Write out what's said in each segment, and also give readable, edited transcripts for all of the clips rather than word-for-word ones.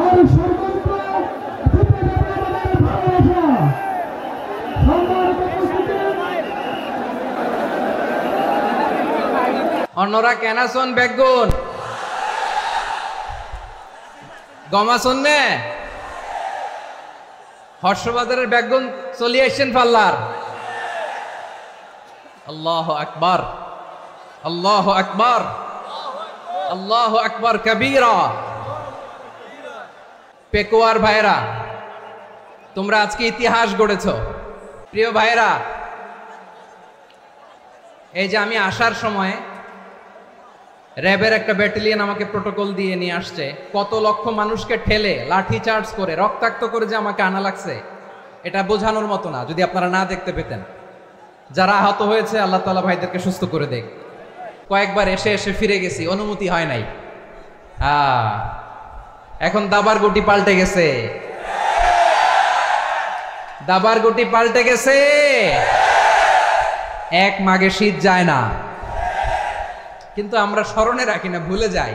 আর সর্বত্র অন্যরা কেনাসন বেগুন গমাসন নে হর্ষবাজারের বেগুন চলিয়ে আসছেন পাল্লার। আল্লাহু আকবার, আল্লাহু আকবার, আল্লাহু আকবার কবীরা। পেকুয়ার ভাইরা, তোমরা আজকে ইতিহাস গড়েছ। প্রিয় ভাইরা, এই যে আমি আসার সময় র্যাবের একটা ব্যাটালিয়ন আমাকে প্রোটোকল দিয়ে নিয়ে আসছে, কত লক্ষ মানুষকে ঠেলে লাঠি চার্জ করে রক্তাক্ত করে যে আমাকে আনা লাগছে, এটা বোঝানোর মতো না। যদি আপনারা না দেখতে পেতেন, যারা আহত হয়েছে আল্লাহ তাআলা ভাইদেরকে সুস্থ করে দেখ। কয়েকবার এসে এসে ফিরে গেছি, অনুমতি হয় নাই। এখন দাবার গুটি পাল্টে গেছে, দাবার গুটি পাল্টে গেছে। এক মাঘে শীত যায় না, কিন্তু আমরা স্মরণে রাখি না, ভুলে যাই।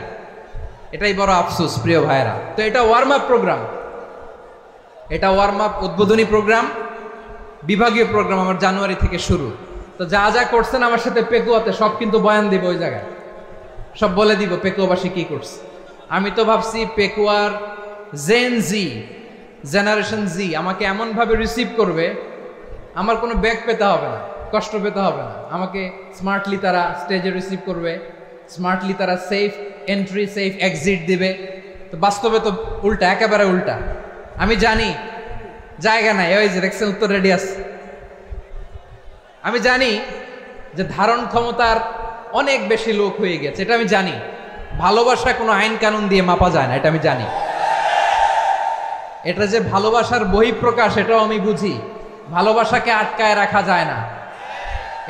এটাই বড় আফসোস প্রিয় ভাইরা। তো এটা ওয়ার্ম আপ প্রোগ্রাম, এটা ওয়ার্ম আপ উদ্বোধনী প্রোগ্রাম, বিভাগীয় প্রোগ্রাম আমার জানুয়ারি থেকে শুরু। তো যা যা করছেন আমার সাথে পেকুয়াতে সব কিন্তু বয়ান দিব, ওই জায়গায় সব বলে দিব পেকুয়াবাসী কি করছে। আমি তো ভাবছি পেকুয়ার জেন জি, জেনারেশন জি আমাকে এমন ভাবে রিসিভ করবে, আমার কোনো ব্যাগ পেতে হবে না, কষ্ট পেতে হবে না। আমাকে স্মার্টলি তারা স্টেজে রিসিভ করবে, স্মার্টলি তারা সেফ এন্ট্রি সেফ এক্সিট দিবে। তো বাস্তবে তো উল্টা, একেবারে উল্টা। আমি জানি জায়গা নাই, ওই যে দেখছেন উত্তর রেডি আছে। আমি জানি যে ধারণ ক্ষমতার অনেক বেশি লোক হয়ে গেছে, এটা আমি জানি। ভালোবাসা কোনো আইন কানুন দিয়ে মাপা যায় না, এটা আমি জানি। এটা যে ভালোবাসার বহিঃপ্রকাশ, এটাও আমি বুঝি। ভালোবাসাকে আটকায় রাখা যায় না।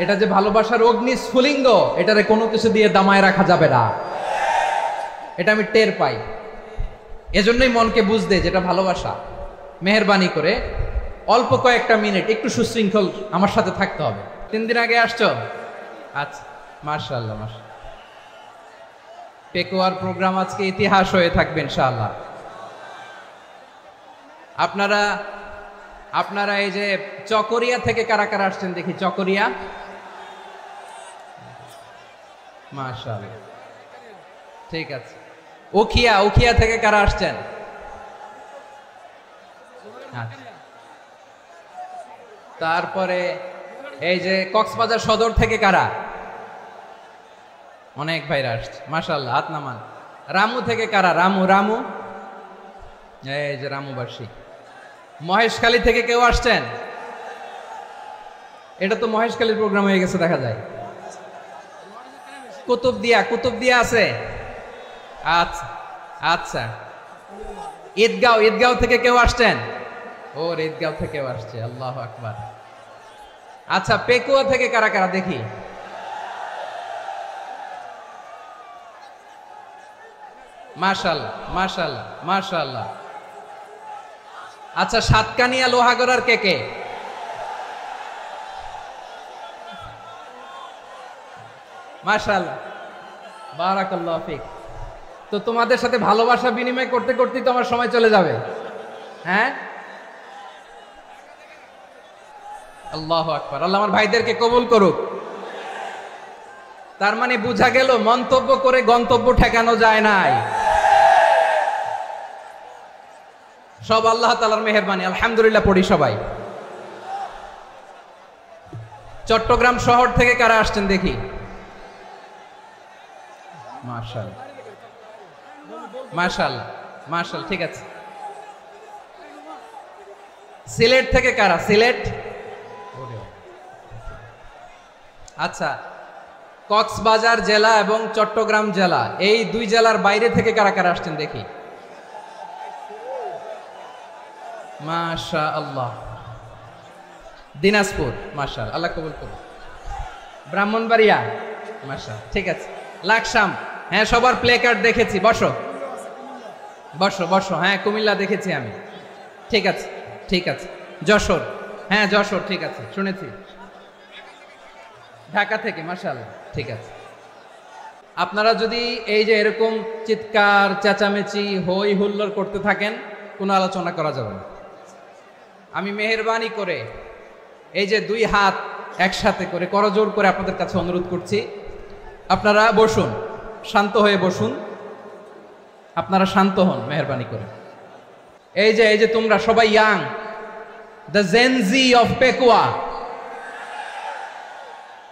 এটা যে ভালোবাসার অগ্নি স্ফুলিঙ্গ, এটারে কোনো কিছু দিয়ে দামায় রাখা যাবে না, এটা আমি টের পাই। এজন্যই মনকে বুঝতে যেটা ভালোবাসা। মেহেরবানি করে অল্প কয়েকটা মিনিট একটু সুশৃঙ্খল আমার সাথে থাকতে হবে। 3 দিন আগে আসছো? আচ্ছা, মাশাআল্লাহ মাশাআল্লাহ। পেকুয়ার প্রোগ্রাম আজকে ইতিহাস হয়ে থাকবে ইনশাআল্লাহ। আপনারা এই যে চকরিয়া থেকে কারা কারা আসছেন দেখি? চকরিয়া, মাশাআল্লাহ, ঠিক আছে। উখিয়া থেকে কারা আসছেন? আচ্ছা। তারপরে এই যে কক্সবাজার সদর থেকে কারা? অনেক ভাইরা আসছে, মাশাআল্লাহ, হাত নামান। রামু থেকে কারা? রামু, এই যে রামুবাসী। মহেশখালী থেকে কেউ আসছেন? এটা তো মহেশখালীর প্রোগ্রাম হয়ে গেছে দেখা যায়। কুতুবদিয়া আছে? আচ্ছা আচ্ছা। ঈদগাঁও থেকে কেউ আসছেন? ওর ঈদগাঁও থেকেও আসছে, আল্লাহু আকবার। আচ্ছা, পেকুয়া থেকে কারা কারা দেখি? মাশাআল্লাহ মাশাআল্লাহ মাশাআল্লাহ। আচ্ছা, সাতকানিয়া লোহাগড়ার কে? মাশাআল্লাহ, বারাকাল্লাহু ফিক। তো তোমাদের সাথে ভালোবাসা বিনিময় করতে করতেই তো আমার সময় চলে যাবে। হ্যাঁ, আল্লাহু আকবার। আল্লাহ আমার ভাইদেরকে কবুল করুক। তার মানে বোঝা গেল মন্তব্য করে গন্তব্য ঠেকানো যায় নাই, সব আল্লাহ তাআলার মেহেরবানি। আলহামদুলিল্লাহ পড়ি সবাই। চট্টগ্রাম শহর থেকে কারা আসছেন দেখি? মাশাআল্লাহ মাশাআল্লাহ মাশাআল্লাহ, ঠিক আছে। সিলেট থেকে কারা? সিলেট, আচ্ছা। কক্সবাজার জেলা এবং চট্টগ্রাম জেলা, এই 2 জেলার বাইরে থেকে কারা কারা আসছেন দেখি? মাশাআল্লাহ। দিনাজপুর, মাশাআল্লাহ, আল্লাহ কবুল করুন। ব্রাহ্মণবাড়িয়া, মাশাআল্লাহ, ঠিক আছে। লাকসাম, হ্যাঁ, সবার প্লে কার্ড দেখেছি। বসো বসো বসো। হ্যাঁ, কুমিল্লা দেখেছি আমি, ঠিক আছে ঠিক আছে। যশোর, হ্যাঁ যশোর, ঠিক আছে, শুনেছি। ঢাকা থেকে, মাশাআল্লাহ, ঠিক আছে। আপনারা যদি এই যে এরকম চিৎকার চেঁচামেচি হই হুল্লোড় করতে থাকেন, কোনো আলোচনা করা যাবে না। আমি মেহেরবানি করে এই যে দুই হাত একসাথে করে করজোড় করে আপনাদের কাছে অনুরোধ করছি, আপনারা বসুন, শান্ত হয়ে বসুন, আপনারা শান্ত হন মেহেরবানি করে। এই যে তোমরা সবাই young, the Gen Z of Pekua,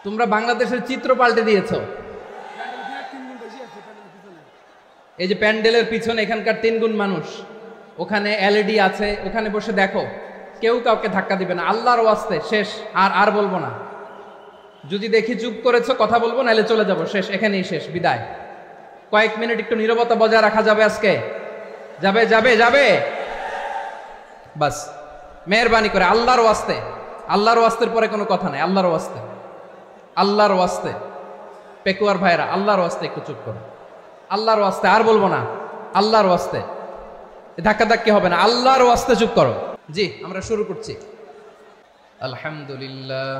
তোমরা বাংলাদেশের চিত্র পাল্টে দিয়েছো। এই যে প্যান্ডেলের পিছনে এখানকার 3 গুণ মানুষ, ওখানে এলইডি আছে, ওখানে বসে দেখো, কেউ কাউকে ধাক্কা দিবে না, আল্লাহর ওয়াস্তে শেষ। আর বলবো না, যদি দেখি চুপ করেছো কথা বলবো, নাহলে চলে যাবো, শেষ, এখানেই শেষ, বিদায়। কয়েক মিনিট একটু নীরবতা বজায় রাখা যাবে আজকে? যাবে যাবে যাবে, বাস মেহেরবানি করে আল্লাহর ওয়াস্তে। আল্লাহর ওয়াস্তের পরে কোনো কথা নাই, আল্লাহর ওয়াস্তে, আল্লাহর ওয়াস্তে। পেকুয়ার ভাইরা, আল্লাহর ওয়াস্তে একটু চুপ করো, আল্লাহর ওয়াস্তে, আর বলবো না, আল্লাহর ওয়াস্তে, ধাক্কাধাক্কি হবে না, আল্লাহর ওয়াস্তে চুপ করো। জি, আমরা শুরু করছি। আলহামদুলিল্লাহ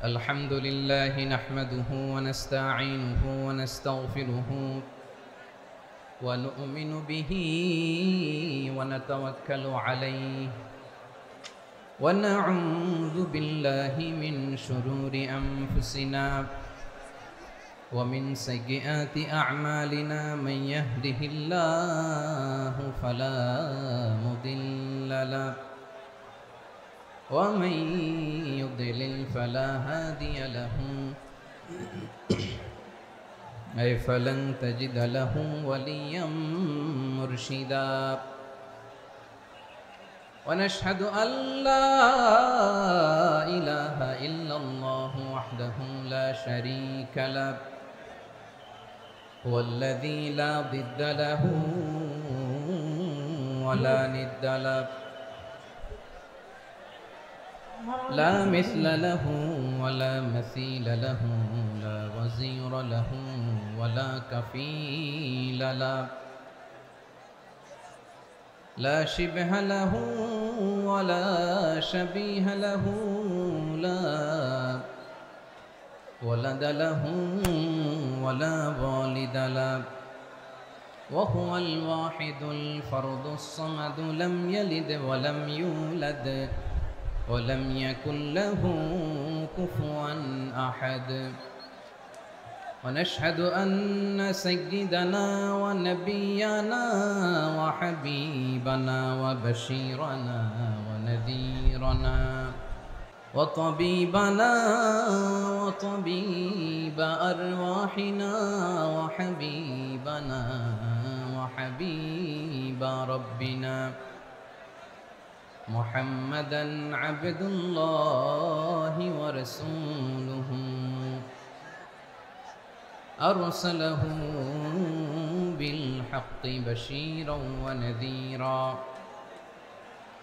আলহামদুলিল্লাহি নাহমাদুহু ওয়া নাস্তাঈনুহু ওয়া নাস্তাগফিরুহু ওয়া নু'মিনু বিহি ওয়া নাতাওয়াক্কালু আলাইহি ওয়া না'উযু বিল্লাহি মিন শুরুরি আনফুসিনা ومن سيئات أعمالنا من يهده الله فلا مضل له ومن يضلل فلا هادي له أي فلن تجد له وليا مرشدا ونشهد أن لا إله إلا الله وحده لا شريك له هو الذي لا ضد له ولا ند له لا مثل له ولا مثيل له لا وزير له ولا كفيل له لا شبه له ولا شبيه له لا ولد له ولا والد له وهو الواحد الفرد الصمد لم يلد ولم يولد ولم يكن له كفوا أحد ونشهد أن سيدنا ونبينا وحبيبنا وبشيرنا ونذيرنا وطبيبنا وطبيب أرواحنا وحبيبنا وحبيب ربنا محمدا عبد الله ورسوله أرسله بالحق بشيرا ونذيرا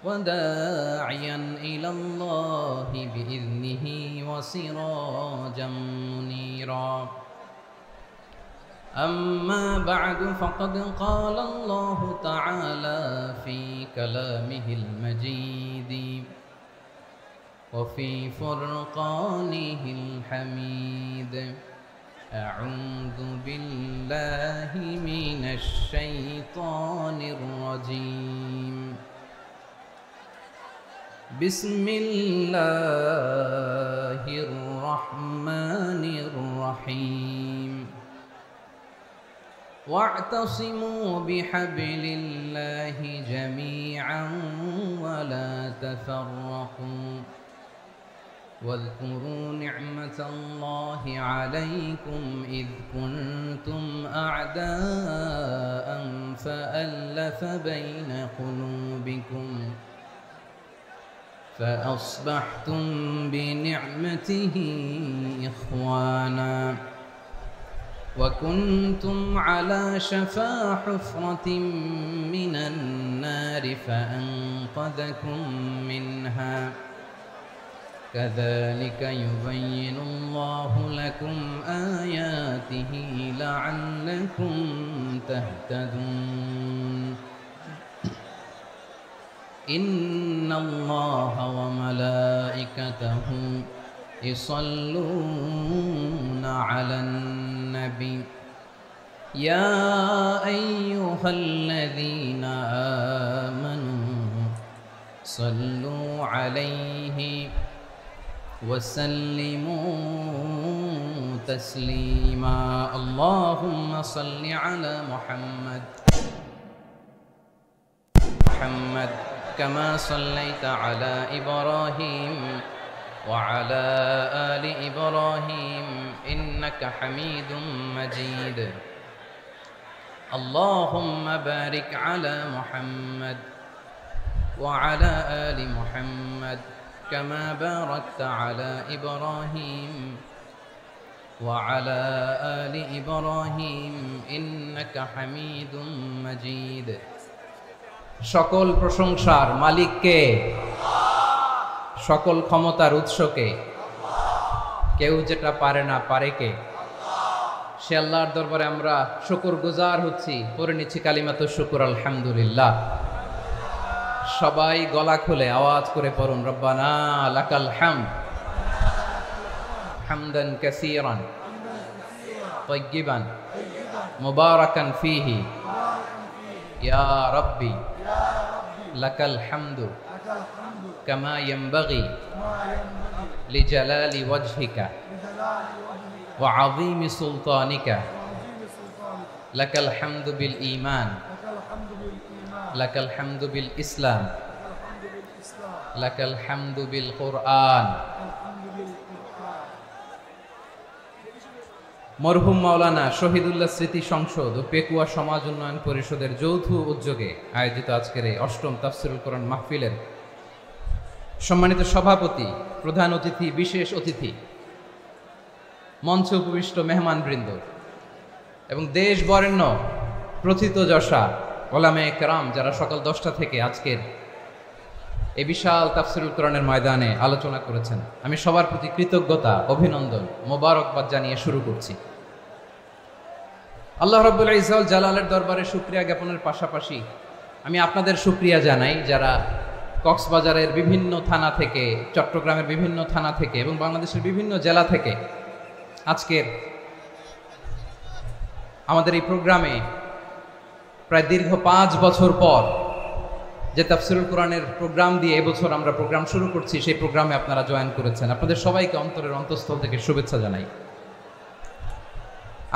وداعيا إلى الله بإذنه وسراجا منيرا أما بعد فقد قال الله تعالى في كلامه المجيد وفي فرقانه الحميد أعوذ بالله من الشيطان الرجيم بسم الله الرحمن الرحيم واعتصموا بحبل الله جميعا ولا تفرقوا واذكروا نعمة الله عليكم إذ كنتم أعداء فألف بين قلوبكم فأصبحتم بنعمته إخوانا وكنتم على شفا حفرة من النار فأنقذكم منها كذلك يبين الله لكم آياته لعلكم تهتدون إن الله وملائكته يصلون على النبي النبي يا أيها الذين آمنوا صلوا عليه وسلموا تسليما اللهم صل على محمد كما صليت على إبراهيم وعلى آل إبراهيم إنك حميد مجيد اللهم بارك على محمد وعلى آل محمد كما باركت على إبراهيم وعلى آل إبراهيم إنك حميد مجيد সকল প্রশংসার মালিক কে? সকল ক্ষমতার উৎস কে? কেউ যেটা পারে না পারে কে? সে আল্লাহর দরবারে আমরা শুকরগুজার হচ্ছি, পড়ে নিচ্ছি কালিমাতুশ শুকর আলহামদুলিল্লাহ। সবাই গলা খুলে আওয়াজ করে পড়ুন, রব্বানা লাকাল হামদ হামদান কাসীরান তাইয়্যিবান মুবারাকান ফীহি ইয়া রাব্বি লাকাল হামদু কামা ইয়ানবাগি লিজালালি ওয়াজহিকা ওয়া আযীমি সুলতানিকা লাকাল হামদু বিল ঈমান লাকাল হামদু বিল ইসলাম লাকাল হামদু বিল কুরআন। মরহুম মাওলানা শহীদুল্লাহ স্মৃতি সংসদ ও পেকুয়া সমাজ উন্নয়ন পরিষদের যৌথ উদ্যোগে আয়োজিত আজকের এই অষ্টম তাফসীরুল কোরআন মাহফিলের সম্মানিত সভাপতি, প্রধান অতিথি, বিশেষ অতিথি, মঞ্চে উপবিষ্ট মেহমানবৃন্দ এবং দেশ বরেণ্য প্রথিতযশা ওলামায়ে কেরাম যারা সকাল 10টা থেকে আজকের এই বিশাল তাফসীরুল কোরআনের ময়দানে আলোচনা করেছেন, আমি সবার প্রতি কৃতজ্ঞতা, অভিনন্দন, মোবারকবাদ জানিয়ে শুরু করছি। আল্লাহ রাব্বুল ইজ্জত ওয়াল জালালের দরবারে শুকরিয়া জ্ঞাপনের পাশাপাশি আমি আপনাদের শুকরিয়া জানাই যারা কক্সবাজারের বিভিন্ন থানা থেকে, চট্টগ্রামের বিভিন্ন থানা থেকে এবং বাংলাদেশের বিভিন্ন জেলা থেকে আজকের আমাদের এই প্রোগ্রামে প্রায় দীর্ঘ 5 বছর পর যে তাফসীরুল কোরআনের প্রোগ্রাম দিয়ে এবছর আমরা প্রোগ্রাম শুরু করছি, সেই প্রোগ্রামে আপনারা জয়েন করেছেন। আপনাদের সবাইকে অন্তরের অন্তঃস্থল থেকে শুভেচ্ছা জানাই।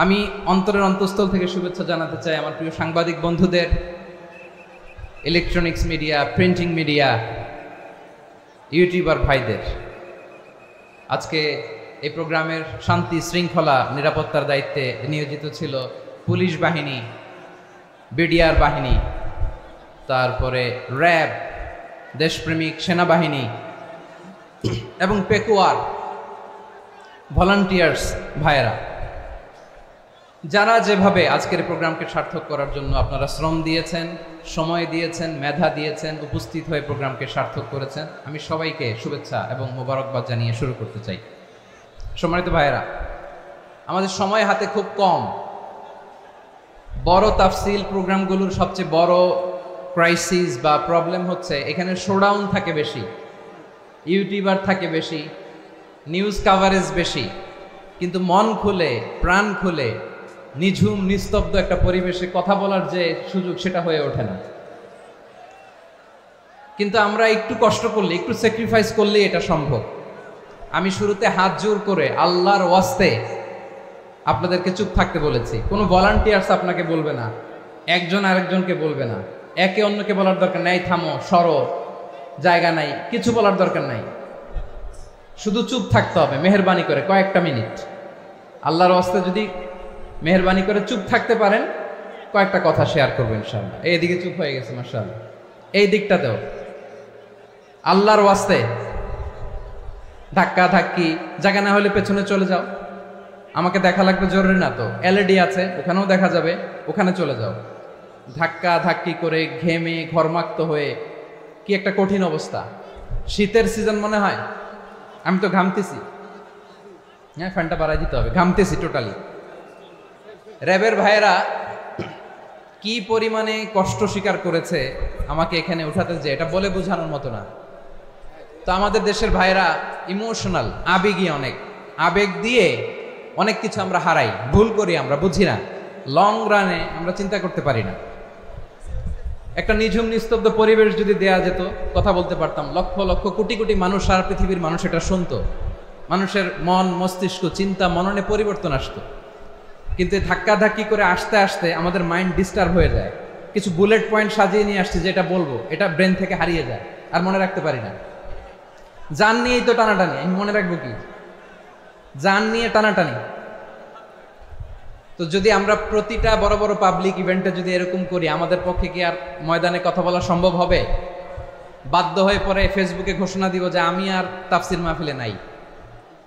আমি অন্তরের অন্তঃস্থল থেকে শুভেচ্ছা জানাতে চাই আমার প্রিয় সাংবাদিক বন্ধুদের, electronics media, printing media, YouTuber ভাইদের। আজকে এই প্রোগ্রামের শান্তি শৃঙ্খলা নিরাপত্তার দায়িত্বে নিয়োজিত ছিল পুলিশ বাহিনী, বিডিআর বাহিনী, তারপরে র্যাব, দেশপ্রেমিক সেনাবাহিনী এবং পেকুয়ার ভলান্টিয়ার্স ভাইয়েরা, যারা যেভাবে আজকের প্রোগ্রামকে সার্থক করার জন্য আপনারা শ্রম দিয়েছেন, সময় দিয়েছেন, মেধা দিয়েছেন, উপস্থিত হয়ে প্রোগ্রামকে সার্থক করেছেন, আমি সবাইকে শুভেচ্ছা এবং মোবারকবাদ জানিয়ে শুরু করতে চাই। সম্মানিত ভাইয়েরা, আমাদের সময় হাতে খুব কম। বড় তাফসীল প্রোগ্রামগুলোর সবচেয়ে বড় ক্রাইসিস বা প্রবলেম হচ্ছে এখানে শোডাউন থাকে বেশি, ইউটিউবার থাকে বেশি, নিউজ কাভারেজ বেশি, কিন্তু মন খুলে, প্রাণ খুলে, নিঝুম নিস্তব্ধ একটা পরিবেশে কথা বলার যে সুযোগ, সেটা হয়ে ওঠে না। কিন্তু আমরা একটু কষ্ট করলে, একটু স্যাক্রিফাইস করলে এটা সম্ভব। আমি শুরুতে হাত জোর করে আল্লাহর ওয়াস্তে আপনাদেরকে চুপ থাকতে বলেছি। কোনো ভলান্টিয়ার্স আপনাকে বলবে না, একজন আরেকজনকে বলবে না, একে অন্যকে বলার দরকার নাই, থামো, সরো, জায়গা নাই, কিছু বলার দরকার নাই, শুধু চুপ থাকতে হবে মেহেরবানি করে কয়েকটা মিনিট। আল্লাহর ওয়াস্তে যদি মেহেরবানি করে চুপ থাকতে পারেন, কয়েকটা কথা শেয়ার করবো ইনশাআল্লাহ। এইদিকে চুপ হয়ে গেছে মাশাআল্লাহ, এই দিকটাতেও আল্লাহর ওয়াস্তে ধাক্কা ধাক্কি, জায়গা না হলে পেছনে চলে যাও, আমাকে দেখা লাগবে জরুরি না তো, এলইডি আছে ওখানেও দেখা যাবে, ওখানে চলে যাও। ধাক্কা ধাক্কি করে ঘেমে ঘরমাক্ত হয়ে কি একটা কঠিন অবস্থা। শীতের সিজন মনে হয়, আমি তো ঘামতেছি, হ্যাঁ ফ্যানটা বাড়াই দিতে হবে, ঘামতেছি টোটালি। র্যাবের ভাইয়েরা কি পরিমাণে কষ্ট স্বীকার করেছে আমাকে এখানে উঠাতে, যে এটা বলে বোঝানোর মতো না। তো আমাদের দেশের ভাইয়েরা ইমোশনাল, আবেগী, অনেক আবেগ দিয়ে অনেক কিছু আমরা হারাই, ভুল করি, আমরা বুঝি না, লং রানে আমরা চিন্তা করতে পারি না। একটা নিঝুম নিস্তব্ধ পরিবেশ যদি দেয়া যেত, কথা বলতে পারতাম, লক্ষ লক্ষ কোটি কোটি মানুষ, সারা পৃথিবীর মানুষ এটা শুনতো, মানুষের মন মস্তিষ্ক চিন্তা মননে পরিবর্তন আসতো। কিন্তু ধাক্কাধাক্কি করে আসতে আসতে আমাদের মাইন্ড ডিস্টার্ব হয়ে যায়। কিছু বুলেট পয়েন্ট সাজিয়ে নিয়ে আসছে যেটা বলবো, এটা ব্রেন থেকে হারিয়ে যায়, আর মনে রাখতে পারি না। জান নিয়েই তো টানাটানি, আমি মনে রাখবো কি? জান নিয়ে টানাটানি। তো যদি আমরা প্রতিটা বড় বড় পাবলিক ইভেন্টে যদি এরকম করি, আমাদের পক্ষে কি আর ময়দানে কথা বলা সম্ভব হবে? বাধ্য হয়ে পরে ফেসবুকে ঘোষণা দিব যে আমি আর তাফসির মাহফিলে নাই,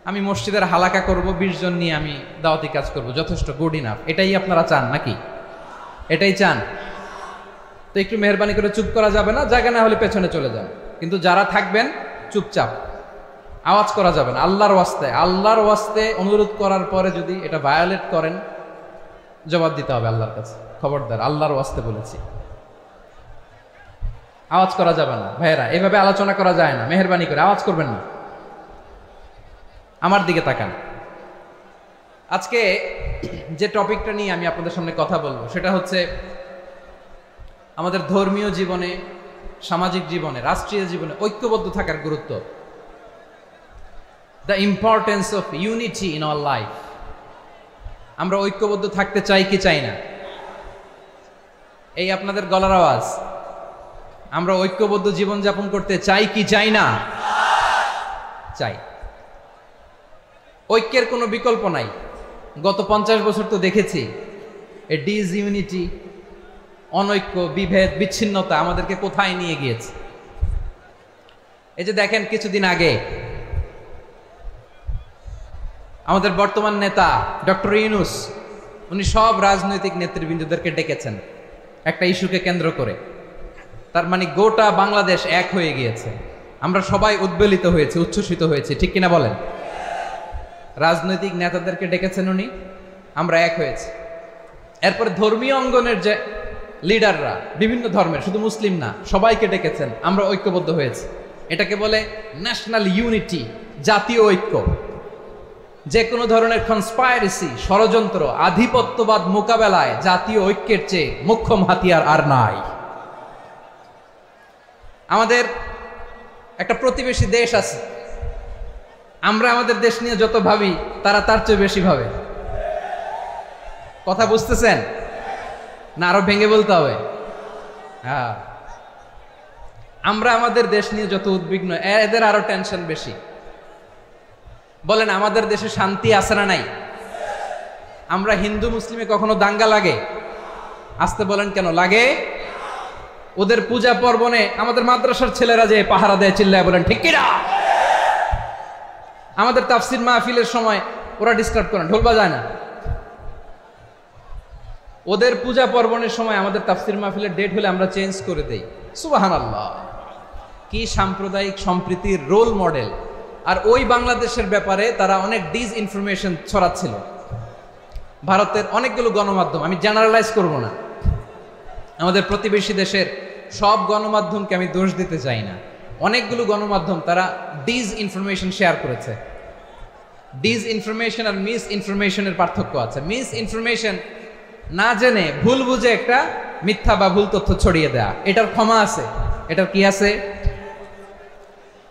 আমি মসজিদের হালাকা করব, 20 জন নিয়ে আমি দাওয়াতি কাজ করব, যথেষ্ট, গুড ইনাফ। এটাই আপনারা চান নাকি? এটাই চান? তো একটু মেহরবানি করে চুপ করা যাবে না, জায়গা না হলে পেছনে চলে যান, কিন্তু যারা থাকবেন চুপচাপ, আওয়াজ করা যাবে না। আল্লাহর ওয়াস্তে, আল্লাহর ওয়াস্তে অনুরোধ করার পরে যদি এটা ভায়োলেট করেন, জবাব দিতে হবে আল্লাহর কাছে। খবরদার, আল্লাহর ওয়াস্তে বলেছি, আওয়াজ করা যাবে না। ভাইয়েরা, এভাবে আলোচনা করা যায় না, মেহরবানি করে আওয়াজ করবেন না। আমার দিকে তাকান। আজকে যে টপিকটা নিয়ে আমি আপনাদের সামনে কথা বলবো সেটা হচ্ছে আমাদের ধর্মীয় জীবনে, সামাজিক জীবনে, রাষ্ট্রীয় জীবনে ঐক্যবদ্ধ থাকার গুরুত্ব। The importance of unity in our life. আমরা ঐক্যবদ্ধ থাকতে চাই কি চাই না? এই আপনাদের গলার আওয়াজ। আমরা ঐক্যবদ্ধ জীবনযাপন করতে চাই কি চাই না? চাই। ঐক্যের কোনো বিকল্প নাই। গত 50 বছর তো দেখেছি এ ডিসইউনিটি, অনৈক্য, বিভেদ, বিচ্ছিন্নতা আমাদেরকে কোথায় নিয়ে গিয়েছে। এই যে দেখেন, কিছুদিন আগে আমাদের বর্তমান নেতা ডক্টর ইউনূস, উনি সব রাজনৈতিক নেতৃবৃন্দদেরকে ডেকেছেন একটা ইস্যুকে কেন্দ্র করে। তার মানে গোটা বাংলাদেশ এক হয়ে গিয়েছে। আমরা সবাই উদ্বেলিত হয়েছে, উচ্ছ্বসিত হয়েছে, ঠিক কিনা বলেন? রাজনৈতিক নেতাদেরকে ডেকেছেন উনি, আমরা এক হয়েছে। এরপরে ধর্মীয় অঙ্গনের যে লিডাররা, বিভিন্ন ধর্মের, শুধু মুসলিম না, সবাইকে ডেকেছেন, আমরা ঐক্যবদ্ধ হয়েছে। এটাকে বলে ন্যাশনাল ইউনিটি, জাতীয় ঐক্য। যে কোনো ধরনের কনস্পাইরেসি, ষড়যন্ত্র, আধিপত্যবাদ মোকাবেলায় জাতীয় ঐক্যের চেয়ে মোক্ষম হাতিয়ার আর নাই। আমাদের একটা প্রতিবেশী দেশ আছে, আমরা আমাদের দেশ নিয়ে যত ভাবি তারা তার চেয়ে বেশি ভাবে। কথা বুঝতেছেন না? আরো ভেঙে বলতে হবে। হ্যাঁ, আমরা আমাদের দেশ নিয়ে যত উদ্বিগ্ন, এদের আরো টেনশন বেশি। বলেন, আমাদের দেশে শান্তি আছে না নাই? আমরা হিন্দু মুসলিমে কখনো দাঙ্গা লাগে? আসতে বলেন, কেন লাগে? ওদের পূজা পার্বণে আমাদের মাদ্রাসার ছেলেরা যে পাহারা দেয়, চিল্লায় বলেন ঠিক কিনা? আমাদের তাফসির মাহফিলের সময় ওরা ডিস্টার্ব করে, ঢোল বাজায় না। ওদের পূজা পার্বণের সময় আমাদের তাফসির মাহফিলের ডেট হলে আমরা চেঞ্জ করে দেই। সুবহানাল্লাহ, কি সাম্প্রদায়িক সম্প্রীতির রোল মডেল। আর ওই বাংলাদেশের ব্যাপারে তারা অনেক ডিসইনফরমেশন ছড়াচ্ছিল। ভারতের অনেকগুলো গণমাধ্যম, আমি জেনারেলাইজ করব না, আমাদের প্রতিবেশী দেশের সব গণমাধ্যমকে আমি দোষ দিতে চাই না, অনেকগুলো গণমাধ্যম তারা ডিসইনফরমেশন শেয়ার করেছে। ডিসইনফরমেশন আর মিস ইনফরমেশনের পার্থক্য আছে। মিস ইনফরমেশন না জেনে ভুল বুঝে একটা মিথ্যা বা ভুল তথ্য ছড়িয়ে দেয়া, এটার ক্ষমা আছে, এটার কি আছে?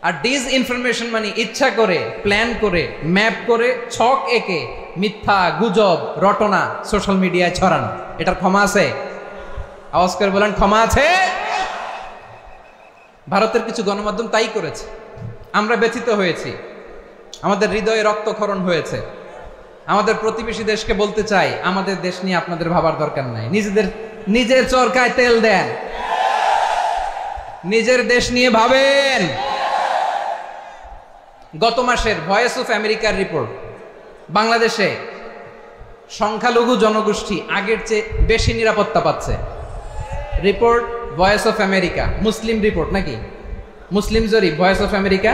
আর ডিসইনফরমেশন মানে ইচ্ছা করে, প্ল্যান করে, ম্যাপ করে, ছক এঁকে মিথ্যা, গুজব, রটনা সোশ্যাল মিডিয়ায় ছড়ানো, এটার ক্ষমা আছে? আওয়াজ করে বলেন, ক্ষমা আছে? ভারতের কিছু গণমাধ্যম তাই করেছে। আমরা ব্যথিত হয়েছি, আমাদের হৃদয়ে রক্তক্ষরণ হয়েছে। আমাদের প্রতিবেশী দেশকে বলতে চাই, আমাদের দেশ নিয়ে আপনাদের ভাবার দরকার নাই। নিজের চরকায় তেল দেন, নিজের দেশ নিয়ে ভাবেন। গত মাসের ভয়েস অফ আমেরিকার রিপোর্ট, বাংলাদেশে সংখ্যালঘু জনগোষ্ঠী আগের চেয়ে বেশি নিরাপত্তা পাচ্ছে। Report voice of America, Muslim report নাকি? মুসলিম জরিপ, ভয়েস অফ আমেরিকা।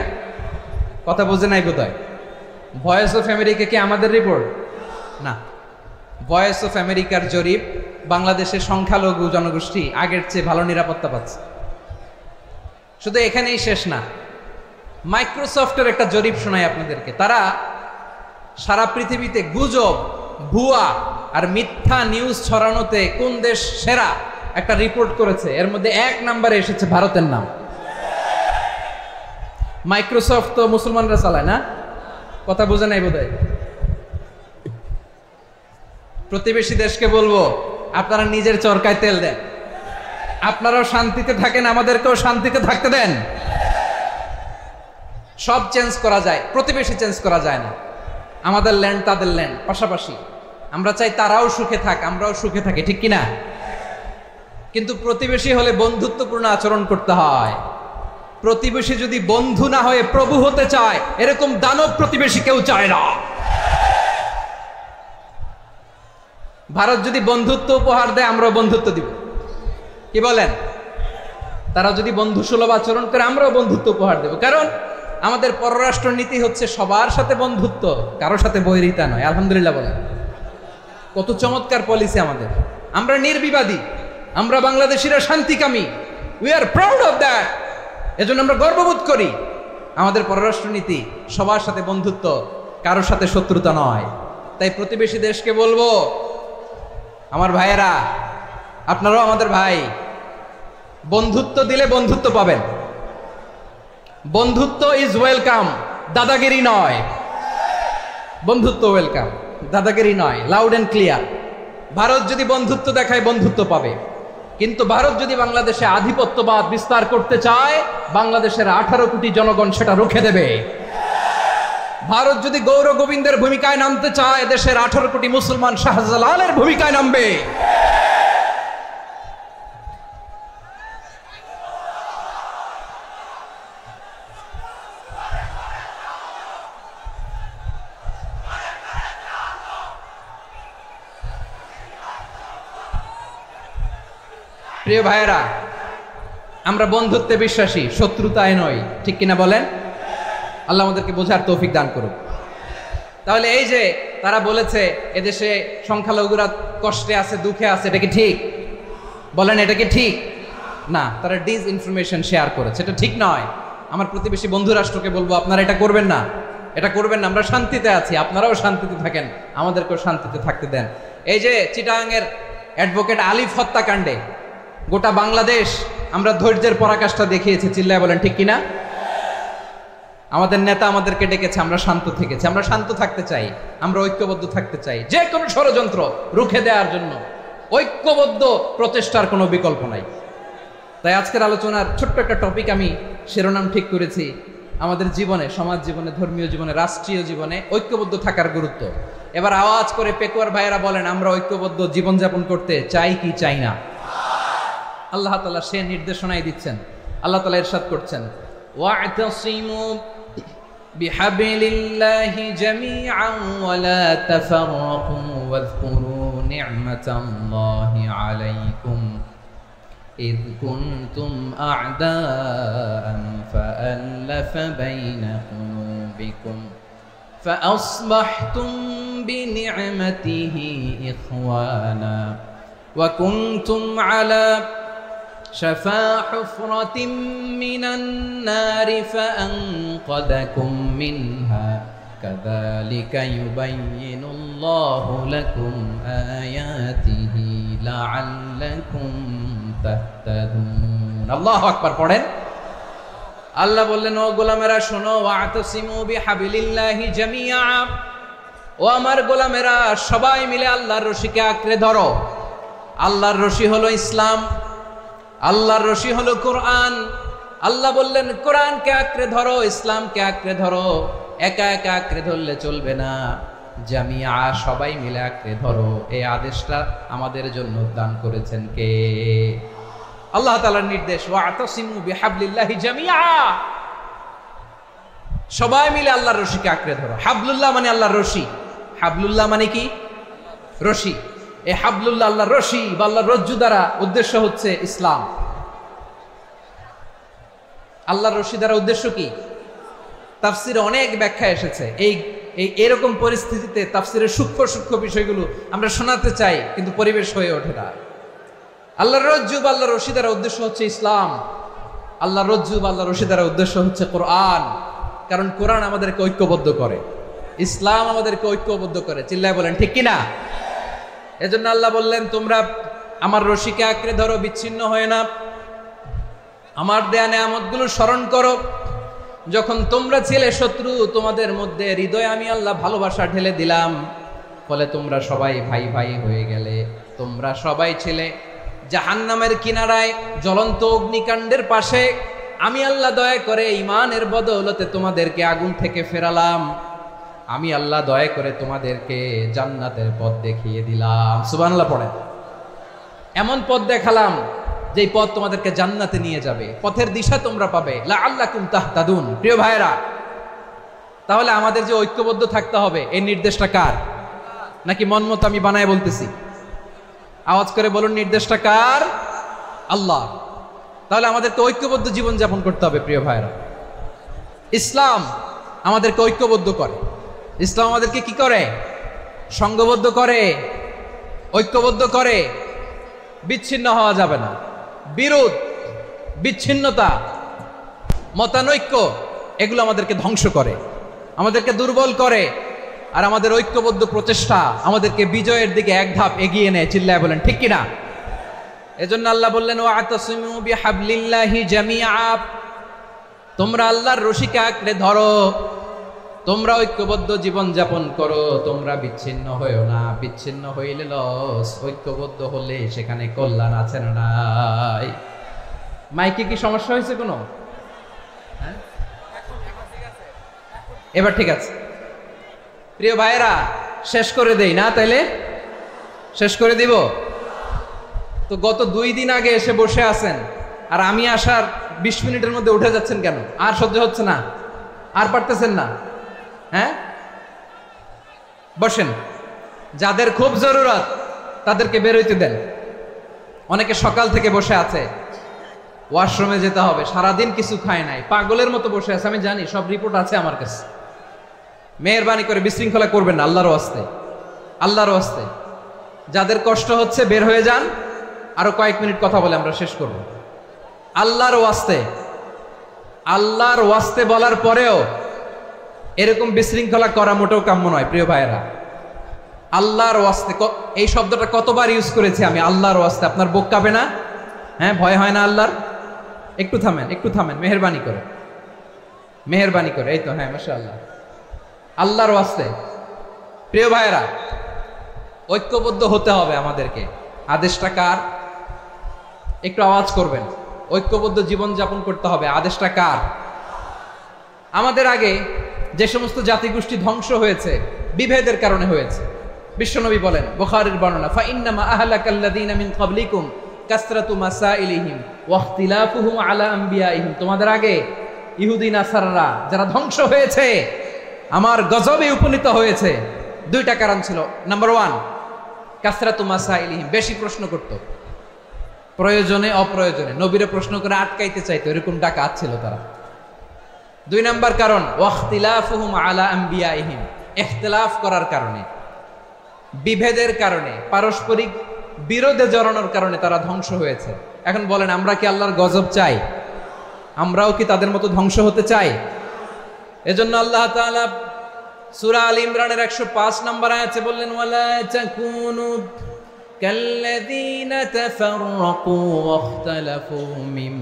কথা বোঝে নাই বোধহয়। ভয়েস অফ আমেরিকা কি আমাদের রিপোর্ট? না, ভয়েস অফ আমেরিকার জরিপ, বাংলাদেশের সংখ্যালঘু জনগোষ্ঠী আগের চেয়ে ভালো নিরাপত্তা পাচ্ছে। শুধু এখানেই শেষ না, মাইক্রোসফটের একটা জরিপ শোনাই আপনাদেরকে। তারা সারা পৃথিবীতে গুজব, ভুয়া আর মিথ্যা নিউজ ছড়ানোতে কোন দেশ সেরা একটা রিপোর্ট করেছে, এর মধ্যে 1 নম্বরে এসেছে ভারতের নাম। মাইক্রোসফট তো মুসলমানরা চালায় না, কথা বোঝে নাই বোধহয়। প্রতিবেশী দেশকে বলবো, আপনারা নিজের চরকায় তেল দেন, আপনারাও শান্তিতে থাকেন, আমাদেরকেও শান্তিতে থাকতে দেন। সব চেঞ্জ করা যায়, প্রতিবেশী চেঞ্জ করা যায় না। আমাদের ল্যান্ড তাদের ল্যান্ড, পাশাপাশি। আমরা চাই তারাও সুখে থাক, আমরাও সুখে থাকি, ঠিক কিনা? কিন্তু প্রতিবেশী হলে বন্ধুত্বপূর্ণ আচরণ করতে হয়। প্রতিবেশী যদি বন্ধু না হয়ে প্রভু হতে চায়, এরকম দানব প্রতিবেশী কেউ চায় না। ভারত যদি বন্ধুত্ব উপহার দেয়, আমরাও বন্ধুত্ব দিব, কি বলেন? তারা যদি বন্ধু সুলভ আচরণ করে, আমরাও বন্ধুত্ব উপহার দেব। কারণ আমাদের পররাষ্ট্র নীতি হচ্ছে সবার সাথে বন্ধুত্ব, কারোর সাথে বৈরিতা নয়। আলহামদুলিল্লাহ বলেন, কত চমৎকার পলিসি আমাদের। আমরা নির্বিবাদী, আমরা বাংলাদেশিরা শান্তিকামী, we are proud of that. এজন্য আমরা গর্ববোধ করি। আমাদের পররাষ্ট্র নীতি সবার সাথে বন্ধুত্ব, কারোর সাথে শত্রুতা নয়। তাই প্রতিবেশী দেশকে বলবো, আমার ভাইয়েরা, আপনারাও আমাদের ভাই, বন্ধুত্ব দিলে বন্ধুত্ব পাবেন। বন্ধুত্ব ইজ ওয়েলকাম, দাদাগিরি নয়। বন্ধুত্ব ওয়েলকাম, দাদাগিরি নয়, লাউড এন্ড ক্লিয়ার। ভারত যদি বন্ধুত্ব দেখায়, বন্ধুত্ব পাবে। কিন্তু ভারত যদি বাংলাদেশে আধিপত্যবাদ বিস্তার করতে চায়, বাংলাদেশের 18 কোটি জনগণ সেটা রুখে দেবে। ভারত যদি গৌর গোবিন্দের ভূমিকায় নামতে চায়, দেশের 18 কোটি মুসলমান শাহজালালের ভূমিকায় নামবে। প্রিয় ভাইয়েরা, আমরা বন্ধুত্বে বিশ্বাসী, শত্রুতায় নয়, ঠিক কিনা বলেন? আল্লাহ আমাদেরকে বোঝার তৌফিক দান করুক। তাহলে এই যে তারা বলেছে এদেশে সংখ্যালঘুরা কষ্টে আছে, দুঃখে আছে, এটা কি ঠিক? বলেন, এটা কি ঠিক? না, তারা ডিসইনফরমেশন শেয়ার করেছে, এটা ঠিক নয়। আমার প্রতিবেশী বন্ধু রাষ্ট্রকে বলবো, আপনারা এটা করবেন না, এটা করবেন না। আমরা শান্তিতে আছি, আপনারাও শান্তিতে থাকেন, আমাদেরকেও শান্তিতে থাকতে দেন। এই যে চিটাগাংয়ের অ্যাডভোকেট আলিফ হত্যাকাণ্ডে গোটা বাংলাদেশ আমরা ধৈর্যের পরাকাষ্ঠা দেখিয়েছি, চিল্লায় বলেন ঠিক কিনা? আমাদের নেতা আমাদেরকে ডেকেছে, আমরা শান্ত থেকেছি। আমরা শান্ত থাকতে চাই, আমরা ঐক্যবদ্ধ থাকতে চাই। যে কোনো ষড়যন্ত্র রুখে দেওয়ার জন্য ঐক্যবদ্ধ প্রচেষ্টার কোনো বিকল্প নাই। তাই আজকের আলোচনার ছোট্ট একটা টপিক আমি শিরোনাম ঠিক করেছি, আমাদের জীবনে, সমাজ জীবনে, ধর্মীয় জীবনে, রাষ্ট্রীয় জীবনে ঐক্যবদ্ধ থাকার গুরুত্ব। এবার আওয়াজ করে পেকুয়ার ভাইয়েরা বলেন, আমরা ঐক্যবদ্ধ জীবনযাপন করতে চাই কি চাই না? আল্লাহ তাআলা সে নির্দেশনাই দিচ্ছেন। আল্লাহ তাআলা ইরশাদ করছেন, ওয়া'তাসিমু বিহাবলিল্লাহি জামিআন ওয়া লা তাফাররাকু ওয়াযকুরু নি'মাতাল্লাহি আলাইকুম إذ كنتم أعداء فألف بين قلوبكم فأصبحتم بنعمته إخوانا وكنتم على شفا حفرة من النار فأنقذكم منها كذلك يبين الله لكم آياته لعلكم تهتدون الله أكبر পড়েন। আল্লাহ বললেন, ও গোলামেরা শোনো, ওয়া'তাসিমু বিহাবলিল্লাহি জামিআ, ও আমার গোলামেরা সবাই মিলে আল্লাহর রশিকে আঁকড়ে ধরো। আল্লাহর রশি হলো ইসলাম, আল্লাহর রশি হলো কোরআন। আল্লাহ বললেন, কোরআনকে আঁকড়ে ধরো, ইসলামকে আঁকড়ে ধরো। একা একা আঁকড়ে ধরলে চলবে না, জামিআ, সবাই মিলে আঁকড়ে ধরো। এই আদেশটা আমাদের জন্য দান করেছেন কে? আল্লাহ তাআলার নির্দেশ, ওয়া'তাসিমু বিহাবলিল্লাহি জামিআ, সবাই মিলে আল্লাহর রশিকে আঁকড়ে ধরো। হাবলুল্লাহ মানে আল্লাহর রশি। হাবলুল্লাহ মানে কি? রশি। এই হাবলুল্লাহ, আল্লাহর রশি বা আল্লাহর রজ্জু দ্বারা উদ্দেশ্য হচ্ছে ইসলাম। আল্লাহর রশি দ্বারা উদ্দেশ্য কি? তাফসিরে অনেক ব্যাখ্যা এসেছে। এরকম পরিস্থিতিতে তাফসিরের সূক্ষ্ম সূক্ষ্ম বিষয়গুলো আমরা শোনাতে চাই, কিন্তু পরিবেশ হয়ে ওঠে না। আল্লাহর রজ্জু বা আল্লাহর রশি দ্বারা উদ্দেশ্য হচ্ছে ইসলাম। আল্লাহর রজ্জু বা আল্লাহর রশি দ্বারা উদ্দেশ্য হচ্ছে কোরআন। কারণ কোরআন আমাদেরকে ঐক্যবদ্ধ করে। ইসলাম আমাদেরকে ঐক্যবদ্ধ করে, চিল্লায় বলেন ঠিক কিনা? এজন্য আল্লাহ বললেন, তোমরা আমার রশিকে আঁকড়ে ধরো, বিচ্ছিন্ন হয়ে না, আমার দেয়া নেয়ামতগুলো স্মরণ করো। যখন তোমরা ছিলে শত্রু, তোমাদের মধ্যে হৃদয়ে আমি আল্লাহ ভালোবাসা ঢেলে দিলাম, ফলে তোমরা সবাই ভাই ভাই হয়ে গেলে। তোমরা সবাই ছিলে জাহান্নামের কিনারায়, জ্বলন্ত অগ্নিকাণ্ডের পাশে। আমি আল্লাহ দয়া করে ঈমানের বদৌলতে তোমাদেরকে আগুন থেকে ফেরালাম। আমি আল্লাহ দয়া করে তোমাদেরকে জান্নাতের পথ দেখিয়ে দিলাম। সুবহানাল্লাহ পড়েন। এমন পথ দেখালাম যেই পথ তোমাদেরকে জান্নাতে নিয়ে যাবে, পথের দিশা তোমরা পাবে। লাআল্লাকুম তাহতাদুন। প্রিয় ভাইরা, তাহলে আমাদের যে ঐক্যবদ্ধ থাকতে হবে, এই নির্দেশটা কার? নাকি মন মতো আমি বানায় বলতেছি? আওয়াজ করে বলুন, নির্দেশটা কার? আল্লাহ। তাহলে আমাদেরকে ঐক্যবদ্ধ জীবন যাপন করতে হবে। প্রিয় ভাইরা, ইসলাম আমাদেরকে ঐক্যবদ্ধ করে। ইসলাম আমাদেরকে কি করে? সংঘবদ্ধ করে, ঐক্যবদ্ধ করে। বিচ্ছিন্ন হওয়া যাবে না। বিরোধ, বিচ্ছিন্নতা, মতানৈক্য, এগুলো আমাদেরকে ধ্বংস করে, আমাদেরকে দুর্বল করে। আর আমাদের ঐক্যবদ্ধ প্রচেষ্টা আমাদেরকে বিজয়ের দিকে এক ধাপ এগিয়ে নেয়। চিল্লায় বলেন ঠিক কিনা? এজন্য আল্লাহ বললেন, ওয়াতাসিমু বিহাবলিল্লাহি জামিআ। তোমরা আল্লাহর রশিকে আঁকড়ে ধরো, তোমরা ঐক্যবদ্ধ জীবন যাপন করো, তোমরা বিচ্ছিন্ন হইও না। বিচ্ছিন্ন হইলে লস, ঐক্যবদ্ধ হলে সেখানে কল্যাণ আছে না নাই? মাইকে কি সমস্যা হয়েছে কোনো? হ্যাঁ, এবার ঠিক আছে। প্রিয় ভাইয়েরা, শেষ করে দেই না? তাইলে শেষ করে দিব তো। গত 2 দিন আগে এসে বসে আছেন, আর আমি আসার 20 মিনিটের মধ্যে উঠে যাচ্ছেন কেন? আর সহ্য হচ্ছে না? আর পারতেছেন না? হ্যাঁ, বসেন। যাদের খুব জরুরত তাদেরকে বের হইতে দেন। অনেকে সকাল থেকে বসে আছে, ওয়াশরুমে যেতে হবে, সারাদিন কিছু খায় নাই, পাগলের মতো বসে আছে। আমি জানি, সব রিপোর্ট আছে আমার কাছে। মেহেরবানি করে বিশৃঙ্খলা করবেন না, আল্লাহর ওয়াস্তে, আল্লাহর ওয়াস্তে। যাদের কষ্ট হচ্ছে বের হয়ে যান। আরো কয়েক মিনিট কথা বলে আমরা শেষ করব। আল্লাহর ওয়াস্তে, আল্লাহর ওয়াস্তে বলার পরেও এরকম বিশৃঙ্খলা করা মোটেও কাম্য নয়। প্রিয় ভাইয়েরা, আল্লাহর ওয়াস্তে, এই শব্দটা কতবার ইউজ করেছি আমি, আল্লাহর ওয়াস্তে। আপনার বুক কাঁপে না? হ্যাঁ, ভয় হয় না আল্লাহর? একটু থামেন, একটু থামেন, মেহেরবানি করে, মেহেরবানি করে। এই তো, হ্যাঁ, মাশাআল্লাহ। আল্লাহর ওয়াস্তে। প্রিয় ভাইয়েরা, ঐক্যবদ্ধ হতে হবে আমাদেরকে। আদেশটা কার? একটু আওয়াজ করবেন। ঐক্যবদ্ধ জীবন যাপন করতে হবে। আদেশটা কার? আমাদের আগে যে সমস্ত জাতিগোষ্ঠী ধ্বংস হয়েছে, বিভেদের কারণে হয়েছে। বিশ্বনবী বলেন, বুখারীর বর্ণনা, ফাইন্নামা আহলাকাল্লাযীনা মিন ক্বাবলিকুম কাসরাতু মাসাইলিহিম ওয়া ইখতিলাফুহুম আলা আম্বিয়াইহিম। তোমাদের আগে ইহুদি নাসারারা যারা ধ্বংস হয়েছে, আমার গজবে উপনীত হয়েছে, 2টা কারণ ছিল। নাম্বার 1, কাসরাতু মাসাইলিহিম, বেশি প্রশ্ন করত, প্রয়োজনে অপ্রয়োজনে নবীরে প্রশ্ন করে আটকাইতে চাইতো, এরকম ডাকাত ছিল তারা। 2 নাম্বার কারণ, ওয়াখতিলাফুহুম আলা আম্বিয়াইহিম, ইখতিলাফ করার কারণে, বিভেদের কারণে, পারস্পরিক বিরোধে জড়ানোর কারণে তারা ধ্বংস হয়েছে। এখন বলেন, আমরা কি আল্লাহর গজব চাই? আমরাও কি তাদের মতো ধ্বংস হতে চাই? এজন্য আল্লাহ তাআলা সূরা আল ইমরানের 105 নম্বর আয়াতে বললেন, ওয়ালা তাকুনু কাল্লাযীনা তাফাররাকু ওয়াখতালাফু মিন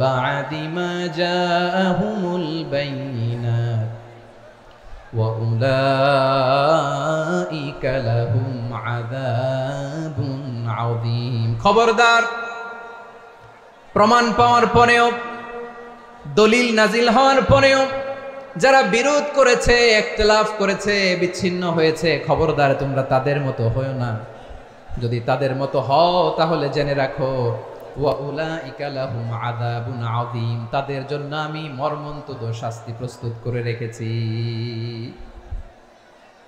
বা'দি মা জাআহুমুল বাইয়িনাত ওয়া উলাইকা লাহুম আযাবুন আযীম। খবরদার, প্রমাণ পাওয়ার পরেও, দলিল নাজিল হওয়ার পরেও যারা বিরোধ করেছে, ইখতিলাফ করেছে, বিচ্ছিন্ন হয়েছে, খবরদার তোমরা তাদের মতো হয়ো না। যদি তাদের মতো হও তাহলে জেনে রাখো, ওয়া উলাইকা লাহুম আযাবুন আযীম, তাদের জন্য আমি মর্মন্তুদ শাস্তি প্রস্তুত করে রেখেছি।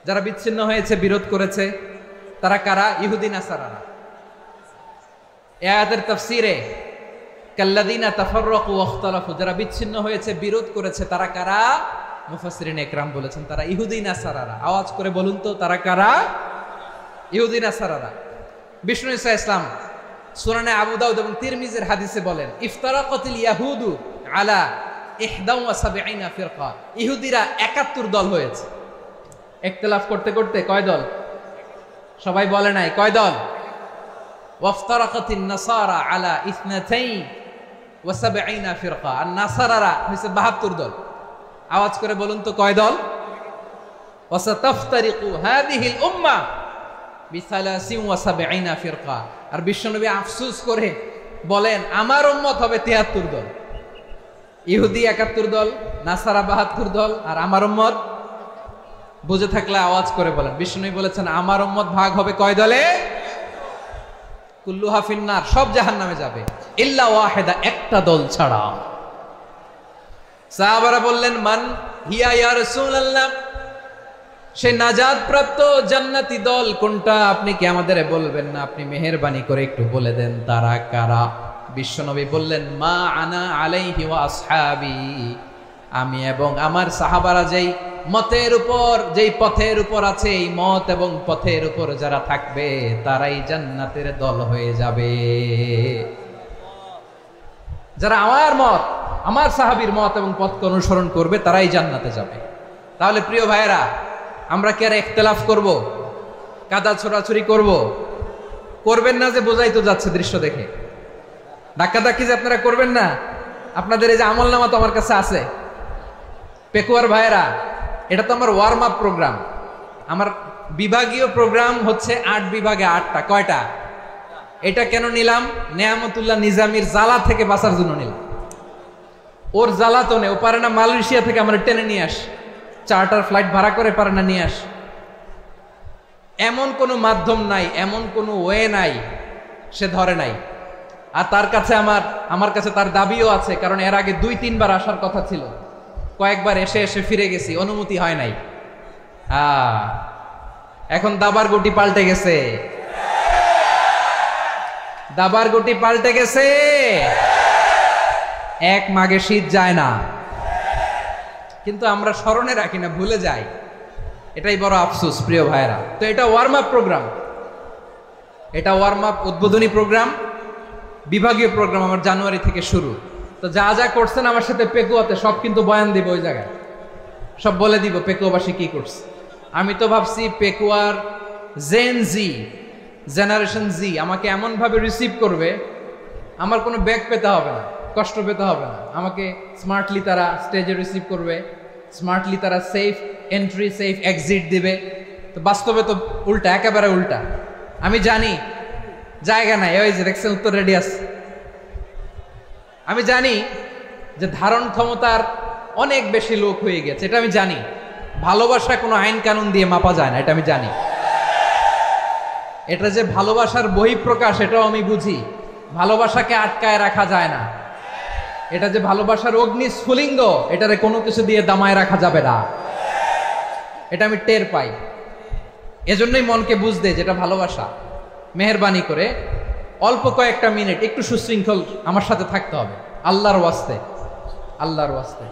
যারা বিচ্ছিন্ন হয়েছে, বিরোধ করেছে, তারা কারা? ইহুদি নাসারারা। এই আয়াতের তাফসীরে কাল্লাযীনা তাফাররাকু ওয়াখতালাফু, যারা বিচ্ছিন্ন হয়েছে, বিরোধ করেছে, তারা কারা? মুফাসসিরিন ইকরাম বলেছেন তারা ইহুদি নাসারারা। আওয়াজ করে বলুন তো, তারা কারা? ইহুদি নাসারারা। বিষ্ণু ঈসা ইসলাম সুনানে আবু দাউদ এবং তিরমিজির হাদিসে বলেন, ইফতারাকাতিল ইয়াহুদু আলা 71 ফিরকা, ইহুদিরা 71 দল হয়েছে। ইখতিলাফ করতে করতে কয় দল? সবাই বলে নাই কয় দল? ওয়াফতারাকাতিন নাসারা আলা 72 ফিরকা। আর নাসারারা হইছে 72 দল। আওয়াজ করে বলুন তো কয় দল? ওয়াসাতাফতারিকু হাদিহিল উম্মাহ বি73 ফিরকা। আর বিশ্বনবী আফসোস করে বলেন আমার উম্মত হবে 73 দল। ইহুদি 71 দল, নাসারা 72 দল, আর আমার উম্মত। বুঝে থাকলে আওয়াজ করে বলেন। বিশ্বনবী বলেছেন আমার উম্মত ভাগ হবে কয় দলে? কুল্লুহা ফিন্নার, সব জাহান্নামে যাবে, ইল্লা ওয়াহিদা, একটা দল ছাড়া। সাহাবারা বললেন মান হিয়া ইয়া রাসূলুল্লাহ, সে নাজাত প্রাপ্ত জান্নাতি দল কোনটা? আপনি কি আমাদের বলবেন না? আপনি মেহেরবানি করে একটু বলে দেন তারা কারা? বিশ্বনবী বললেন মা আনা আলাইহি ওয়া আসহাবি, আমি এবং আমার সাহাবারা যেই মতের উপর, যেই পথের উপর আছে, এই মত এবং পথের উপর যারা থাকবে তারাই জান্নাতের দল হয়ে যাবে। যারা আমার মত, আমার সাহাবীর মত এবং পথকে অনুসরণ করবে তারাই জান্নাতে যাবে। তাহলে প্রিয় ভাইয়েরা, আমরা কি আর ইখতিলাফ করব? কাদা ছোড়াছুরি করব? করবেন না যে বোঝাই তো যাচ্ছে দৃশ্য দেখে। ধাক্কাধাক্কি যে আপনারা করবেন না। আপনাদের এই যে আমলনামা তো আমার কাছে আছে। পেকুয়ার ভাইয়েরা, এটা তো আমার ওয়ার্ম আপ প্রোগ্রাম। আমার বিভাগীয় প্রোগ্রাম হচ্ছে 8 বিভাগে 8টা। কয়টা? এটা কেন নিলাম? নেয়ামতুল্লাহ নিজামীর জ্বালা থেকে বাঁচার জন্য নিলাম। ওর জ্বালাতনে ও পারে না মালয়েশিয়া থেকে আমরা টেনে নিয়ে আস, চার্টার ফ্লাইট ভাড়া করে পারে না নিয়ে আস। এমন কোনো মাধ্যম নাই, এমন কোনো ওয়ে নাই সে ধরে নাই। আর তার কাছে আমার কাছে তার দাবিও আছে, কারণ এর আগে 2-3 বার আসার কথা ছিল। কয়েকবার এসে এসে ফিরে গেছি, অনুমতি হয় নাই। এখন দাবার গুটি পাল্টে গেছে, দাবার গুটি পাল্টে গেছে। এক মাঘে শীত যায় না, কিন্তু আমরা স্মরণে রাখি না, ভুলে যাই। এটাই বড় আফসোস প্রিয় ভাইরা। তো এটা ওয়ার্ম আপ প্রোগ্রাম, এটা ওয়ার্ম আপ উদ্বোধনী প্রোগ্রাম, বিভাগীয় প্রোগ্রাম আমার জানুয়ারি থেকে শুরু। তো যা যা করছেন আমার সাথে পেকুয়াতে সব কিন্তু বয়ান দিব, ওই জায়গায় সব বলে দিব পেকুয়াবাসী কি করছে। আমি তো ভাবছি পেকুয়ার জেনারেশন জি আমাকে এমন ভাবে রিসিভ করবে, আমার কোনো ব্যাগ পেতে হবে না, কষ্ট পেতে হবে না। আমাকে স্মার্টলি তারা স্টেজে রিসিভ করবে, স্মার্টলি তারা সেফ এন্ট্রি সেফ এক্সিট দিবে। তো বাস্তবে তো উল্টা, একেবারে উল্টা। আমি জানি জায়গা নাই, ওই যে দেখছেন উত্তর রেডি আছে। আমি জানি যে ধারণ ক্ষমতার অনেক বেশি লোক হয়ে গেছে, এটা আমি জানি। ভালোবাসা কোনো আইন কানুন দিয়ে মাপা যায় না, এটা আমি জানি। এটা যে ভালোবাসার বহিঃপ্রকাশ এটাও আমি বুঝি। ভালোবাসাকে আটকায় রাখা যায় না। এটা যে ভালোবাসার অগ্নি স্ফুলিঙ্গ, এটারে কোনো কিছু দিয়ে দামায় রাখা যাবে না, এটা আমি টের পাই। এজন্যই মনকে বুঝতে যেটা ভালোবাসা। মেহেরবানি করে অল্প কয়েকটা মিনিট একটু সুশৃঙ্খল আমার সাথে থাকতে হবে, আল্লাহর ওয়াস্তে, আল্লাহর ওয়াস্তে।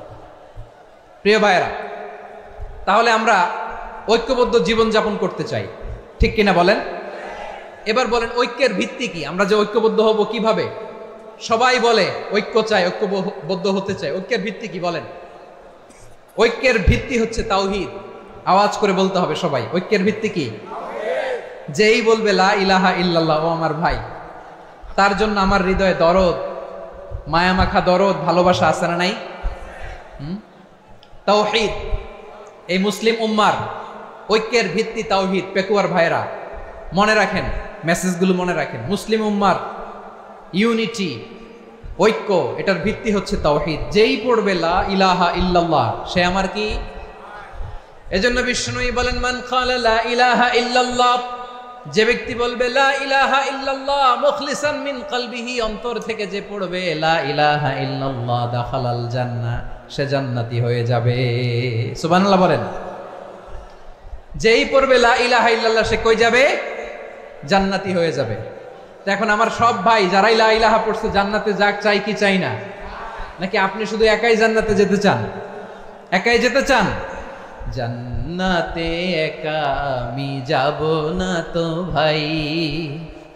প্রিয় ভাইয়েরা, তাহলে আমরা ঐক্যবদ্ধ জীবনযাপন করতে চাই, ঠিক কিনা বলেন? এবার বলেন ঐক্যের ভিত্তি কি? আমরা যে ঐক্যবদ্ধ হব কিভাবে? সবাই বলে ঐক্য চাই, ঐক্যবদ্ধ হতে চাই। ঐক্যের ভিত্তি কি বলেন? ঐক্যের ভিত্তি হচ্ছে তাওহীদ। আওয়াজ করে বলতে হবে সবাই, ঐক্যের ভিত্তি কি? যেই বলবে লা ইলাহা ইল্লাল্লাহ, ও আমার ভাই, তার জন্য আমার হৃদয়ে দরদ, মায়ামাখা দরদ, ভালোবাসা আছে না নাই? তাওহীদ, এই মুসলিম উম্মার ঐক্যের ভিত্তি তাওহীদ। পেকুয়ার ভাইরা মনে রাখেন, মেসেজগুলো মনে রাখেন। মুসলিম উম্মার ইউনিটি, ঐক্য, এটার ভিত্তি হচ্ছে তাওহীদ। যেই পড়বে লা ইলাহা ইল্লাল্লাহ সে আমার কি? এজন্য বিষ্ণুই বলেন মান ক্বালা লা ইলাহা ইল্লাল্লাহ, যে ব্যক্তি বলবে লা ইলাহা ইল্লাল্লাহ মুখলিসান মিন কলবিহি, অন্তর থেকে যে পড়বে লা ইলাহা ইল্লাল্লাহ, দাখালাল জান্নাহ, সে জান্নাতি হয়ে যাবে। সুবহানাল্লাহ বলেন। যেই পড়বে লা ইলাহা ইল্লাল্লাহ সে কই যাবে? জান্নাতি হয়ে যাবে। তো এখন আমার সব ভাই যারাই লা ইলাহা পড়ছে জান্নাতে যাক, চাই কি চাই না? নাকি আপনি শুধু একাই জান্নাতে যেতে চান? একাই যেতে চান? জান্নাতে একা আমি যাব না তো ভাই,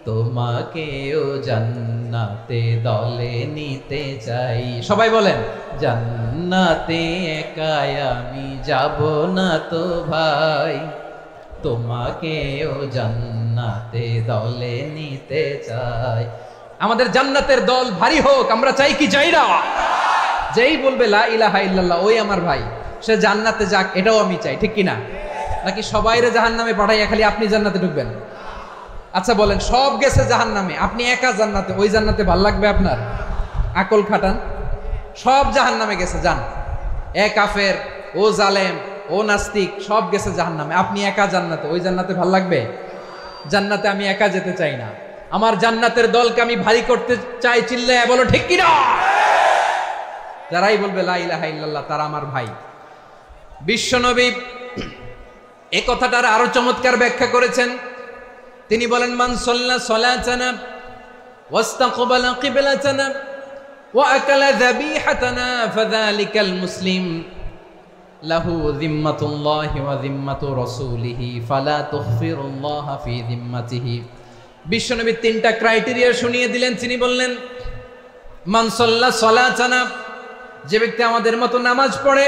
তোমাকেও জান্নাতে দলে নিতে চাই। সবাই বলেন, জান্নাতে একাই আমি যাব না তো ভাই, তোমাকেও জান্নাতে দলে নিতে চাই। আমাদের জান্নাতের দল ভারী হোক, আমরা চাই কি চাই না? যেই বলবে লা ইলাহা ইল্লাল্লাহ ওই আমার ভাই, সে জান্নাতে যাক, এটাও আমি চাই, ঠিক কিনা? নাকি সবাইরে জাহান্নামে পাঠাইয়া খালি আপনি জান্নাতে ঢুকবেন? আচ্ছা বলেন, সব গেছে জাহান্নামে, আপনি একা জান্নাতে, ওই জান্নাতে ভাল লাগবে আপনার? আকল খাটান। সব জাহান্নামে গেছে, যান। এ কাফের, ও জালেম, ও নাস্তিক, সব গেছে জাহান্নামে, আপনি একা জান্নাতে, ওই জান্নাতে ভাল লাগবে? জান্নাতে আমি একা যেতে চাই না, আমার জান্নাতের দলকে আমি ভারী করতে চাই। চিল্লায় বলো ঠিক কিনা? যারাই বলবে লা ইলাহা ইল্লাল্লাহ তারা আমার ভাই। বিশ্বনবী এই কথাটার আরো চমৎকার ব্যাখ্যা করেছেন। তিনি বলেন, মান সাল্লা সালাতানা ওয়াস্তাকবালা কিবলাতানা ওয়া আকালা যাবিহাতানা ফাযালিকাল মুসলিম লাহু যিম্মাতুল্লাহি ওয়া যিম্মাতু রাসূলিহি ফালা তুগফিরুল্লাহা ফি যিম্মাতিহি। বিশ্বনবী তিনটা ক্রাইটেরিয়া শুনিয়ে দিলেন। তিনি বললেন, মান সাল্লা সালাতানা, যে ব্যক্তি আমাদের মতো নামাজ পড়ে,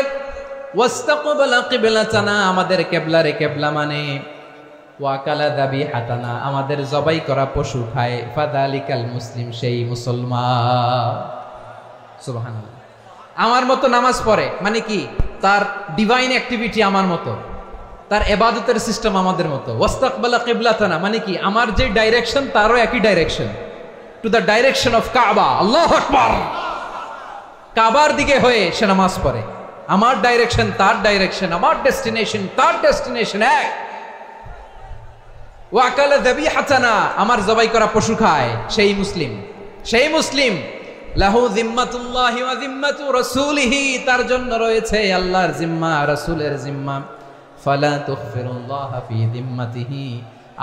ওয়াস্তাকবালা কিবলাতানা, আমাদের কিবলারে কিবলা মানে, ওয়াকালা যাবিহাতানা, আমাদের জবাই করা পশু খায়, ফাযালিকাল মুসলিম, সেই মুসলমান। সুবহানাল্লাহ। আমার মতো নামাজ পড়ে মানে কি? তার ডিভাইন অ্যাক্টিভিটি আমার মতো, তার ইবাদতের সিস্টেম আমাদের মতো। ওয়াস্তাকবালা কিবলাতানা মানে কি? আমার যে ডাইরেকশন তারও একই direction, to the direction of কাবা। আল্লাহু আকবার। কাবার দিকে হয়ে সে নামাজ পড়ে, আমার ডাইরেকশন তার ডাইরেকশন, আমার ডেস্টিনেশন তার ডেস্টিনেশন এক। ওয়াকালা যাবিহাতানা, আমার জবাই করা পশু খায়, সেই মুসলিম। সেই মুসলিম লাহু যিম্মাতুল্লাহি ওয়া যিম্মাতু রাসূলিহি, তার জন্য রয়েছে আল্লাহর জিম্মা, রাসূলের জিম্মা। ফালা তুগফিরুল্লাহা ফি যিম্মাতিহি,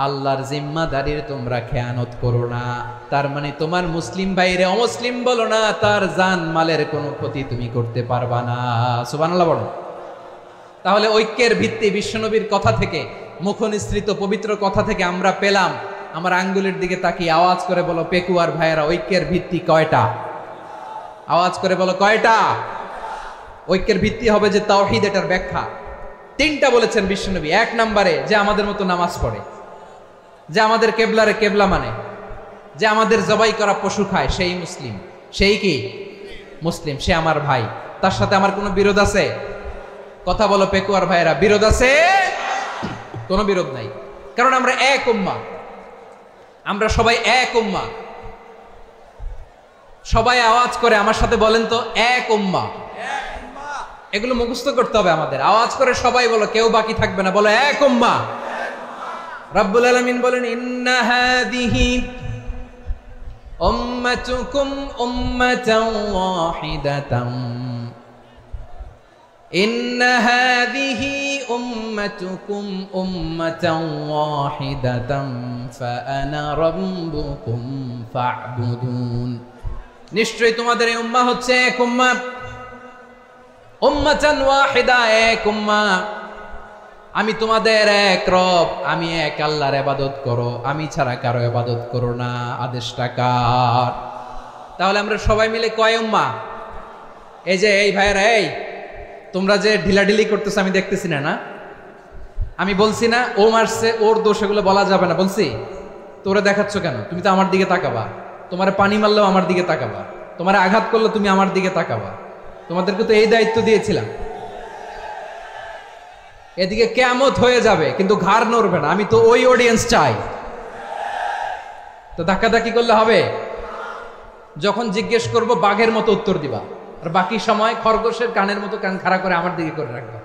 আল্লাহর জিম্মাদারির তোমরা খেয়ানত করো না। তার মানে তোমার মুসলিম ভাইরে অমুসলিম বলো না, তার জান মালের কোনো ক্ষতি তুমি করতে পারবা না। সুবহানাল্লাহ বলো। তাহলে ঐক্যের ভিত্তি বিশ্বনবীর কথা থেকে, মুখনিসৃত পবিত্র কথা থেকে আমরা পেলাম। আমার আঙ্গুলের দিকে তাকিয়ে আওয়াজ করে বলো পেকুয়ার ভাইয়েরা, ঐক্যের ভিত্তি কয়টা? আওয়াজ করে বলো কয়টা? ঐক্যের ভিত্তি হবে যে তাওহীদ, এটার ব্যাখ্যা তিনটা বলেছেন বিশ্বনবী। এক নম্বরে, যে আমাদের মতো নামাজ পড়ে, যে আমাদের কেবলারে কেবলা মানে, যে আমাদের জবাই করা পশু খায়, সেই মুসলিম। সেই কি মুসলিম? সে আমার ভাই। তার সাথে আমার কোনো বিরোধ আছে? কথা বলো পেকুয়ার ভাইয়েরা, বিরোধ আছে? কোনো বিরোধ নাই, কারণ আমরা এক উম্মাহ, আমরা সবাই এক উম্মাহ। সবাই আওয়াজ করে আমার সাথে বলেন তো, এক উম্মাহ। এগুলো মুখস্থ করতে হবে আমাদের। আওয়াজ করে সবাই বলো, কেউ বাকি থাকবে না, বলো এক উম্মাহ। রব্বুল আলামিন বলেন, ইন্না হাযিহি উম্মাতুকুম উম্মাতান ওয়াহিদাতান, ইন্না হাযিহি উম্মাতুকুম উম্মাতান ওয়াহিদাতান ফাআনা রাব্বুকুম ফা'বুদুন। নিশ্চয়ই তোমাদের এই উম্মাহ হচ্ছে এক উম্মাহ, উম্মাতান ওয়াহিদা, এক উম্মাহ। আমি তোমাদের এক রব, আমি এক আল্লাহর ইবাদত করো, আমি ছাড়া কারো ইবাদত করো না। আদেশটা কার? তাহলে আমরা সবাই মিলে কয় উম্মাহ? এই যে এই ভাইয়েরা, এই তোমরা যে ঢিলাঢিলি করতেছো আমি দেখতেছি না, না? আমি বলছি না ও মারছে, ওর দোষ, এগুলো বলা যাবে না বলছি? তোরা দেখাচ্ছ কেন? তুমি তো আমার দিকে তাকাবা। তোমার পানি মারলেও আমার দিকে তাকাবা, তোমার আঘাত করলে তুমি আমার দিকে তাকাবা। তোমাদেরকে তো এই দায়িত্ব দিয়েছিলাম। এদিকে কিয়ামত হয়ে যাবে কিন্তু ঘাড় নড়বে না, আমি তো ওই অডিয়েন্স চাই। তো ধাক্কাধাক্কি করলে হবে? যখন জিজ্ঞেস করব বাঘের মতো উত্তর দিবা, আর বাকি সময় খরগোশের কানের মতো কান খাড়া করে আমার দিকে করে রাখবা।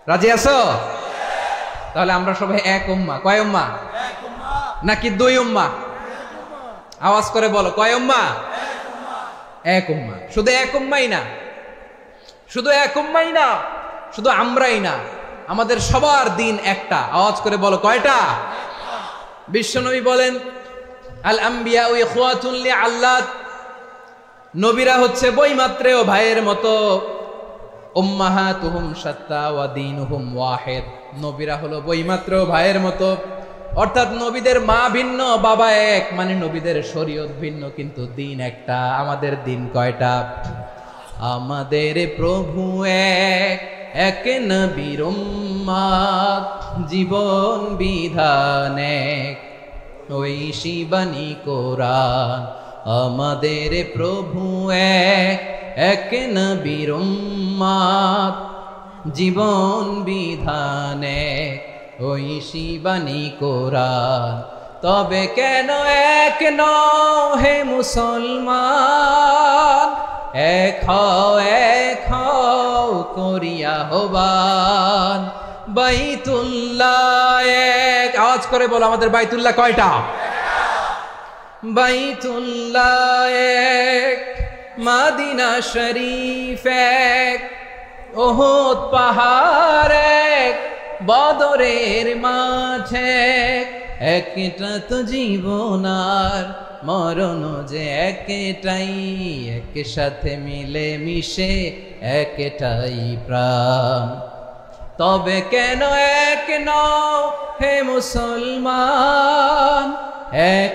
রাজি আছো? তাহলে আমরা সবাই এক উম্মাহ। কয় উম্মাহ? নাকি দুই উম্মাহ? আওয়াজ করে বলো, কয় উম্মাহ? এক উম্মাহ। শুধু এক উম্মাই না, শুধু এক উম্মাই না, শুধু আমরাই না, আমাদের সবার দিন একটা। আওয়াজ করে বলো কয়টা? বিশ্বনবী বলেন, আল আম্বিয়া ইখওয়াতুন লিআল্লাত, নবীরা হচ্ছে বৈমাত্রেয় ভাইয়ের মতো। উম্মাহাতুহুম শাত্তা ওয়া দীনুহুম ওয়াহিদ, নবীরা হলো বৈমাত্রেয় ভাইয়ের মতো, অর্থাৎ নবীদের মা ভিন্ন বাবা এক, মানে নবীদের শরীয়ত ভিন্ন কিন্তু দিন একটা। আমাদের দিন কয়টা? আমাদের প্রভু এক, এক নবীর উম্মত, জীবন বিধান এক, ওই শিবানী কোরআন। আমাদের প্রভু এক, এক নবীর উম্মত, জীবন বিধান এক, ওই শিবানী কোরআন। তবে কেন এক নও হে মুসলমান, এক হও করিয়া হবান। বাইতুল্লাহ এক, আওয়াজ করে বলো আমাদের বাইতুল্লাহ কয়টা? বাইতুল্লাহ এক, মদিনা শরীফ এক, ওহদ পাহাড় এক, বদরের মাঠে একটা তো জীবন আর মরণ যে একটাই, একসাথে মিলে মিশে একটাই প্রাণ। তবে কেন এক নও হে মুসলমান, এক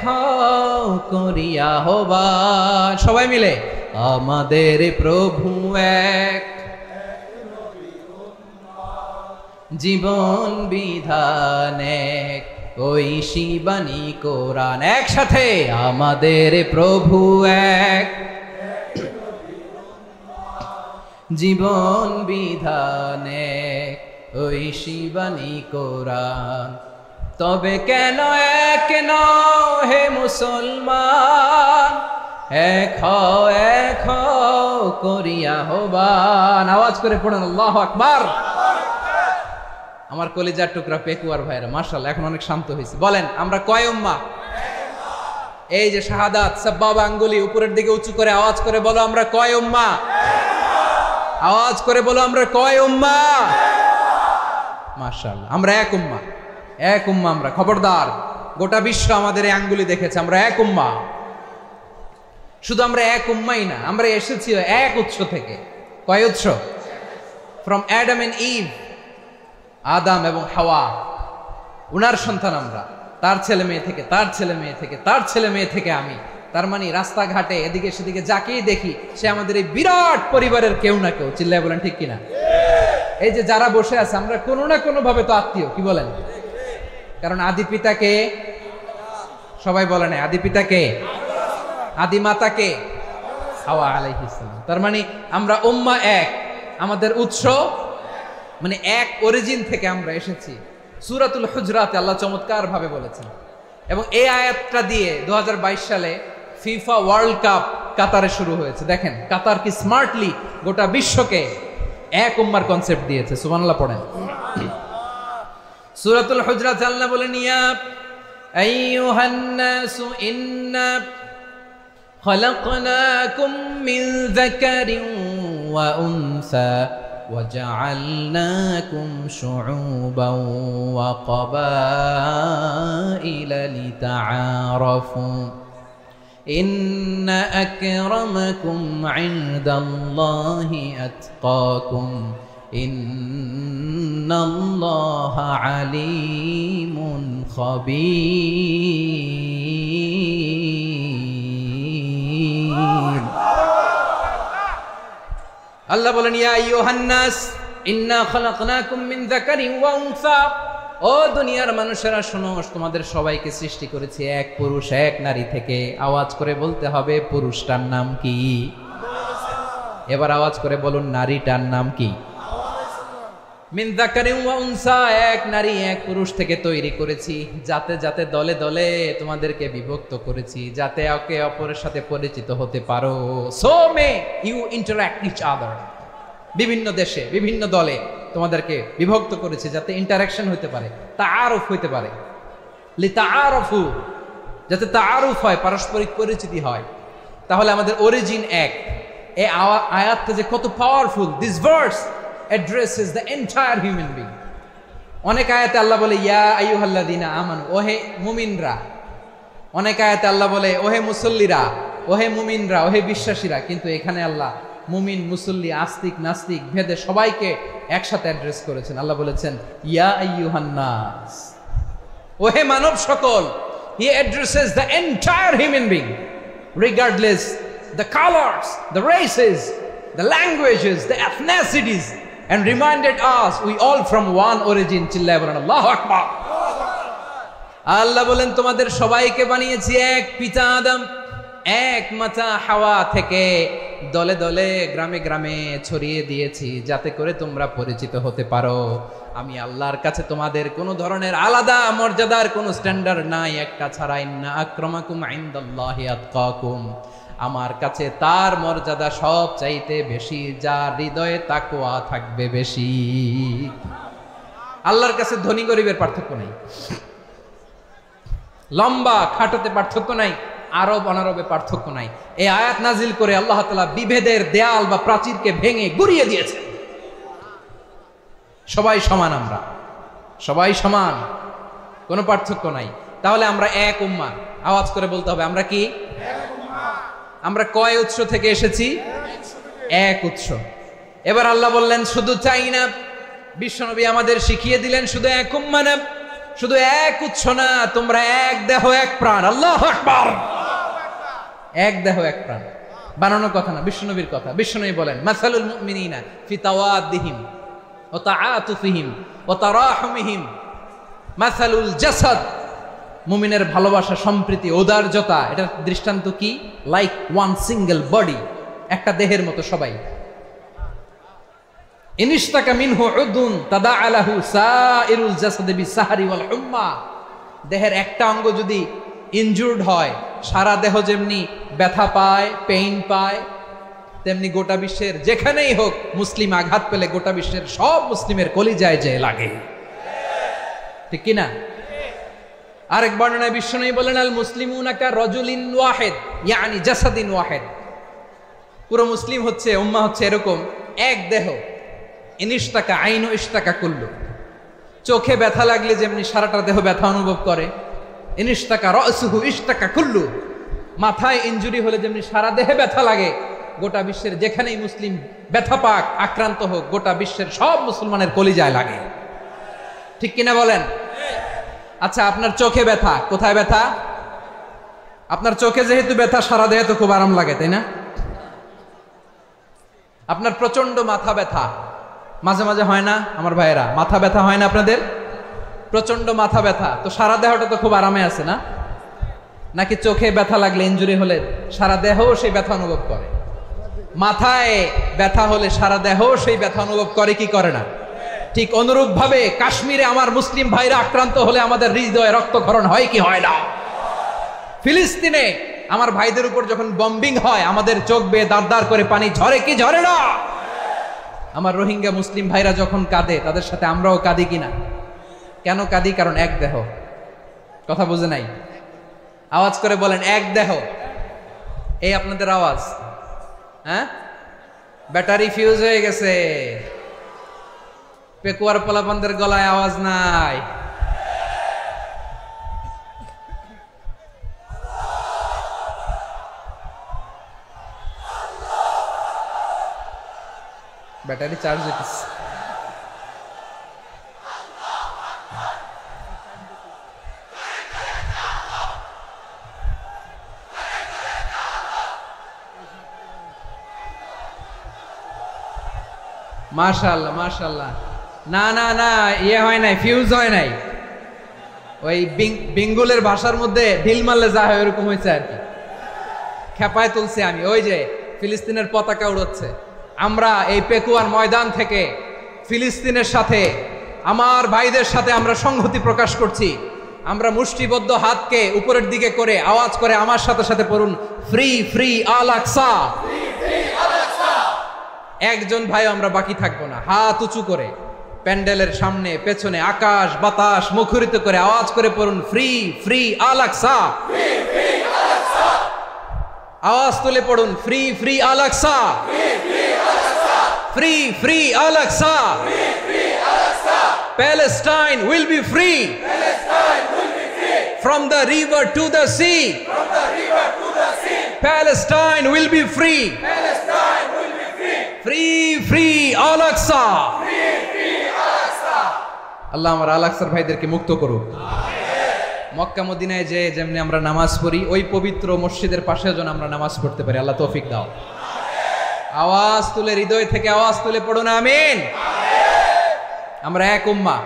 হও করিয়া হবান। সবাই মিলে আমাদের প্রভু এক, জীবন বিধান এক, ওই শিবানী কোরআন। একসাথে আমাদের প্রভু এক, জীবন বিধান এক, ওই শিবানী কোরআন। তবে কেন এক নও হে মুসলমান, এক হও করিয়া হবান। আওয়াজ করে পড়েন আল্লাহু আকবার। আমার কলিজার টুকরা পেকুয়ার ভাইরা মাশাআল্লাহ এখন অনেক শান্ত হয়েছে। বলেন আমরা কয় উম্মাহ? এই যে শাহাদাত সাব্বাবা আঙ্গুলি উপরের দিকে উঁচু করে আওয়াজ করে বলো আমরা কয় উম্মাহ? আওয়াজ করে বলো আমরা কয় উম্মাহ? মাশাআল্লাহ আমরা এক উম্মাহ, এক উম্মাহ আমরা। খবরদার, গোটা বিশ্ব আমাদের এই আঙ্গুলি দেখেছে, আমরা এক উম্মাহ। শুধু আমরা এক উম্মাই না, আমরা এসেছি এক উৎস থেকে। কয় উৎস? ফ্রম অ্যাডাম এন্ড ইভ, আদাম এবং হাওয়া, উনার সন্তান আমরা। তার ছেলে মেয়ে থেকে, তার ছেলে মেয়ে থেকে, তার ছেলে মেয়ে থেকে আমি। তার মানে রাস্তাঘাটে এদিকে সেদিকে যাকেই দেখি সে আমাদের এই বিরাট পরিবারের কেউ না কেউ। চিল্লায় বলেন ঠিক কিনা? এই যে যারা বসে আছে আমরা কোনো না কোনো ভাবে তো আত্মীয়, কি বলেন? কারণ আদি পিতাকে সবাই বলে না, আদি পিতাকে, আদি মাতাকে হাওয়া আলাইহিস সালাম। তার মানে আমরা উম্মাহ এক, আমাদের উৎস মানে এক অরিজিন থেকে আমরা এসেছি। সূরাতুল হুজরাতে আল্লাহ চমৎকার ভাবে বলেছেন। এবং এই আয়াতটা দিয়ে 2022 সালে ফিফা ওয়ার্ল্ড কাপ কাতারে শুরু হয়েছে। দেখেন কাতার কি স্মার্টলি গোটা বিশ্বকে এক উম্মার কনসেপ্ট দিয়েছে। সুবহানাল্লাহ পড়েন। সূরাতুল হুজরাত আল্লাহ বলেন ইয়া আইয়ুহান নাসু ইন্না খলাকনাকুম মিন যাকারিন ওয়া উনসা وجعلناكم شعوبا وقبائل لتعارفوا إن أكرمكم عند الله أتقاكم إن الله عليم خبير আল্লাহ বলেন ইয়া আইয়ুহান নাস ইন্না খলাকনাকুম মিন যাকারিন ওয়া উনসা, ও দুনিয়ার মানুষেরা শোনো, তোমাদের সবাইকে সৃষ্টি করেছি এক পুরুষ এক নারী থেকে। আওয়াজ করে বলতে হবে পুরুষটার নাম কি? এবার আওয়াজ করে বলুন নারীটার নাম কি? মিন যাকারিন ওয়া উনসা, এক নারী এক পুরুষ থেকে তৈরি করেছি। যাতে যাতে দলে দলে তোমাদেরকে বিভক্ত করেছি, যাতে একে অপরের সাথে পরিচিত হতে পারো। So may you interact each other. বিভিন্ন দেশে বিভিন্ন দলে তোমাদেরকে বিভক্ত করেছি যাতে ইন্টারাকশন হতে পারে, তাআরুফ হতে পারে। লিতাআরফু, যাতে তাআরুফ হয়, পারস্পরিক পরিচিতি হয়। তাহলে আমাদের অরিজিন এক। এই আয়াতটা যে কত powerful. This verse addresses the entire human being. অনেক আয়াতে আল্লাহ বলে ইয়া আইয়ুহাল্লাযীনা আমানু, ওহে মুমিনরা। অনেক আয়াতে আল্লাহ বলে ওহে মুসল্লিরা, ওহে মুমিনরা, ওহে বিশ্বাসীরা। কিন্তু এখানে আল্লাহ মুমিন মুসল্লি আস্তিক নাস্তিক ভেদে সবাইকে একসাথে অ্যাড্রেস করেছেন। আল্লাহ বলেছেন ইয়া আইয়ুহান নাস, ওহে মানব সকল, he addresses the entire human being regardless the colors, the races, the languages, the ethnicities, and reminded us we all from one origin. চিল্লায় বলেন আল্লাহু আকবার। আল্লাহ বলেন তোমাদের সবাইকে বানিয়েছি এক পিতা আদম, এক মাতা হাওয়া থেকে, দলে দলে গ্রামে গ্রামে ছড়িয়ে দিয়েছি যাতে করে তোমরা পরিচিত হতে পারো। আমি আল্লাহর কাছে তোমাদের কোনো ধরনের আলাদা মর্যাদার কোনো স্ট্যান্ডার্ড নাই একটা ছাড়া। ইন্না আক্রামাকুম ইনদাল্লাহি আতকাকুম, আমার কাছে তার মর্যাদা সব চাইতে বেশি যার হৃদয়ে তাকওয়া থাকবে বেশি। আল্লাহর কাছে ধনী গরিবের পার্থক্য নাই, লম্বা খাটোতে পার্থক্য নাই, আরব অনারবে পার্থক্য নাই। এই আয়াত নাজিল করে আল্লাহ তাআলা বিভেদের দেয়াল বা প্রাচীরকে ভেঙে গুড়িয়ে দিয়েছে। সবাই সমান, আমরা সবাই সমান, কোনো পার্থক্য নাই। তাহলে আমরা এক উম্মাহ। আওয়াজ করে বলতে হবে আমরা কি? আমরা কয় উৎস থেকে এসেছি? এক উৎস। এবার আল্লাহ বললেন শুধু চাই না, বিশ্বনবী আমাদের শিখিয়ে দিলেন শুধু এক উম্মাহ না, শুধু এক উৎস না, তোমরা এক দেহ এক প্রাণ। আল্লাহু আকবার। এক দেহ এক প্রাণ, বানানো কথা না, বিশ্বনবীর কথা। বিশ্বনবী বলেন মাসালুল মুমিনিনা ফি তাওয়াদ্দিহিম ওয়া তাআতুফিহিম ওয়া তারাহুমিহিম মাসালুল জাসাদ। মুমিনের ভালোবাসা, সম্প্রীতি, ঔদার্যতা, এটার দৃষ্টান্ত কি? লাইক ওয়ান সিঙ্গেল বডি, একটা দেহের মতো সবাই। ইনিশতাকা মিনহু উদুন তাদাআ লাহু সাইরুল জাসাদি বিসাহরি ওয়াল হুম্মা। দেহের একটা অঙ্গ যদি ইনজুর্ড হয়, সারা দেহ যেমনি ব্যথা পায়, পেইন পায়, তেমনি গোটা বিশ্বের যেখানেই হোক মুসলিম আঘাত পেলে গোটা বিশ্বের সব মুসলিমের কলিজায় যে লাগে, ঠিক কিনা? আরেক বর্ণনায় বিশ্বনবী বলেন আল মুসলিমুনা কা রাজুলিন ওয়াহিদ ইয়ানি জাসাদিন ওয়াহিদ। পুরো মুসলিম হচ্ছে, উম্মাহ হচ্ছে এরকম এক দেহ। ইনিশতাকা আইনু ইশতাকা কুল্লু। চোখে ব্যথা লাগলে যেমনি সারাটা দেহ ব্যথা অনুভব করে, ইনিশতাকা রাসুহু ইশতাকা কুল্লু। মাথায় ইনজুরি হলে যেমনি সারা দেহে ব্যথা লাগে, গোটা বিশ্বের যেখানেই মুসলিম ব্যথা পাক, আক্রান্ত হোক, গোটা বিশ্বের সব মুসলমানের কলিজায় লাগে, ঠিক কিনা বলেন? আচ্ছা, আপনার চোখে ব্যথা, কোথায় ব্যথা? আপনার চোখে যেহেতু ব্যথা, সারা দেহে তো খুব আরাম লাগে, তাই না? আপনার প্রচন্ড মাথা ব্যথা মাঝে মাঝে হয় না আমার ভাইয়েরা? মাথা ব্যথা হয় না আপনাদের? প্রচন্ড মাথা ব্যথা, তো সারা দেহটা তো খুব আরামে আছে না? নাকি চোখে ব্যথা লাগলে, ইনজুরি হলে সারা দেহ সেই ব্যথা অনুভব করে? মাথায় ব্যথা হলে সারা দেহ সেই ব্যথা অনুভব করে কি করে না? ঠিক অনুরূপ ভাবে কাশ্মীরে আমার মুসলিম ভাইরা আক্রান্ত হলে আমাদের হৃদয়ে রক্তক্ষরণ হয় কি হয় না? ফিলিস্তিনে আমার ভাইদের উপর যখন বম্বিং হয়, আমাদের চোখ বেয়ে দাঁড় দাঁড় করে পানি ঝরে কি ঝরে না? আমার রোহিঙ্গা মুসলিম ভাইরা যখন কাঁদে, তাদের সাথে আমরাও কাঁদি কিনা? কেন কাঁদি? কারণ এক দেহ। কথা বুঝে নাই? আওয়াজ করে বলেন এক দেহ। এই আপনাদের আওয়াজ, হ্যাঁ? ব্যাটারি ফিউজ হয়ে গেছে, পেকুয়ার পোলাপানদের গলায় আওয়াজ নাই। ব্যাটারি চার্জ হইতেছে। মাশাআল্লাহ মাশাআল্লাহ। না না না, ইয়ে হয় নাই, ফিউজ হয় নাই। ওই বেঙ্গলের ভাষার মধ্যে ঢিল মারলে যা হয় ওরকম হয়েছে আর কি। খেপায় তুলছে আমি। ওই যে ফিলিস্তিনের পতাকা উড়াচ্ছে, আমরা এই পেকুয়ার ময়দান থেকে ফিলিস্তিনের সাথে, আমার ভাইদের সাথে আমরা সংহতি প্রকাশ করছি। আমরা মুষ্টিবদ্ধ হাতকে উপরের দিকে করে আওয়াজ করে আমার সাথে সাথে পড়ুন, ফ্রি ফ্রি আল আকসা। একজন ভাই আমরা বাকি থাকবো না। হাত উঁচু করে প্যান্ডেলের সামনে পেছনে আকাশ বাতাস মুখরিত করে আওয়াজ করে পড়ুন, ফ্রি ফ্রি আল আকসা। আওয়াজ তুলে পড়ুন, free free Al Aqsa, free free Al Aqsa. Palestine will be free from the river to the sea. Palestine will be free. Free free Al Aqsa. আল্লাহ আমার আল আকসার ভাইদেরকে মুক্ত করুক। মক্কা মদিনায় যে যেমনি আমরা নামাজ পড়ি ওই পবিত্র মসজিদের পাশে যেন আমরা নামাজ পড়তে পারি। আল্লাহ তৌফিক দাও। আওয়াজ তুলে, হৃদয় থেকে আওয়াজ তুলে পড়ুন আমিন। আমরা এক উম্মাহ,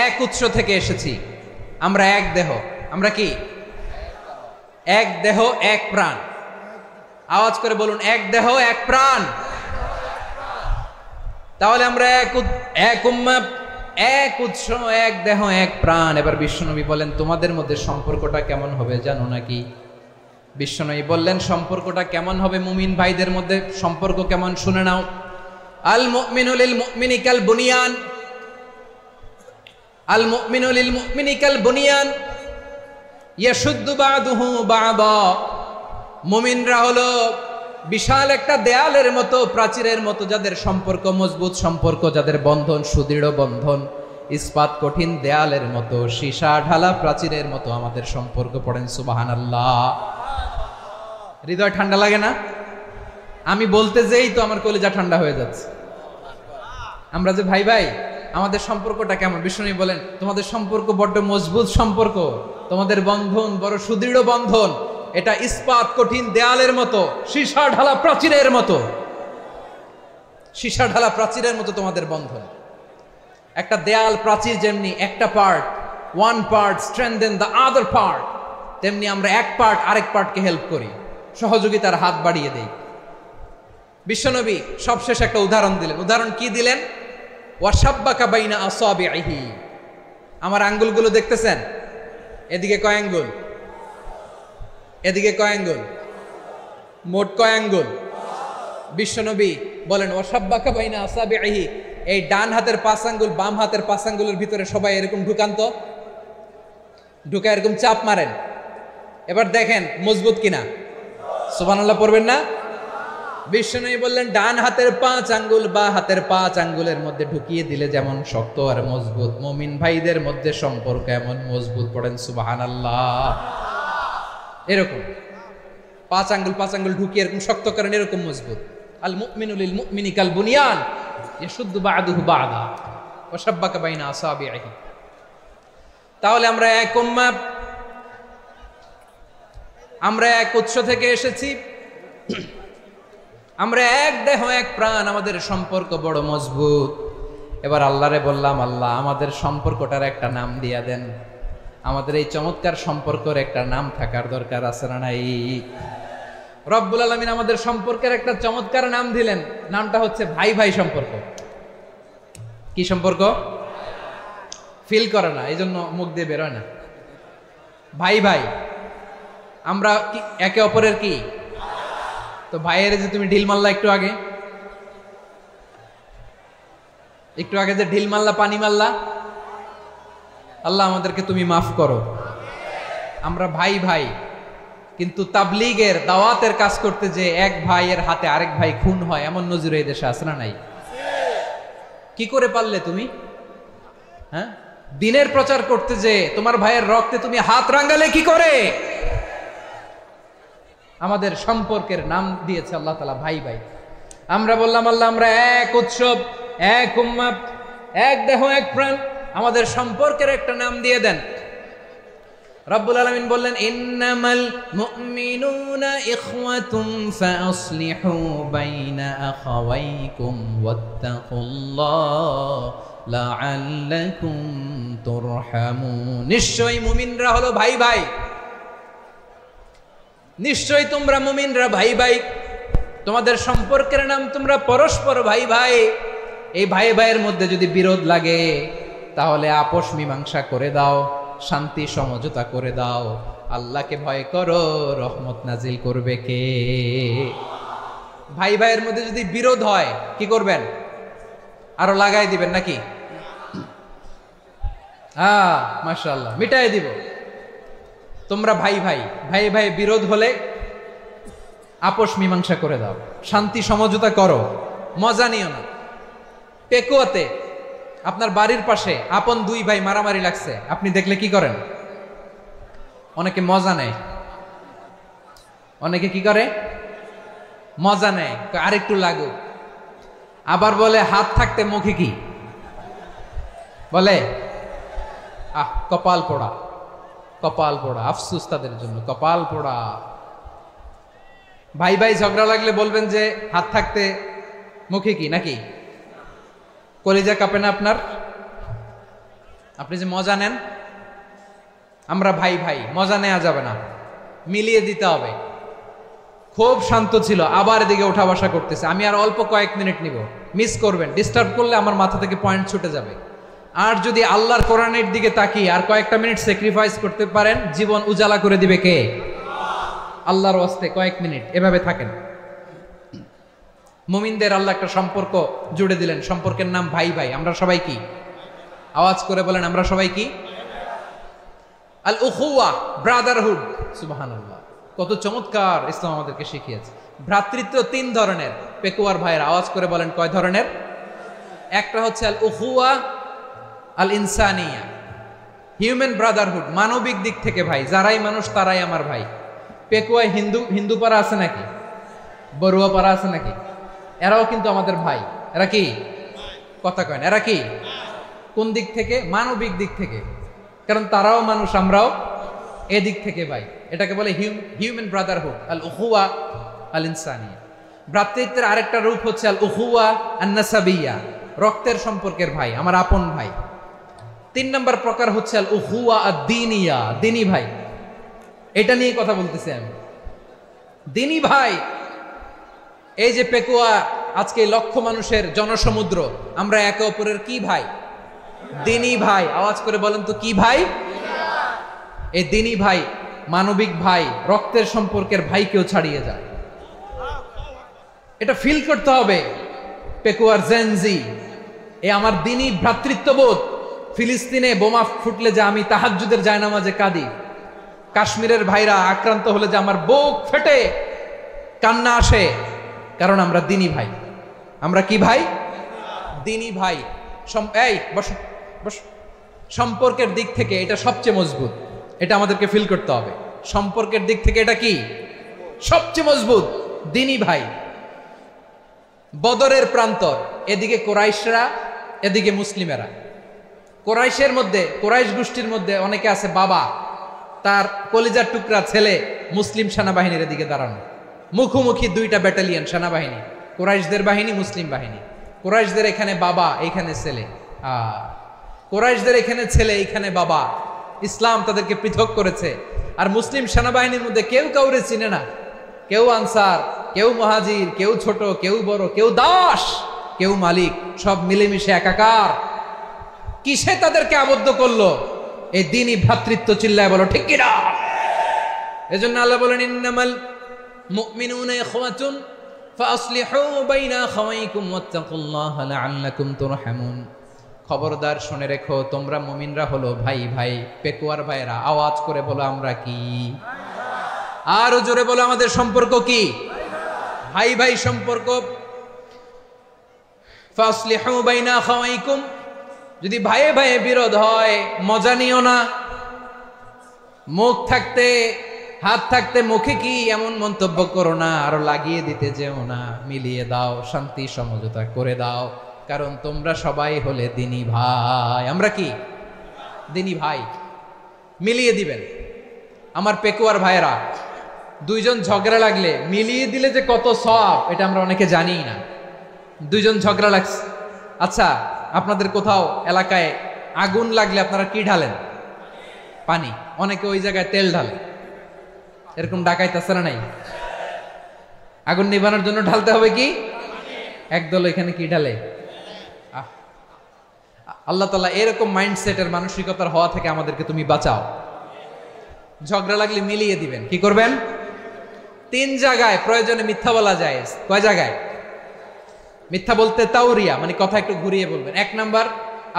এক উৎস থেকে এসেছি, আমরা এক দেহ। আমরা কি? এক দেহ এক প্রাণ। আওয়াজ করে বলুন, এক দেহ এক প্রাণ। তাহলে আমরা এক উম্মাহ, এক উৎস, এক দেহ এক প্রাণ। এবার বিশ্বনবী বলেন, তোমাদের মধ্যে সম্পর্কটা কেমন হবে জানো নাকি? বিশ্বনবী বললেন, সম্পর্কটা কেমন হবে? মুমিন ভাইদের মধ্যে সম্পর্ক কেমন শুনে নাও। আল মুমিনু লিল মুমিনি কাল বুনিয়ান, আল মুমিনু লিল মুমিনি কাল বুনিয়ান ইয়াশুদ্দু বা'দুহু বা'দা। মুমিনরা হলো বিশাল একটা দেয়ালের মতো, প্রাচীরের মতো, যাদের সম্পর্ক মজবুত সম্পর্ক, যাদের বন্ধন সুদৃঢ় বন্ধন, ইস্পাত কঠিন দেয়ালের মতো, সীসা ঢালা প্রাচীরের মতো আমাদের সম্পর্ক। পড়েন সুবহানাল্লাহ। হৃদয় ঠান্ডা লাগে না? আমি বলতে যেই তো আমার কলিজা ঠান্ডা হয়ে যাচ্ছে। আমরা যে ভাই ভাই, আমাদের সম্পর্কটা কেমন? বিষ্ণু বলেন, তোমাদের সম্পর্ক বড্ড মজবুত সম্পর্ক, তোমাদের বন্ধন বড় সুদৃঢ় বন্ধন, এটা ইস্পাত কঠিন দেয়ালের মতো, সীসা ঢালা প্রাচীরের মতো, সীসা ঢালা প্রাচীরের মতো তোমাদের বন্ধন। একটা দেয়াল প্রাচীর যেমনি একটা part, one part strengthen the other part, তেমনি আমরা এক পার্ট আরেক পার্টকে হেল্প করি, সহযোগিতার হাত বাড়িয়ে দেই। বিশ্বনবী সবশেষ একটা উদাহরণ দিলেন। উদাহরণ কি দিলেন? ওয়াশাব্বাকা বাইনা আসাবিহি। আমার আঙ্গুলগুলো দেখতেছেন? এদিকে কয় আঙ্গুল, এদিকে কয় আঙ্গুল, মোট কয় আঙ্গুল? বিশ্বনবী বলেন, ওয়াশাব্বাকা বাইনা আসাবিহি, এই ডান হাতের 5 আঙ্গুল বাম হাতের 5 আঙ্গুলের ভিতরে সবাই এরকম ঢুকান্ত, ঢুকা এরকম চাপ মারেন। এবার দেখেন মজবুত কিনা। সুবহানাল্লাহ পড়বেন না? বিশ্বনবী বললেন, ডান হাতের 5 আঙ্গুল বা হাতের 5 আঙ্গুলের মধ্যে ঢুকিয়ে দিলে যেমন শক্ত আর মজবুত, মুমিন ভাইদের মধ্যে সম্পর্ক এমন মজবুত। পড়েন সুবহানাল্লাহ। এরকম 5 আঙ্গুল ঢুকিয়ে এরকম শক্ত করেন, এরকম মজবুত। আল মুমিনু লিল মুমিনি কাল বুনিয়ান ইয়াশুদ্দু বা'দুহু বা'দা ওয়া শাব্বাকা বাইনা আসাবিহি। তাহলে আমরা এক উম্মাহ, আমরা এক উৎস থেকে এসেছি, আমরা এক দেহ এক প্রাণ, আমাদের সম্পর্ক বড় মজবুত। এবার আল্লাহরে বললাম, আল্লাহ আমাদের সম্পর্কটার একটা নাম দিয়া দেন। আমাদের এই চমৎকার সম্পর্কের একটা নাম থাকার দরকার আছে না নাই? রব্বুল আলামিন আমাদের সম্পর্কের একটা চমৎকার নাম দিলেন। নামটা হচ্ছে ভাই ভাই সম্পর্ক। কি সম্পর্ক? ফিল করে না, এই জন্য মুখ দিয়ে বেরোয় না। ভাই ভাই, আমরা কি একে অপরের কি? তো ভাইয়ের যে তুমি ঢিল মারলা একটু আগে, একটু আগে যে ঢিল মারলা, পানি মারলা, আল্লাহ আমাদেরকে তুমি মাফ করো। আমরা ভাই ভাই, কিন্তু তাবলীগের দাওয়াতের কাজ করতে যে এক ভাইয়ের হাতে আরেক ভাই খুন হয়, এমন নজির এই দেশে আছে না নাই? কি করে পারলে তুমি? হ্যাঁ, দিনের প্রচার করতে যে তোমার ভাইয়ের রক্তে তুমি হাত রাঙ্গালে কি করে? আমাদের সম্পর্কের নাম দিয়েছে আল্লাহ তাআলা ভাই ভাই। আমরা বললাম, আল্লাহ আমরা এক উৎসব, এক উম্মাহ, এক দেহ এক প্রাণ, আমাদের সম্পর্কের একটা নাম দিয়ে দেন। রব্বুল আলামিন বললেন, ইন্নামাল মুমিনুনা ইখওয়াতুন ফাসলিহু বাইনা আখাওয়াইকুম ওয়াত্তাকুল্লাহ লাআল্লাকুম তুরহামুন। নিশ্চয়ই মুমিনরা হলো ভাই ভাই, নিশ্চয়ই তোমরা মুমিনরা ভাই ভাই, তোমাদের সম্পর্কের নাম তোমরা পরস্পর ভাই ভাই। এই ভাই ভাইয়ের মধ্যে যদি বিরোধ লাগে তাহলে আপোষ মীমাংসা করে দাও, শান্তি সমঝোতা করে দাও। আল্লাহকে ভয় করো, রহমত নাজিল করবে কে? ভাই ভাইয়ের মধ্যে যদি বিরোধ হয় কি করবেন? আরো লাগাই দিবেন নাকি? মাশাআল্লাহ, মিটাই দিব। তোমরা ভাই ভাই, ভাই ভাই বিরোধ হলে আপোষ মীমাংসা করে দাও, শান্তি সমঝোতা করো, মজা নিও না। পেকুয়াতে আপনার বাড়ির পাশে আপন দুই ভাই মারামারি লাগছে, আপনি দেখলে কি করেন? অনেকে মজা নেয়, অনেকে কি করে? মজা নেয়, আরেকটু লাগুক। আবার বলে হাত থাকতে মুখে কি বলে? কপাল পোড়া, কপাল পোড়া, আফসুস তাদের জন্য, কপাল পোড়া। ভাই ভাই ঝগড়া লাগলে বলবেন যে হাত থাকতে মুখে কি নাকি? কলিজা কাঁপে না আপনার? আপনি যে মজা নেন, আমরা ভাই ভাই, মজা নেওয়া যাবে না, মিলিয়ে দিতে হবে। খুব শান্ত ছিল, আবার এদিকে ওঠা বসা করতেছে, আমি আর অল্প কয়েক মিনিট নিব, মিস করবেন, ডিস্টার্ব করলে আমার মাথা থেকে পয়েন্ট ছুটে যাবে। আর যদি আল্লাহর কোরআনের দিকে তাকিয়ে আর কয়েকটা মিনিট স্যাক্রিফাইস করতে পারেন, জীবন উজালা করে দিবে কে? আল্লাহর ওয়াস্তে কয়েক মিনিট এভাবে থাকেন। মুমিনদের আল্লাহ একটা সম্পর্ক জুড়ে দিলেন, সম্পর্কের নাম ভাই ভাই। আমরা সবাই কি? আওয়াজ করে বলেন, আমরা সবাই কি? আল উখুয়া, ব্রাদারহুড। সুবহানাল্লাহ, কত চমৎকার ইসলাম আমাদেরকে শিখিয়েছে। ভ্রাতৃত্ব তিন ধরনের। পেকুয়ার ভাইয়ের আওয়াজ করে বলেন, কয় ধরনের? একটা হচ্ছে আল উখুয়া আল ইনসানিয়া, হিউম্যান ব্রাদারহুড, মানবিক দিক থেকে ভাই, যারাই মানুষ তারাই আমার ভাই। পেকুয়ায় হিন্দু পাড়া আছে নাকি? বড়ুয়া পাড়া আছে নাকি? এরাও কিন্তু আমাদের ভাই। এরা কি? কথা কয় না, এরা কি? কোন দিক থেকে? মানবিক দিক থেকে, কারণ তারাও মানুষ, আমরাও এদিক থেকে ভাই। এটাকে বলে হিউম্যান ব্রাদারহুড, আল উখুয়া আল ইনসানিয়া। ভ্রাতৃত্বের আরেকটা রূপ হচ্ছে আল উখুয়া আন নাসাবিয়া, রক্তের সম্পর্কের ভাই, আমার আপন ভাই। তিন নম্বর প্রকার হচ্ছে আল উখুয়া আদ-দীনিয়া, দিনী ভাই। এটা নিয়ে কথা বলতেছি আমি, দিনী ভাই। এই যে পেকুয়া, আজকে লক্ষ মানুষের জনসমুদ্র, আমরা একে অপরের কি ভাই? দিনী ভাই। আওয়াজ করে বলেন তো, কি ভাই? এই দিনী ভাই, মানবিক ভাই, রক্তের সম্পর্কের ভাইকেও ছাড়িয়ে যায়। এটা ফিল করতে হবে। পেকুয়ার জেনজি, এ আমার দিনী ভ্রাতৃত্ববোধ। ফিলিস্তিনে বোমা ফুটলে যে আমি তাহাজ্জুদের জায়নামাজে কাঁদি, কাশ্মীরের ভাইরা আক্রান্ত হলে যে আমার বুক ফেটে কান্না আসে, কারণ আমরা দিনী ভাই। আমরা কি ভাই? দিনী ভাই। এই বস বস। সম্পর্কের দিক থেকে এটা সবচেয়ে মজবুত, এটা আমাদেরকে ফিল করতে হবে। সম্পর্কের দিক থেকে এটা কি? সবচেয়ে মজবুত, দিনী ভাই। বদরের প্রান্তর, এদিকে কোরাইশরা, এদিকে মুসলিমেরা। কোরাইশের মধ্যে, কোরাইশ গোষ্ঠীর মধ্যে অনেকে আছে বাবা, তার কলিজার টুকরা ছেলে মুসলিম সেনাবাহিনীর এদিকে দাঁড়ানো, মুখোমুখি দুইটা ব্যাটালিয়ন সেনাবাহিনী, কোরাইশদের বাহিনী, মুসলিম বাহিনী। কোরাইশদের এখানে বাবা, এইখানে ছেলে। কোরাইশদের এখানে ছেলে, এইখানে বাবা। ইসলাম তাদেরকে পৃথক করেছে। আর মুসলিম সেনাবাহিনীর মধ্যে কেউ কাউরে চিনে না, কেউ আনসার, কেউ মুহাজির, কেউ ছোট, কেউ বড়, কেউ দাস, কেউ মালিক, সব মিলেমিশে একাকার। কিসে তাদেরকে আবদ্ধ করলো? এই দ্বীনি ভ্রাতৃত্ব। চিল্লায় বলো ঠিক কিনা? এজন্য আল্লাহ বলেন, ইন্নামাল মুমিনুনা ইখওয়াতুন ফাসলিহু বাইনা আখাওয়াইকুম ওয়াত্তাকুল্লাহা লাআল্লাকুম তুরহামুন। খবরদার শুনে রেখো, তোমরা মুমিনরা হলো ভাই ভাই। পেকুয়ার ভাইরা আওয়াজ করে বলো, আমরা কি? আরো জোরে বলো, আমাদের সম্পর্ক কি? ভাই ভাই সম্পর্ক। ফাসলিহু বাইনা আখাওয়াইকুম, যদি ভাইয়ে ভাইয়ে বিরোধ হয় মজা নিও না। মুখ থাকতে, হাত থাকতে মুখে কি এমন মন্তব্য করো না, আরো লাগিয়ে দিতে যেও না। মিলিয়ে দাও, শান্তি সমঝোতা করে দাও, কারণ তোমরা সবাই হলে দিনী ভাই। আমরা কি? দিনী ভাই। মিলিয়ে দিবেন। আমার পেকুয়ার ভাইয়েরা, দুইজন ঝগড়া লাগলে মিলিয়ে দিলে যে কত সওয়াব, এটা আমরা অনেকে জানি না। দুইজন ঝগড়া লাগছে, আচ্ছা আপনাদের কোথাও এলাকায় আগুন লাগলে আপনারা কি ঢালেন? পানি। অনেকে ওই জায়গায় তেল ঢালে। এরকম ডাকাইতেছে না নাই? আগুন নিভানোর জন্য ঢালতে হবে কি? একদল এখানে কি ঢালে? আল্লাহ তাআলা এরকম মাইন্ডসেটের, মানসিকতার হওয়া থেকে আমাদেরকে তুমি বাঁচাও। ঝগড়া লাগলে মিলিয়ে দিবেন। কি করবেন? তিন জায়গায় প্রয়োজনে মিথ্যা বলা যায়। কয় জায়গায় মিথ্যা বলতে? তাওরিয়া, মানে কথা একটু ঘুরিয়ে বলবেন। এক নাম্বার,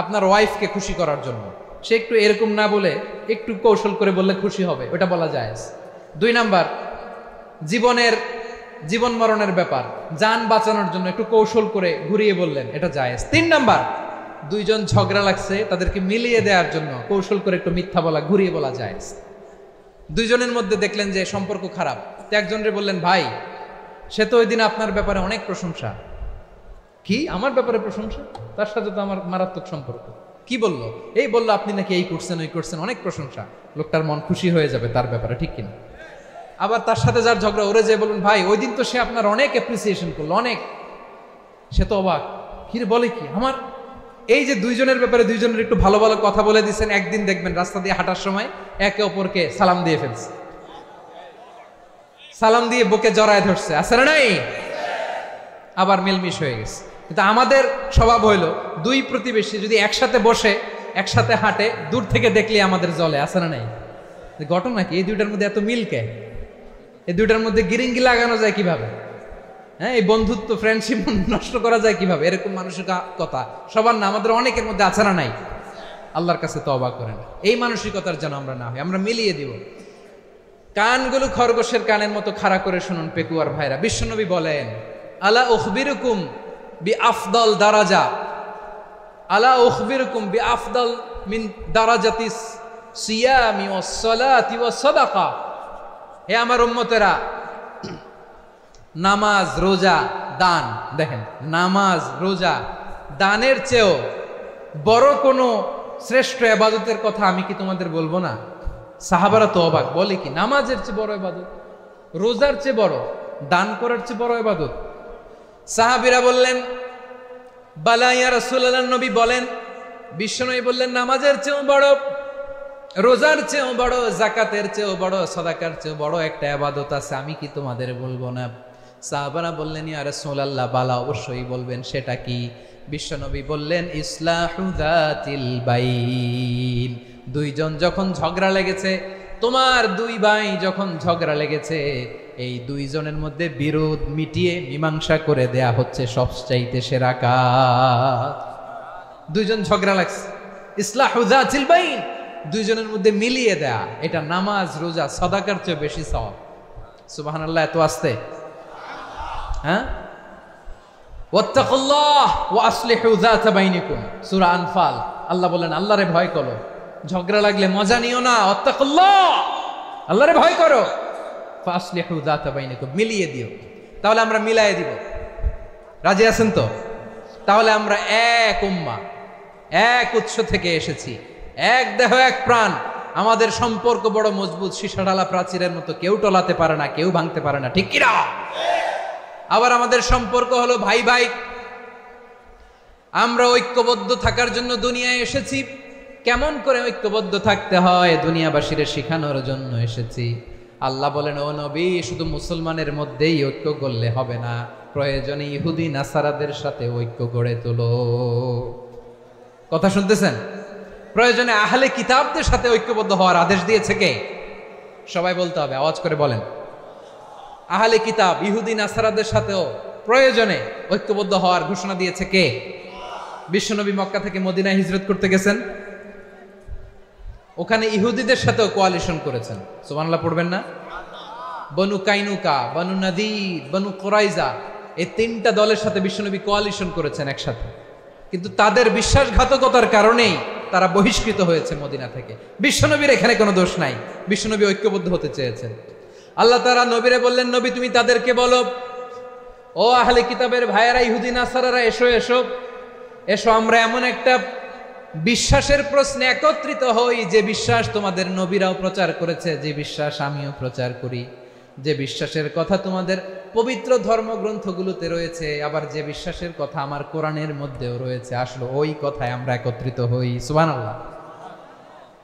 আপনার ওয়াইফকে খুশি করার জন্য, সে একটু এরকম না বলে একটু কৌশল করে বললে খুশি হবে, ওটা বলা যায়। দুই নাম্বার, জীবন মরণের ব্যাপার, জান বাঁচানোর জন্য একটু কৌশল করে ঘুরিয়ে বললেন, এটা জায়েজ। তিন নাম্বার, দুইজন ঝগড়া লাগছে, তাদেরকে মিলিয়ে দেওয়ার জন্য কৌশল করে একটু মিথ্যা বলা, ঘুরিয়ে বলা জায়েজ। দুইজনের মধ্যে দেখলেন যে সম্পর্ক খারাপ, তো একজনরে বললেন, ভাই সে তো ওই দিন আপনার ব্যাপারে অনেক প্রশংসা। কি? আমার ব্যাপারে প্রশংসা? তার সাথে তো আমার মারাত্মক সম্পর্ক। কি বলল? এই বলল আপনি নাকি এই করছেন ওই করছেন, অনেক প্রশংসা। লোকটার মন খুশি হয়ে যাবে তার ব্যাপারে, ঠিক কিনা? আবার তার সাথে যার ঝগড়া, ওরে যে বলুন ভাই ওই দিন তো সে আপনার অনেক অ্যাপ্রিসিয়েশন করলো, অনেক। সে তো অবাক, কি বলে কি আমার এই যে দুইজনের ব্যাপারে দুইজনের একটু ভালো ভালো কথা বলে দিচ্ছেন, একদিন দেখবেন রাস্তা দিয়ে হাঁটার সময় একে অপরকে সালাম দিয়ে ফেলছে, সালাম দিয়ে বুকে জড়ায় ধরছে, আছে না নাই? আবার মিলমিশ হয়ে গেছে। কিন্তু আমাদের স্বভাব হইল দুই প্রতিবেশী যদি একসাথে বসে একসাথে হাঁটে, দূর থেকে দেখলে আমাদের জলে, আছে না নাই? ঘটনা কি? এই দুইটার মধ্যে এত মিল কে? এই দুইটার মধ্যে গিরিঙ্গি লাগানো যায় কিভাবে? হ্যাঁ, এই বন্ধুত্ব ফ্রেন্ডশিপ নষ্ট করা যায় কিভাবে? এরকম মানসিকতা সবার না, আমাদের অনেকের মধ্যে আছে না নাই? আল্লাহর কাছে তওবা করেন এই মানসিকতার যেন আমরা না হই, আমরা মিলিয়ে দিব। কানগুলো খরগোশের কানের মতো খাড়া করে শুনুন পেকুয়ার ভাইরা। বিশ্বনবী বলেন, আলা উখবিরুকুম বি আফদল দারাজা, আলা উখবিরুকুম বি আফদল মিন দারাজাতিস সিয়ামি ওয়াস সালাতি ওয়াস সাদাকা। হে আমার উম্মতেরা, নামাজ, রোজা, দান, দেখেন নামাজ, রোজা, দানের চেয়েও বড় কোনো শ্রেষ্ঠ ইবাদতের কথা আমি কি তোমাদের বলবো না? সাহাবারা তো অবাক, বলে কি নামাজের চেয়ে বড় ইবাদত, রোজার চেয়ে বড়, দান করার চেয়ে বড় ইবাদত? সাহাবীরা বললেন, বালা ইয়া রাসূলুল্লাহ, নবী বলেন। বিশ্বনবী বললেন, নামাজের চেয়েও বড়, রোজার চেয়েও বড়, যাকাতের চেয়েও বড়, সাদাকার চেয়েও বড় একটা ইবাদত আছে, আমি কি তোমাদের বলবো না? সাহাবারা বললেন, ইয়া রাসূলুল্লাহ, বালা, অবশ্যই বলবেন, সেটা কি? বিশ্বনবী বললেন, ইসলাহু যাতিল বাইন। দুইজন যখন ঝগড়া লেগেছে, তোমার দুই ভাই যখন ঝগড়া লেগেছে, এই দুইজনের মধ্যে বিরোধ মিটিয়ে মীমাংসা করে দেয়া হচ্ছে সবচাইতে সেরা কাজ। দুইজন ঝগড়া লাগছে, ইসলাহু যাতিল বাইন, দুইজনের মধ্যে মিলিয়ে দেয়া, এটা নামাজ, রোজা, সাদাকার চেয়ে বেশি সওয়াব। সুবহানাল্লাহ, এত আসতে, হ্যাঁ? ওয়াত্তাকুল্লাহ ওয়া আসলিহু যাতা বাইনিকুম, সূরা আনফাল। আল্লাহ বলেন, আল্লাহরে ভয় করো, ঝগড়া লাগলে মজা নিও না, ওয়াত্তাকুল্লাহ, আল্লাহরে ভয় করো, ফাসলিহু যাতা বাইনিকুম, মিলিয়ে দিও। তাহলে আমরা মিলায়ে দিব, রাজি আছেন তো? তাহলে আমরা এক উম্মাহ, এক উৎস থেকে এসেছি, এক দেহ এক প্রাণ, আমাদের সম্পর্ক বড় মজবুত, সীসাঢালা প্রাচীরের মতো, কেউ টলাতে পারে না, কেউ ভাঙতে পারে না, ঠিক কিনা? আবার আমাদের সম্পর্ক হলো ভাই ভাই, আমরা ঐক্যবদ্ধ থাকার জন্য দুনিয়ায় এসেছি। কেমন করে ঐক্যবদ্ধ থাকতে হয় দুনিয়াবাসীর শেখানোর জন্য এসেছি। আল্লাহ বলেন, ও নবী, শুধু মুসলমানের মধ্যেই ঐক্য করলে হবে না, প্রয়োজনে ইহুদি নাসারাদের সাথে ঐক্য গড়ে তোলো। কথা শুনতেছেন? প্রয়োজনে আহলে কিতাবদের সাথে ঐক্যবদ্ধ হওয়ার আদেশ দিয়েছে কে? সবাই বলতে হবে, আওয়াজ করে বলেন। আহলে কিতাব ইহুদি নাসারাদের সাথেও প্রয়োজনে ঐক্যবদ্ধ হওয়ার ঘোষণা দিয়েছে কে? বিশ্বনবী মক্কা থেকে মদিনায় হিজরত করতে গেছেন, ওখানে ইহুদিদের সাথেও কোয়ালিশন করেছেন। সুবহানাল্লাহ পড়বেন না? বনু কাইনুকা, বনু নাদির, বনু কুরাইজা, এই তিনটা দলের সাথে বিশ্বনবী কোয়ালিশন করেছেন একসাথে। কিন্তু তাদের বিশ্বাসঘাতকতার কারণেই তারা বহিষ্কৃত হয়েছে মদিনা থেকে। বিশ্বনবীর এখানে কোনো দোষ নাই, বিশ্বনবী ঐক্যবদ্ধ হতে চেয়েছেন। আল্লাহ তাআলা নবীরে বললেন, নবী তুমি তাদেরকে বলো, ও আহলে কিতাবের ভাইয়েরা, ইহুদি নাসারারা, এসো এসো এসো, আমরা এমন একটা বিশ্বাসের প্রশ্নে একত্রিত হই, যে বিশ্বাস তোমাদের নবীরাও প্রচার করেছে, যে বিশ্বাস আমিও প্রচার করি, যে বিশ্বাসের কথা তোমাদের পবিত্র ধর্মগ্রন্থগুলোতে রয়েছে, আবার যে বিশ্বাসের কথা আমার কোরআনের মধ্যেও রয়েছে, আসলে ওই কথায় আমরা একত্রিত হই। সুবহানাল্লাহ।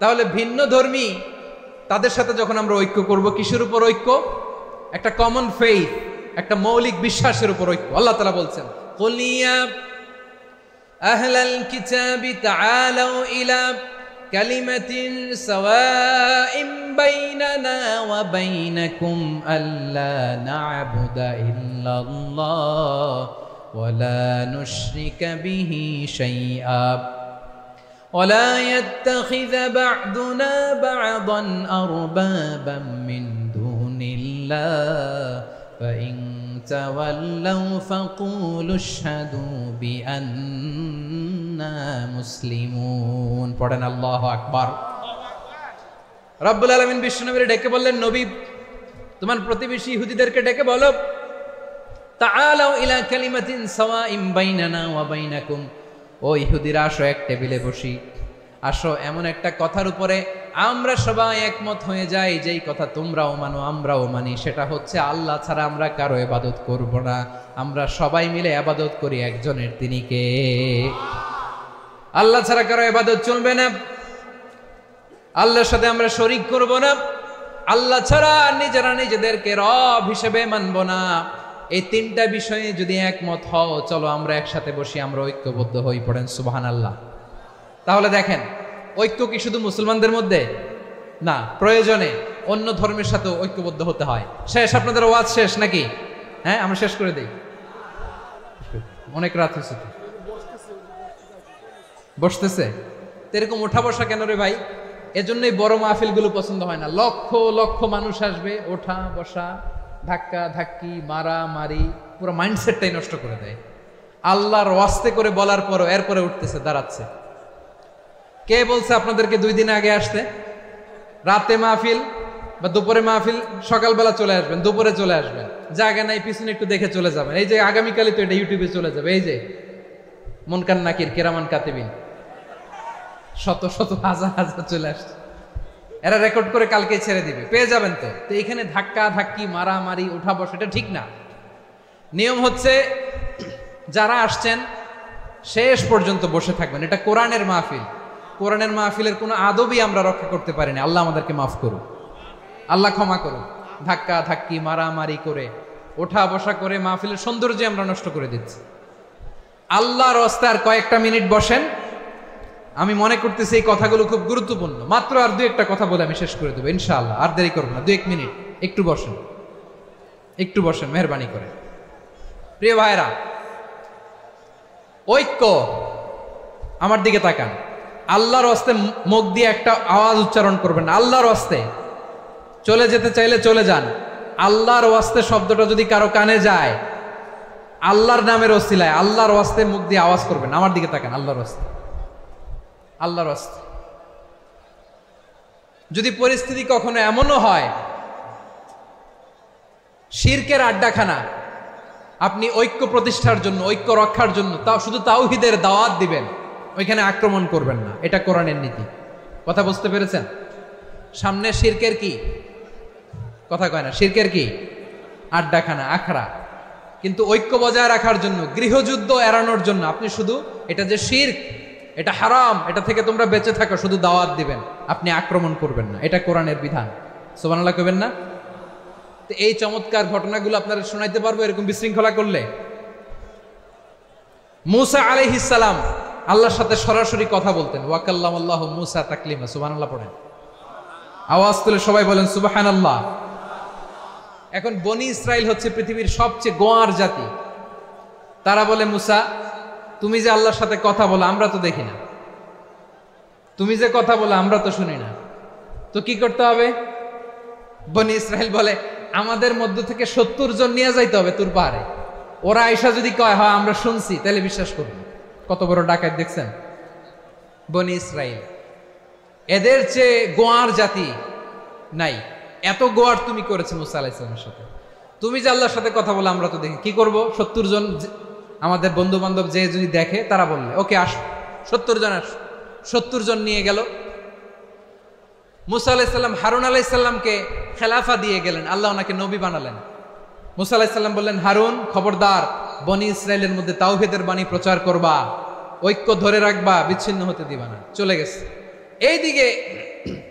তাহলে ভিন্ন ধর্মী তাদের সাথে যখন আমরা ঐক্য করব, কিসের উপর ঐক্য? একটা কমন ফেইথ, একটা মৌলিক বিশ্বাসের উপর ঐক্য। আল্লাহ তাআলা বলছেন, কুল ইয়া আহলাল কিতাবি তাআলাউ ইলা কালিমাতিন সাওয়াইন বাইনানা ওয়া বাইনাকুম আল্লা না'বুদা ইল্লাল্লাহ ওয়া লা নুশরিকা বিহি শাইআ ولا يتخذ بعضنا بعضا أربابا من دون الله فإن تولوا فقولوا اشهدوا بأننا مسلمون। পড়েন আল্লাহু আকবার। রব্বুল আলামিন বিশ্বনবীকে ডেকে বললেন, নবী তোমার প্রতিবেশী ইহুদিদেরকে ডেকে বলো, তাআলাউ ইলা কালিমাতিন সাওয়াইন বাইনানা ওয়া বাইনাকুম, ও ইহুদিরা আসো এক টেবিলে বসি, আসো এমন একটা কথার উপরে আমরা সবাই একমত হয়ে যাই, যেই কথা তোমরাও মানো আমরাও মানি, সেটা হচ্ছে আল্লাহ ছাড়া আমরা কারো ইবাদত করব না। আমরা সবাই মিলে ইবাদত করি একজনের, তিনি কে? আল্লাহ ছাড়া কারো ইবাদত চলবে না, আল্লাহর সাথে আমরা শরীক করব না, আল্লাহ ছাড়া নিজেরা নিজেদেরকে রব হিসেবে মানব না। এই তিনটা বিষয়ে যদি একমত হও, চলো আমরা একসাথে বসি, আমরা ঐক্যবদ্ধ হই। পড়েন সুবহানাল্লাহ। তাহলে দেখেন, ঐক্য কি শুধু মুসলমানদের মধ্যে না, প্রয়োজনে অন্য ধর্মের সাথে ঐক্যবদ্ধ হতে হয়। শেষ? আপনাদের ওয়াজ শেষ নাকি? হ্যাঁ, আমরা শেষ করে দিই, অনেক রাত হয়েছে। বসতেছে এরকম ওঠা বসা কেন রে ভাই? এজন্যই বড় মাহফিলগুলো পছন্দ হয় না। লক্ষ লক্ষ মানুষ আসবে, ওঠা বসা, ধাক্কা ধাক্কি, মারা মারি, পুরো মাইন্ডসেটটাই নষ্ট করে দেয়। আল্লাহর ওয়াস্তে করে বলার পরও এরপরে উঠতেছে, দাঁড়াচ্ছে। কে বলছে আপনাদেরকে 2 দিন আগে আসতে? রাতে মাহফিল বা দুপুরে মাহফিল, সকালবেলা চলে আসবেন, দুপুরে চলে আসবেন, জায়গা নাই পিছনে একটু দেখে চলে যাবেন। এই যে আগামীকালই তো এটা ইউটিউবে চলে যাবে, এই যে মুনকার নাকির কিরামান কাতিবিন, শত শত হাজার হাজার চলে আসছে, এরা রেকর্ড করে কালকে ছেড়ে দিবে, পেয়ে যাবেন। তো এখানে ধাক্কা ধাক্কি, মারামারি, ওঠা বসা, এটা ঠিক না। নিয়ম হচ্ছে যারা আসছেন শেষ পর্যন্ত বসে থাকবেন। এটা কোরআনের মাহফিল, কোরআনের মাহফিলের কোনো আদবই আমরা রক্ষা করতে পারিনি। আল্লাহ আমাদেরকে মাফ করুন, আল্লাহ ক্ষমা করুন। ধাক্কা ধাক্কি, মারামারি করে, ওঠা বসা করে মাহফিলের সৌন্দর্য আমরা নষ্ট করে দিচ্ছি। আল্লাহর রাস্তায় আর কয়েকটা মিনিট বসেন। আমি মনে করতেছি এই কথাগুলো খুব গুরুত্বপূর্ণ। মাত্র আর 2-1টা কথা বলে আমি শেষ করে দেবো ইনশাআল্লাহ, আর দেরি করবো না। 2-1 মিনিট একটু বসেন, একটু বসেন মেহরবানি করে। প্রিয় ভাইরা, ঐক্য, আমার দিকে তাকান। আল্লাহর ওয়াস্তে মুখ দিয়ে একটা আওয়াজ উচ্চারণ করবেন, আল্লাহর ওয়াস্তে। চলে যেতে চাইলে চলে যান। আল্লাহর ওয়াস্তে শব্দটা যদি কারো কানে যায়, আল্লাহর নামের ওসিলায় আল্লাহর ওয়াস্তে মুখ দিয়ে আওয়াজ করবেন। আমার দিকে তাকান, আল্লাহর ওয়াস্তে, আল্লাহর ওয়াস্তে। যদি পরিস্থিতি কখনো এমনও হয় শিরকের আড্ডাখানা, আপনি ঐক্য প্রতিষ্ঠার জন্য, ঐক্য রক্ষার জন্য তাও শুধু তাওহীদের দাওয়াত দিবেন, ওইখানে আক্রমণ করবেন না। এটা কোরআনের নীতি। কথা বুঝতে পেরেছেন? সামনে শিরকের কি কথা কয় না, শিরকের কি আড্ডাখানা, আখড়া। কিন্তু ঐক্য বজায় রাখার জন্য, গৃহযুদ্ধ এড়ানোর জন্য আপনি শুধু এটা যে শিরক, এটা হারাম, এটা থেকে তোমরা বেঁচে থাকো, শুধু দাওয়াত দিবেন, আপনি আক্রমণ করবেন না। এটা কোরআনের বিধান। সুবহানাল্লাহ কইবেন না? তো এই চমৎকার ঘটনাগুলো আপনারা শোনাইতে পারবো এরকম বিশৃঙ্খলা করলে। মূসা আলাইহিস সালাম আল্লাহর সাথে সরাসরি কথা বলতেন। ওয়াকাল্লামাল্লাহু মূসা তাকলিমা। সুবহানাল্লাহ পড়েন, আওয়াজ তুলে সবাই বলেন সুবহানাল্লাহ। এখন বনি ইসরাইল হচ্ছে পৃথিবীর সবচেয়ে গোয়ার জাতি। তারা বলে, মূসা তুমি যে আল্লাহর সাথে কথা বলো আমরা তো দেখি না, তুমি যে কথা বলো আমরা তো শুনি না, তো কি করতে হবে? বনি ইসরাইল বলে, আমাদের মধ্য থেকে 70 জন নিয়ে যাইতে হবে তুর পাহাড়ে। ওরা আয়েশা যদি কয় হয় আমরা শুনছি, তাহলে বিশ্বাস করবো। কত বড় ডাকাত দেখছেন বনি ইসরাইল। এদের চেয়ে গোয়ার জাতি নাই। এত গোয়ার তুমি করেছো মুসা আলাইহিস সালামের সাথে। তুমি যে আল্লাহর সাথে কথা বলে আমরা তো দেখি, কি করব? 70 জন আমাদের বন্ধু বান্ধব যে যদি দেখে, তারা বললে ওকে আসো, 70 জন আসো। 70 জন নিয়ে গেল। মুসা আলাইহিস সালাম হারুন আলাইহিস সালামকে খেলাফা দিয়ে গেলেন, আল্লাহ ওনাকে নবী বানালেন। মুসা আলাইহিস সালাম বললেন, হারুন খবরদার, বনি ইসরাইলের মধ্যে তাওহীদের বাণী প্রচার করবা, ঐক্য ধরে রাখবা, বিচ্ছিন্ন হতে দিবা না। চলে গেছে। এইদিকে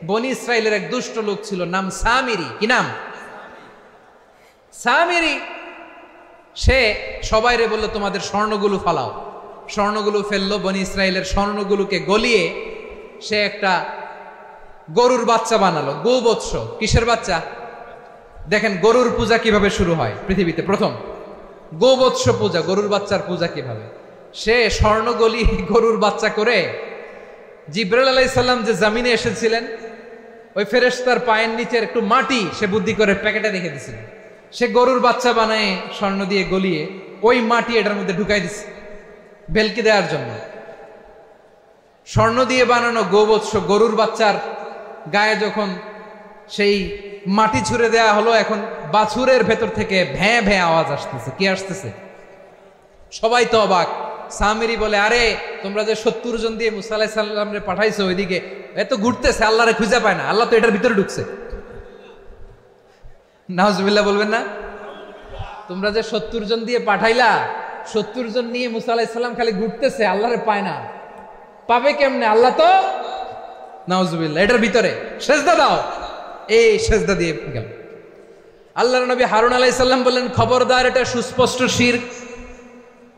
বনি ইসরাইলের এক দুষ্ট লোক ছিল, নাম সামিরি। কি নাম? সামিরি। সে সবাইরে বলল, তোমাদের স্বর্ণগুলো ফালাও। স্বর্ণগুলো ফেললো। বনি ইসরাইলের স্বর্ণগুলোকে গলিয়ে সে একটা গরুর বাচ্চা বানালো। গোবৎস। কিসের বাচ্চা? দেখেন গরুর পূজা কিভাবে শুরু হয় পৃথিবীতে প্রথম। গোবৎস পূজা, গরুর বাচ্চার পূজা কিভাবে। সে স্বর্ণ গলি গরুর বাচ্চা করে, জিবরাইল আলাইহিস সালাম যে জামিনে এসেছিলেন, ওই ফেরেশতার পায়ের নিচের একটু মাটি সে বুদ্ধি করে প্যাকেটে রেখে দিছিল। সে গরুর বাচ্চা বানায় স্বর্ণ দিয়ে গলিয়ে ওই মাটি এটার মধ্যে ঢুকাই দিছে ভেলকি দেওয়ার জন্য। স্বর্ণ দিয়ে বানানো গোবৎস গরুর বাচ্চার গায়ে যখন সেই মাটি ছুঁড়ে দেয়া হলো, এখন বাছুরের ভেতর থেকে ভ্যাঁ ভ্যাঁ আওয়াজ আসতেছে। কি আসতেছে? সবাই তো অবাক। সামিরি বলে, আরে তোমরা যে 70 জন দিয়ে মুসা আলাইহিস সালামরে পাঠাইছো ওইদিকে, এত ঘুরতেছে, আল্লাহরে খুঁজে পায় না, আল্লাহ তো এটার ভিতরে ঢুকছে। নাউজুবিল্লাহ বলবেন না? তোমরা যে 70 জন দিয়ে পাঠাইলা, 70 জন নিয়ে মুসা আলাইহিস সালাম খালি ঘুরতেছে, আল্লাহরে পায় না। পাবে কেমনে? আল্লাহ তো, নাউজুবিল্লাহ, এটার ভিতরে সেজদা দাও। এই সেজদা দিয়ে গেল। আল্লাহর নবী হারুন আলাইহিস সালাম বললেন, খবরদার, এটা সুস্পষ্ট শিরক।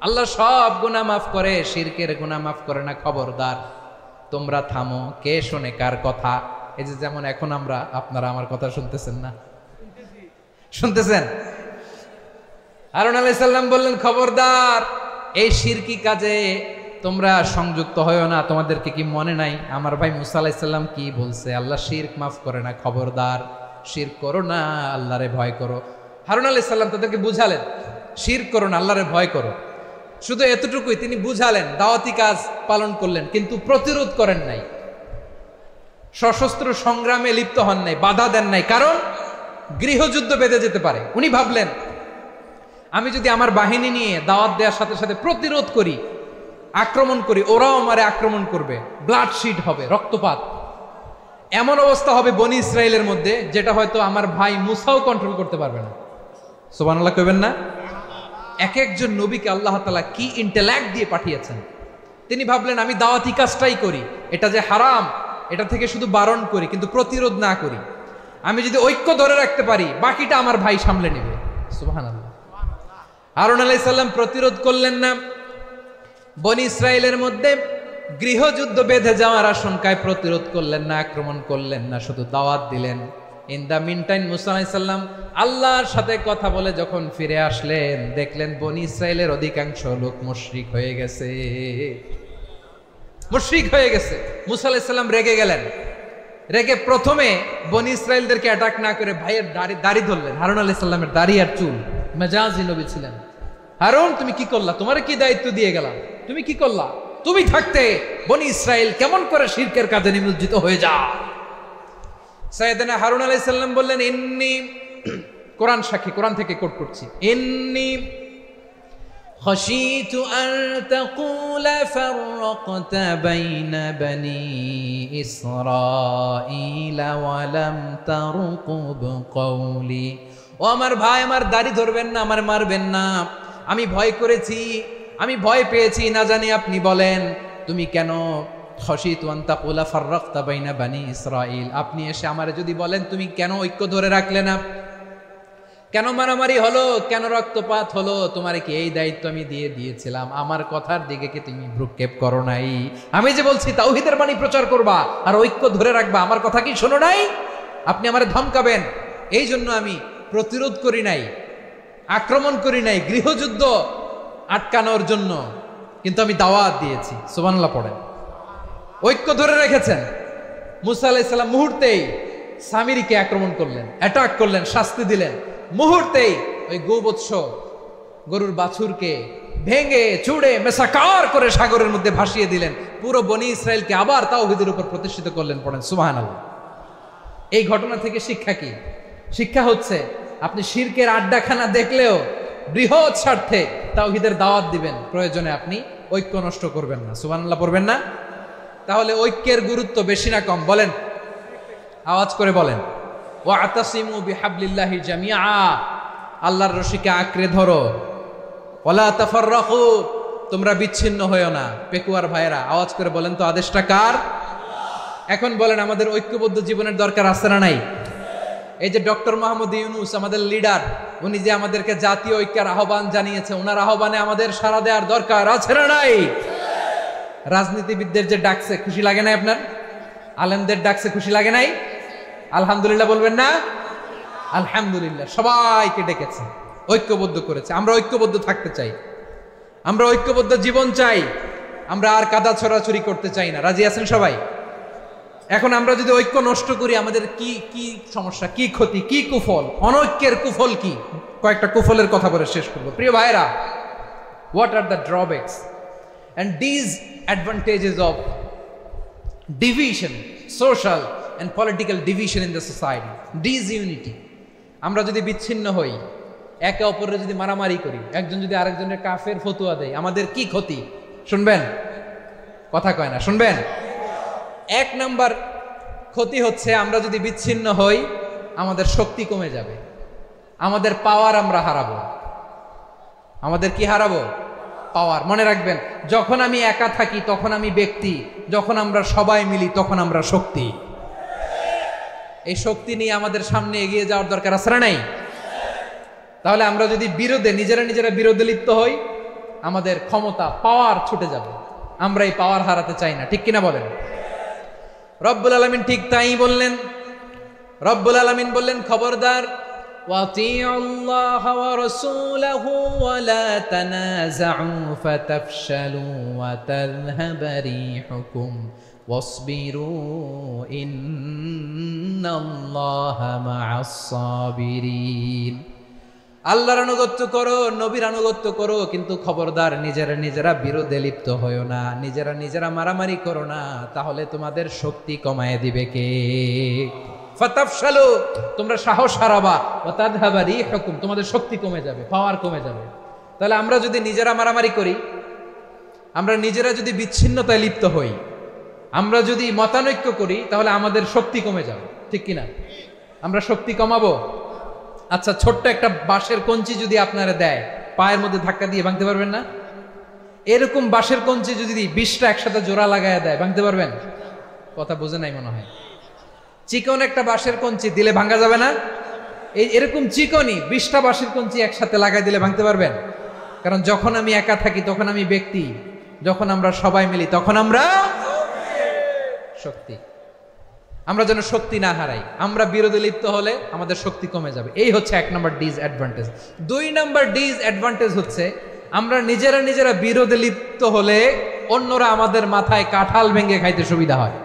আল্লাহ সব গুনাহ মাফ করে, শিরকের গুনাহ মাফ করে না, খবরদার তোমরা থামো। কে শোনে কার কথা? এই যে যেমন এখন আপনারা আমার কথা শুনতেছেন না? শুনতেছেন? হারুন আলাইহিস সালাম বললেন, খবরদার, এই শিরকি কাজে তোমরা সংযুক্ত হয়ো না। তোমাদেরকে কি মনে নাই আমার ভাই মুসা আলাইহিস সালাম কি বলছে? আল্লাহ শিরক মাফ করে না, খবরদার শিরক করো না, আল্লাহরে ভয় করো। হারুন আলাইহিস সালাম তাদেরকে বুঝালেন, শিরক করো না, আল্লাহরে ভয় করো। শুধু এতটুকুই তিনি বুঝালেন, দাওয়াতি কাজ পালন করলেন, কিন্তু প্রতিরোধ করেন নাই, সশস্ত্র সংগ্রামে লিপ্ত হন নাই, বাধা দেন নাই, কারণ গৃহযুদ্ধ বেঁধে যেতে পারে। উনি ভাবলেন, আমি যদি আমার বাহিনী নিয়ে দাওয়াত দেওয়ার সাথে সাথে প্রতিরোধ করি, আক্রমণ করি, ওরাও আমারে আক্রমণ করবে, ব্লাডশিট হবে, রক্তপাত, এমন অবস্থা হবে বনি ইসরায়েলের মধ্যে যেটা হয়তো আমার ভাই মুসাও কন্ট্রোল করতে পারবে না। সুবহানাল্লাহ কইবেন না? এক একজন নবীকে আল্লাহ তাআলা কি ইন্টেলেক্ট দিয়ে পাঠিয়েছেন। তিনি ভাবলেন, আমি দাওয়াতি কাজটাই করি, এটা যে হারাম এটা থেকে শুধু বারণ করি, কিন্তু প্রতিরোধ না করি। আমি যদি ঐক্য ধরে রাখতে পারি, বাকিটা আমার ভাই সামলে নেবে। সুবহানাল্লাহ। হারুন আলাইহিস সালাম প্রতিরোধ করলেন না, বনি ইসরায়েলের মধ্যে গৃহযুদ্ধ বেঁধে যাওয়ার আশঙ্কায় প্রতিরোধ করলেন না, আক্রমণ করলেন না, শুধু দাওয়াত দিলেন। ইন দা মিন টাইম মুসা আলাইহিস সালাম আল্লাহর সাথে কথা বলে যখন ফিরে আসলেন, দেখলেন বনি ইসরায়েলের অধিকাংশ লোক মুশরিক হয়ে গেছে, মুশরিক হয়ে গেছে। মুসা আলাইহিস সালাম রেগে গেলেন। রেগে প্রথমে বনি ইসরায়েলদেরকে অ্যাটাক না করে ভাইয়ের দাড়ি ধরলেন। হারুন আলাইহিস সালামের দাড়ি আর চুল, মেজাজি নবী ছিলেন। হারুন, তুমি কি করলা? তোমারে কি দায়িত্ব দিয়ে গেলাম? তুমি কি করলা? তুমি থাকতে বনি ইসরায়েল কেমন করে শিরকের কাজে নিমজ্জিত হয়ে যা। সাইয়েদনা হারুন আলাইহিস সালাম বললেন, ইন্নী, কোরআন সাক্ষী, কোরআন থেকে কোট করছি, ইন্নী খাশিতু আন তাকুলা ফাররাকতা বাইনা বনি ইসরাঈলা ওয়া লাম তারকুব কওলি। ও আমার ভাই, আমার দাড়ি ধরবেন না, আমার মারবেন না। আমি ভয় করেছি, আমি ভয় পেয়েছি, না জানি আপনি বলেন তুমি কেন খাশিতু আন তাকুলা ফাররাকতা বাইনা বনি ইসরাঈল, আপনি এসে আমারে যদি বলেন তুমি কেন ঐক্য ধরে রাখলে না, কেন মারামারি হলো, কেন রক্তপাত হলো, তোমার কি এই দায়িত্ব আমি দিয়েছিলাম? আমার কথার দিকে কি তুমি ভ্রুক্ষেপ করো নাই? আমি যে বলছি তাওহীদের বাণী প্রচার করবা আর ঐক্য ধরে রাখবা, আমার কথা কি শোনো নাই? আপনি আমারে ধমকাবেন, এই জন্য আমি প্রতিরোধ করি নাই, আক্রমণ করি নাই, গৃহযুদ্ধ আটকানোর জন্য, কিন্তু আমি দাওয়াত দিয়েছি। সুবহানাল্লাহ পড়েন। ঐক্য ধরে রেখেছেন। মুসা আলাইহিস সালাম মুহূর্তেই সামিরিকে আক্রমণ করলেন, অ্যাটাক করলেন, শাস্তি দিলেন। মুহূর্তেই ওই গোবৎস গরুর বাছুরকে ভেঙে চুড়ে মেসাকার করে সাগরের মধ্যে ভাসিয়ে দিলেন। পুরো বনি ইসরায়েলকে আবার তাওহীদের উপর প্রতিষ্ঠিত করলেন। পড়েন সুবহানাল্লাহ। এই ঘটনা থেকে শিক্ষা কি? শিক্ষা হচ্ছে, আপনি শিরকের আড্ডাখানা দেখলেও বৃহৎ স্বার্থে তাওহীদের দাওয়াত দিবেন, প্রয়োজনে আপনি ঐক্য নষ্ট করবেন না। সুবহানাল্লাহ পড়বেন না? তাহলে ঐক্যের গুরুত্ব বেশি না কম? বলেন, আওয়াজ করে বলেন। ওয়াতাসিমু বিহাবলিল্লাহি জামিআ, আল্লাহর রশিকে আঁকড়ে ধরো। ওয়ালা তাফাররাকু, তোমরা বিচ্ছিন্ন হয়ো না। পেকুয়ার ভাইয়েরা আওয়াজ করে বলেন তো, আদেশটা কার? এখন বলেন, আমাদের ঐক্যবদ্ধ জীবনের দরকার আছে না নাই? এই যে ডক্টর মোহাম্মদ ইউনূস আমাদের লিডার, উনি যে আমাদেরকে জাতীয় ঐক্যের আহ্বান জানিয়েছে, ওনার আহ্বানে আমাদের সাড়া দেওয়ার দরকার আছে না নাই? রাজনীতিবিদদের যে ডাকছে, খুশি লাগে নাই আপনার? আলেমদের ডাকছে, খুশি লাগে নাই? আলহামদুলিল্লাহ বলবেন না? আলহামদুলিল্লাহ। সবাইকে ডেকেছে, ঐক্যবদ্ধ করেছে। আমরা ঐক্যবদ্ধ থাকতে চাই, আমরা ঐক্যবদ্ধ জীবন চাই, আমরা আর কাদা ছড়াছড়ি করতে চাই না। রাজি আছেন সবাই? এখন আমরা যদি ঐক্য নষ্ট করি, আমাদের কি কি সমস্যা, কি ক্ষতি, কি কুফল? অনৈক্যের কুফল কি? কয়েকটা কুফলের কথা বলে শেষ করবো। প্রিয় ভাইরা, what are the drawbacks and disadvantages of division, social and political division in the society, disunity? আমরা যদি বিচ্ছিন্ন হই, একে অপরের যদি মারামারি করি, একজন যদি আরেকজনের কাফের ফতোয়া দেয়, আমাদের কি ক্ষতি? শুনবেন? কথা কয় না, শুনবেন? এক নাম্বার ক্ষতি হচ্ছে আমরা যদি বিচ্ছিন্ন হই, আমাদের শক্তি কমে যাবে, আমাদের পাওয়ার আমরা হারাবো। আমাদের কি হারাবো? পাওয়ার। মনে রাখবেন, যখন আমি একা থাকি তখন আমি ব্যক্তি, যখন আমরা সবাই মিলি তখন আমরা শক্তি। এই শক্তি নিয়ে আমাদের সামনে এগিয়ে যাওয়ার দরকার আছে না নাই? তাহলে আমরা যদি নিজেরা বিরোধে লিপ্ত হই, আমাদের ক্ষমতা, পাওয়ার ছুটে যাবে। আমরা এই পাওয়ার হারাতে চাই না, ঠিক কিনা বলেন? রব্বুল আলামিন ঠিক তাই বললেন। রব্বুল আলামিন বললেন, খবরদার, ওয়াতিউল্লাহ ওয়া রাসূলাহু ওয়া লা তানাযাউ ফাতাফশালু ওয়া তাযহাবা রিহুকুম ওয়াসবিরু ইন্নাল্লাহা মা'আস সাবিরিন। আল্লাহর আনুগত্য করো, নবীর আনুগত্য করো, কিন্তু খবরদার নিজেরা বিরোধে লিপ্ত হয়ো না, নিজেরা মারামারি করো না, তাহলে তোমাদের শক্তি কমায় দিবে কে? ফাতাফশালু, তোমরা সাহস হারাবা, ওয়া তাযহাবা রিহুকুম, তোমাদের শক্তি কমে যাবে, পাওয়ার কমে যাবে। তাহলে আমরা যদি নিজেরা মারামারি করি, আমরা নিজেরা যদি বিচ্ছিন্নতায় লিপ্ত হই, আমরা যদি মতানৈক্য করি, তাহলে আমাদের শক্তি কমে যাবে, ঠিক কিনা? আমরা শক্তি কমাবো। আচ্ছা, ছোট্ট একটা বাঁশের কঞ্চি যদি আপনারা দেয়, পায়ের মধ্যে ধাক্কা দিয়ে ভাঙতে পারবেন না? এরকম বাঁশের কঞ্চি যদি 20টা একসাথে জোড়া লাগায় দেয়, ভাঙতে পারবেন? কথা বোঝে নাই মনে হয়। চিকন একটা বাঁশের কঞ্চি দিলে ভাঙা যাবে না? এরকম চিকনই 20টা বাঁশের কঞ্চি একসাথে লাগাই দিলে ভাঙতে পারবেন? কারণ যখন আমি একা থাকি তখন আমি ব্যক্তি, যখন আমরা সবাই মিলি তখন আমরা শক্তি। আমরা যেন শক্তি না হারাই। আমরা বিরোধে লিপ্ত হলে আমাদের শক্তি কমে যাবে। এই হচ্ছে 1 নম্বর ডিসঅ্যাডভান্টেজ। 2 নম্বর ডিসঅ্যাডভান্টেজ হচ্ছে আমরা নিজেরা বিরোধে লিপ্ত হলে অন্যরা আমাদের মাথায় কাঁঠাল ভেঙে খাইতে সুবিধা হয়।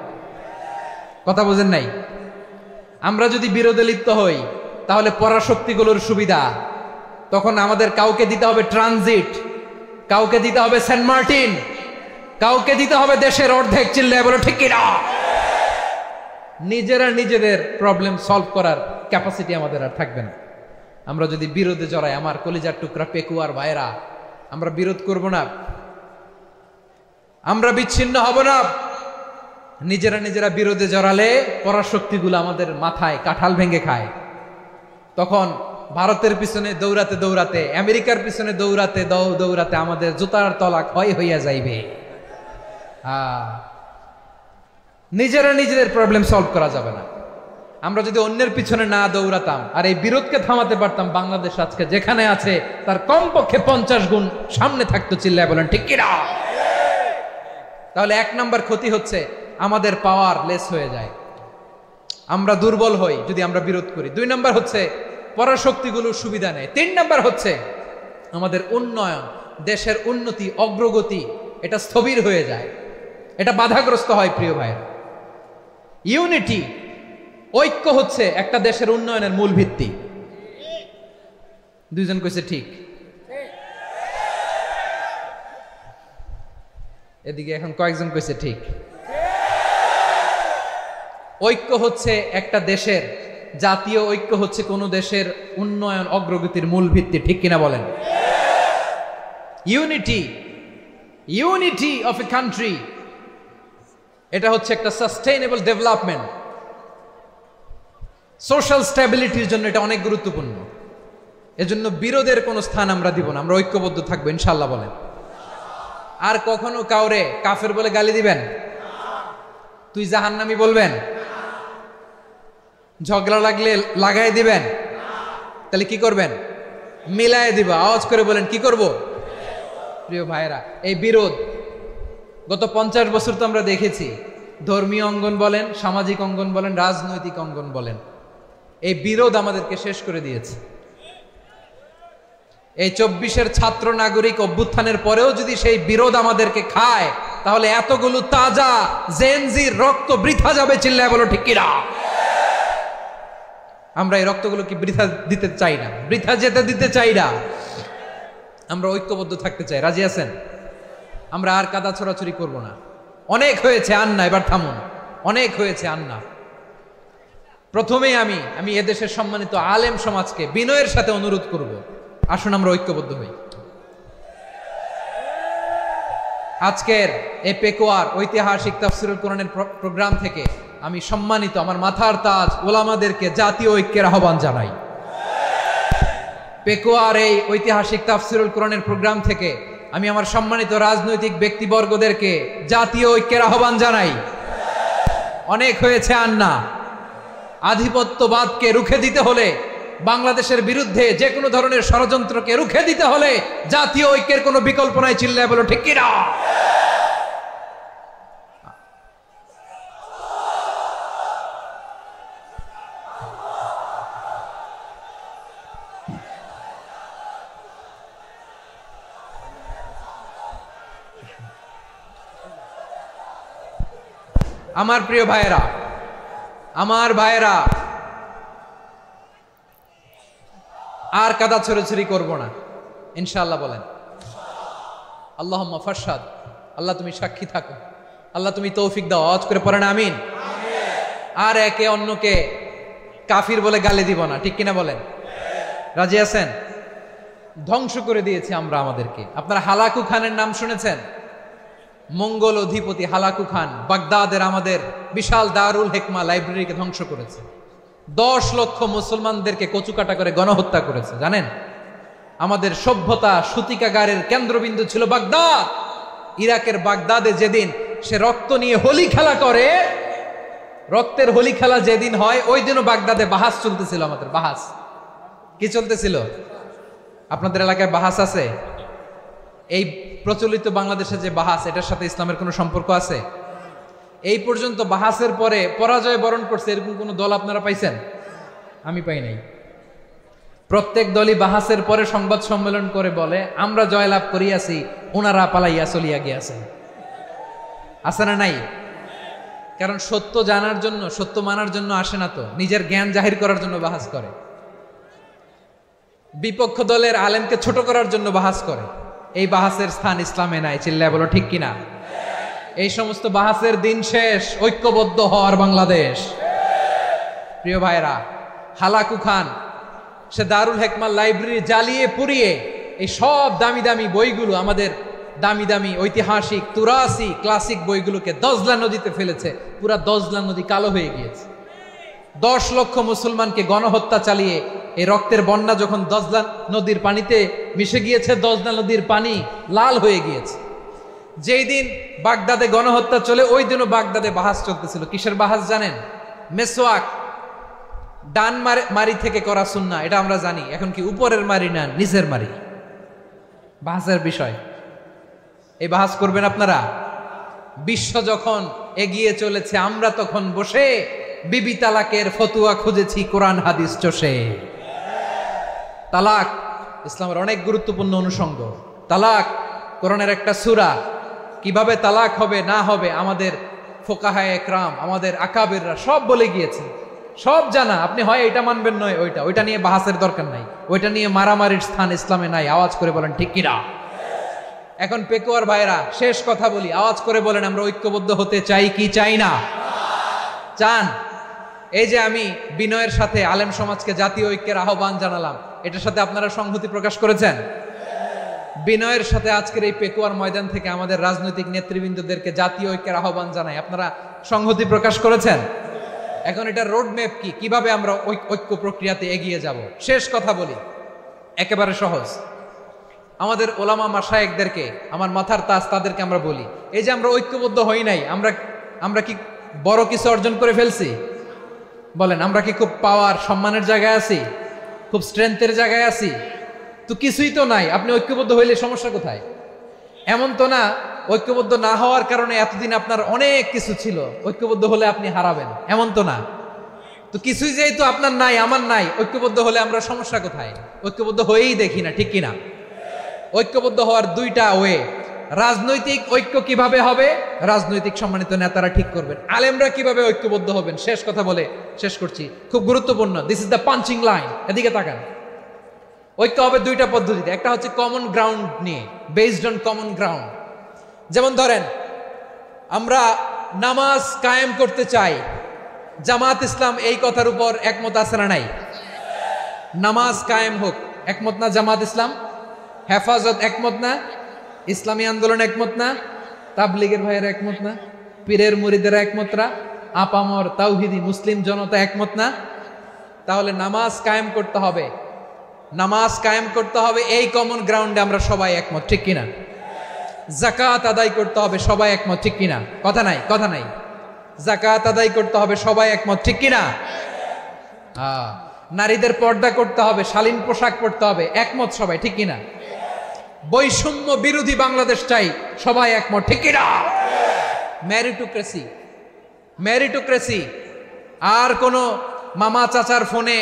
কথা বোঝেন নাই? আমরা যদি বিরোধে লিপ্ত হই তাহলে পরাশক্তিগুলোর সুবিধা, তখন আমাদের কাউকে দিতে হবে ট্রানজিট, কাউকে দিতে হবে সেন্ট মার্টিন, কাউকে দিতে হবে দেশের অর্ধেক। চিল্লায় বলো ঠিক কিনা? নিজেদের প্রবলেম সলভ করার ক্যাপাসিটি আমাদের আর থাকবে না। আমরা যদি বিরোধে জড়াই, আমার কলিজার টুকরা পেকুয়ার ভাইরা, আমরা বিরোধ করব না, আমরা বিচ্ছিন্ন হব না। নিজেরা বিরোধে জড়ালে পরাশক্তিগুলো আমাদের মাথায় কাঁঠাল ভেঙে খায়। তখন ভারতের পিছনে দৌড়াতে, আমেরিকার পিছনে দৌড়াতে আমাদের জুতার তলা ক্ষয় হইয়া যাইবে। নিজেদের প্রবলেম সলভ করা যাবে না। আমরা যদি অন্যের পিছনে না দৌড়াতাম আর এই বিরোধকে থামাতে পারতাম, বাংলাদেশ আজকে যেখানে আছে তার কমপক্ষে 50 গুণ সামনে থাকতো। চিল্লায় বলেন ঠিক কিনা? তাহলে 1 নম্বর ক্ষতি হচ্ছে আমাদের পাওয়ার লেস হয়ে যায়, আমরা দুর্বল হই যদি আমরা বিরোধ করি। 2 নম্বর হচ্ছে পরাশক্তিগুলোর সুবিধা নেয়। 3 নম্বর হচ্ছে আমাদের উন্নয়ন, দেশের উন্নতি, অগ্রগতি, এটা স্থবির হয়ে যায়, এটা বাধাগ্রস্ত হয়। প্রিয় ভাইরা, ইউনিটি, ঐক্য হচ্ছে একটা দেশের উন্নয়নের মূল ভিত্তি। 2 জন কইছে ঠিক। এদিকে এখন কয়েকজন কইছে ঠিক। ঐক্য হচ্ছে একটা দেশের, জাতীয় ঐক্য হচ্ছে কোন দেশের উন্নয়ন, অগ্রগতির মূল ভিত্তি, ঠিক কিনা বলেন? ইউনিটি অফ এ কান্ট্রি, এটা হচ্ছে একটা সাস্টেইনেবল ডেভেলপমেন্ট, সোশ্যাল স্ট্যাবিলিটির জন্য এটা অনেক গুরুত্বপূর্ণ। এজন্য বিরোধের কোনো স্থান আমরা দিব না, আমরা ঐক্যবদ্ধ থাকবো ইনশাআল্লাহ বলেন। আর কখনো কাউরে কাফের বলে গালি দিবেন? তুই জাহান্নামী বলবেন? ঝগড়া লাগলে লাগাই দিবেন? তাহলে কি করবেন? মিলায় দিবা। আওয়াজ করে বলেন কি করব? প্রিয় ভাইরা, এই বিরোধ গত 50 বছর তো আমরা দেখেছি, ধর্মীয় অঙ্গন বলেন, সামাজিক অঙ্গন বলেন, রাজনৈতিক অঙ্গন বলেন, এই বিরোধ আমাদেরকে শেষ করে দিয়েছে। এই 24-এর ছাত্র নাগরিক অভ্যুত্থানের পরেও যদি সেই বিরোধ আমাদেরকে খায়, তাহলে এতগুলো তাজা জেনজির রক্ত বৃথা যাবে। চিল্লায় বলো ঠিক কিনা? আমরা এই রক্তগুলোকে বৃথা দিতে চাই না, বৃথা যেতে দিতে চাই না। আমরা ঐক্যবদ্ধ থাকতে চাই। রাজি আছেন? আমরা আর কাদা ছোড়াছুরি করব না। অনেক হয়েছে আন্না, এবার থামুন। অনেক হয়েছে আন্না। প্রথমেই আমি এদেশের সম্মানিত আলেম সমাজকে বিনয়ের সাথে অনুরোধ করব, আসুন আমরা ঐক্যবদ্ধ হই। আজকের এই পেকুয়ার ঐতিহাসিক তাফসীরুল কোরআনের প্রোগ্রাম থেকে আমি সম্মানিত আমার মাথার তাজ ওলামাদেরকে জাতীয় ঐক্যের আহ্বান জানাই। পেকুয়ার এই ঐতিহাসিক তাফসীরুল কোরআনের প্রোগ্রাম থেকে আমি আমার সম্মানিত রাজনৈতিক ব্যক্তিবর্গদেরকে জাতীয় ঐক্যের আহ্বান জানাই। অনেক হয়েছে আর না। আধিপত্যবাদকে রুখে দিতে হলে, বাংলাদেশের বিরুদ্ধে যে কোনো ধরনের ষড়যন্ত্রকে রুখে দিতে হলে জাতীয় ঐক্যের কোনো বিকল্প নাই। চিল্লায় বলো ঠিক কিনা? আমার প্রিয় ভাইয়েরা, আমার ভাইয়েরা, আর কাদা ছড়াছড়ি করবো না ইনশাআল্লাহ। বলেন আল্লাহুম্মা ফারশাদ। আল্লাহ তুমি সাক্ষী থাকো, আল্লাহ তুমি তৌফিক দাও। আওয়াজ করে পড়েন আমিন। আর একে অন্যকে কাফির বলে গালি দিব না, ঠিক কিনা বলেন? রাজি আছেন? ধ্বংস করে দিয়েছি আমরা আমাদেরকে। আপনারা হালাকু খানের নাম শুনেছেন? মঙ্গল অধিপতি হালাকু খান বাগদাদের আমাদের বিশাল দারুল হিকমা লাইব্রেরিকে ধ্বংস করেছে। 10 লক্ষ মুসলমানদেরকে কচুকাটা করে গণহত্যা করেছে। জানেন, আমাদের সভ্যতা সূতিকাগারের কেন্দ্রবিন্দু ছিল বাগদাদ। ইরাকের বাগদাদে যেদিন সে রক্ত নিয়ে হোলি খেলা করে, রক্তের হোলি খেলা যেদিন হয়, ওই দিনও বাগদাদে বাহাস চলতেছিল। আমাদের বাহাস কি চলতেছিল? আপনাদের এলাকায় বাহাস আছে? এই প্রচলিত বাংলাদেশে যে বাহাস, এটার সাথে ইসলামের কোনো সম্পর্ক আছে? এই পর্যন্ত বাহাসের পরে পরাজয় বরণ করছে এরকম কোন দল আপনারা পাইছেন? আমি পাই নাই। প্রত্যেক দলই বাহাসের পরে সংবাদ সম্মেলন করে বলে আমরা জয়লাভ করিয়াছি, ওনারা পালাইয়া চলিয়া গিয়াছে। আছে না নাই? কারণ সত্য জানার জন্য, সত্য মানার জন্য আসে না তো, নিজের জ্ঞান জাহির করার জন্য বাহাস করে। বিপক্ষ দলের আলেমকে ছোট করার জন্য বাহাস করে। এই বাহাসের স্থান ইসলামে নাই। চিল্লায় বলো ঠিক কিনা? এই সমস্ত বাহাসের দিন শেষ। ঐক্যবদ্ধ হওয়ার বাংলাদেশ। প্রিয় ভাইরা, হালাকু খান সে দারুল হিকমা লাইব্রেরি জ্বালিয়ে পুড়িয়ে এই সব দামি দামি বইগুলো, আমাদের দামি দামি ঐতিহাসিক তুরাসি ক্লাসিক বইগুলোকে দজলা নদীতে ফেলেছে। পুরা দজলা নদী কালো হয়ে গিয়েছে। 10 লক্ষ মুসলমানকে গণহত্যা চালিয়ে এই রক্তের বন্যা যখন দজলা নদীর পানিতে মিশে গিয়েছে, দজলা নদীর পানি লাল হয়ে গিয়েছে। যেই দিন বাগদাদে গণহত্যা চলে, ওই দিনও বাগদাদে বাহাস চলতেছিল। কিসের বাহাস জানেন? মেসওয়াক, ডান মারি থেকে করা সুন্নাহ, এটা আমরা জানি। এখন কি উপরের মারি না নিচের মারি? বাহাসের বিষয়। এই বাহাস করবেন আপনারা? বিশ্ব যখন এগিয়ে চলেছে, আমরা তখন বসে বিবি তালাকের ফতুয়া খুঁজেছি কোরআন হাদিস চষে। তালাক ইসলামের অনেক গুরুত্বপূর্ণ অনুষঙ্গ। তালাক কোরআনের একটা সূরা। কিভাবে তালাক হবে না হবে আমাদের ফোকাহায়ে একরাম, আমাদের আকাবিররা সব বলে গিয়েছে, সব জানা। আপনি হয় এটা মানবেন, নয় ওইটা। ওইটা নিয়ে বাহাসের দরকার নাই, ওইটা নিয়ে মারামারির স্থান ইসলামে নাই। আওয়াজ করে বলেন ঠিক কিনা? এখন পেকুয়ার ভাইরা, শেষ কথা বলি, আওয়াজ করে বলেন আমরা ঐক্যবদ্ধ হতে চাই কি চাই না? চান? এই যে আমি বিনয়ের সাথে আলেম সমাজকে জাতীয় ঐক্যের আহ্বান জানালাম, এটার সাথে আপনারা সংহতি প্রকাশ করেছেন? বিনয়ের সাথে আজকের এই পেকুয়ার ময়দান থেকে আমাদের রাজনৈতিক নেতৃবৃন্দদেরকে জাতীয় ঐক্যের আহ্বান জানাই, আপনারা সংহতি প্রকাশ করেছেন? এখন এটা রোড ম্যাপ কি, কিভাবে আমরা ঐক্য প্রক্রিয়াতে এগিয়ে যাব? শেষ কথা বলি, একেবারে সহজ। আমাদের ওলামা মাশায়েখদেরকে, আমার মাথার তাজ, তাদেরকে আমরা বলি, এই যে আমরা ঐক্যবদ্ধ হই নাই, আমরা কি বড় কিছু অর্জন করে ফেলছি? বলেন, আমরা কি খুব পাওয়ার সম্মানের জায়গায় আছি? খুব স্ট্রেংথের জায়গায় আছি? তো কিছুই তো নাই। আপনি ঐক্যবদ্ধ হইলে সমস্যা কোথায়? এমন তো না ঐক্যবদ্ধ না হওয়ার কারণে এতদিন আপনার অনেক কিছু ছিল, ঐক্যবদ্ধ হলে আপনি হারাবেন, এমন তো না। তো কিছুই যেহেতু আপনার নাই, আমার নাই, ঐক্যবদ্ধ হলে আমরা সমস্যা কোথায়? ঐক্যবদ্ধ হয়েই দেখি না, ঠিক কিনা? ঐক্যবদ্ধ হওয়ার দুইটা ওয়ে। রাজনৈতিক ঐক্য কিভাবে হবে? রাজনৈতিক সম্মানিত নেতারা ঠিক করবেন। আলেমরা কিভাবে ঐক্যবদ্ধ হবেন? শেষ কথা বলে শেষ করছি, খুব গুরুত্বপূর্ণ। This is the punching line. এদিকে তাকান। ঐক্য হবে দুইটা পদ্ধতিতে। একটা হচ্ছে কমন গ্রাউন্ড নিয়ে, বেসড অন কমন গ্রাউন্ড। যেমন ধরেন, আমরা নামাজ কায়েম করতে চাই, জামাত ইসলাম এই কথার উপর একমত আছে না নাই? নামাজ কায়েম হোক, একমত না জামাত ইসলাম? হেফাজত একমত না? ইসলামী আন্দোলন একমত না? তাবলীগের ভাইয়েরা একমত না? পীরের মুরিদেরা একমত না? আপামর তাওহীদি মুসলিম জনতা একমত না? তাহলে নামাজ কায়েম করতে হবে, নামাজ কায়েম করতে হবে এই কমন গ্রাউন্ডে আমরা সবাই একমত, ঠিক কিনা? যাকাত আদায় করতে হবে, সবাই একমত, ঠিক কিনা? কথা নাই, কথা নাই। যাকাত আদায় করতে হবে, সবাই একমত, ঠিক কিনা? নারীদের পর্দা করতে হবে, শালীন পোশাক পরতে হবে, একমত সবাই, ঠিক কিনা? বৈষম্য বিরোধী বাংলাদেশ চাই, সবাই একমত, ঠিক কিনা? মেরিটোক্রেসি, মেরিটোক্রেসি, আর কোনো মামা চাচার ফোনে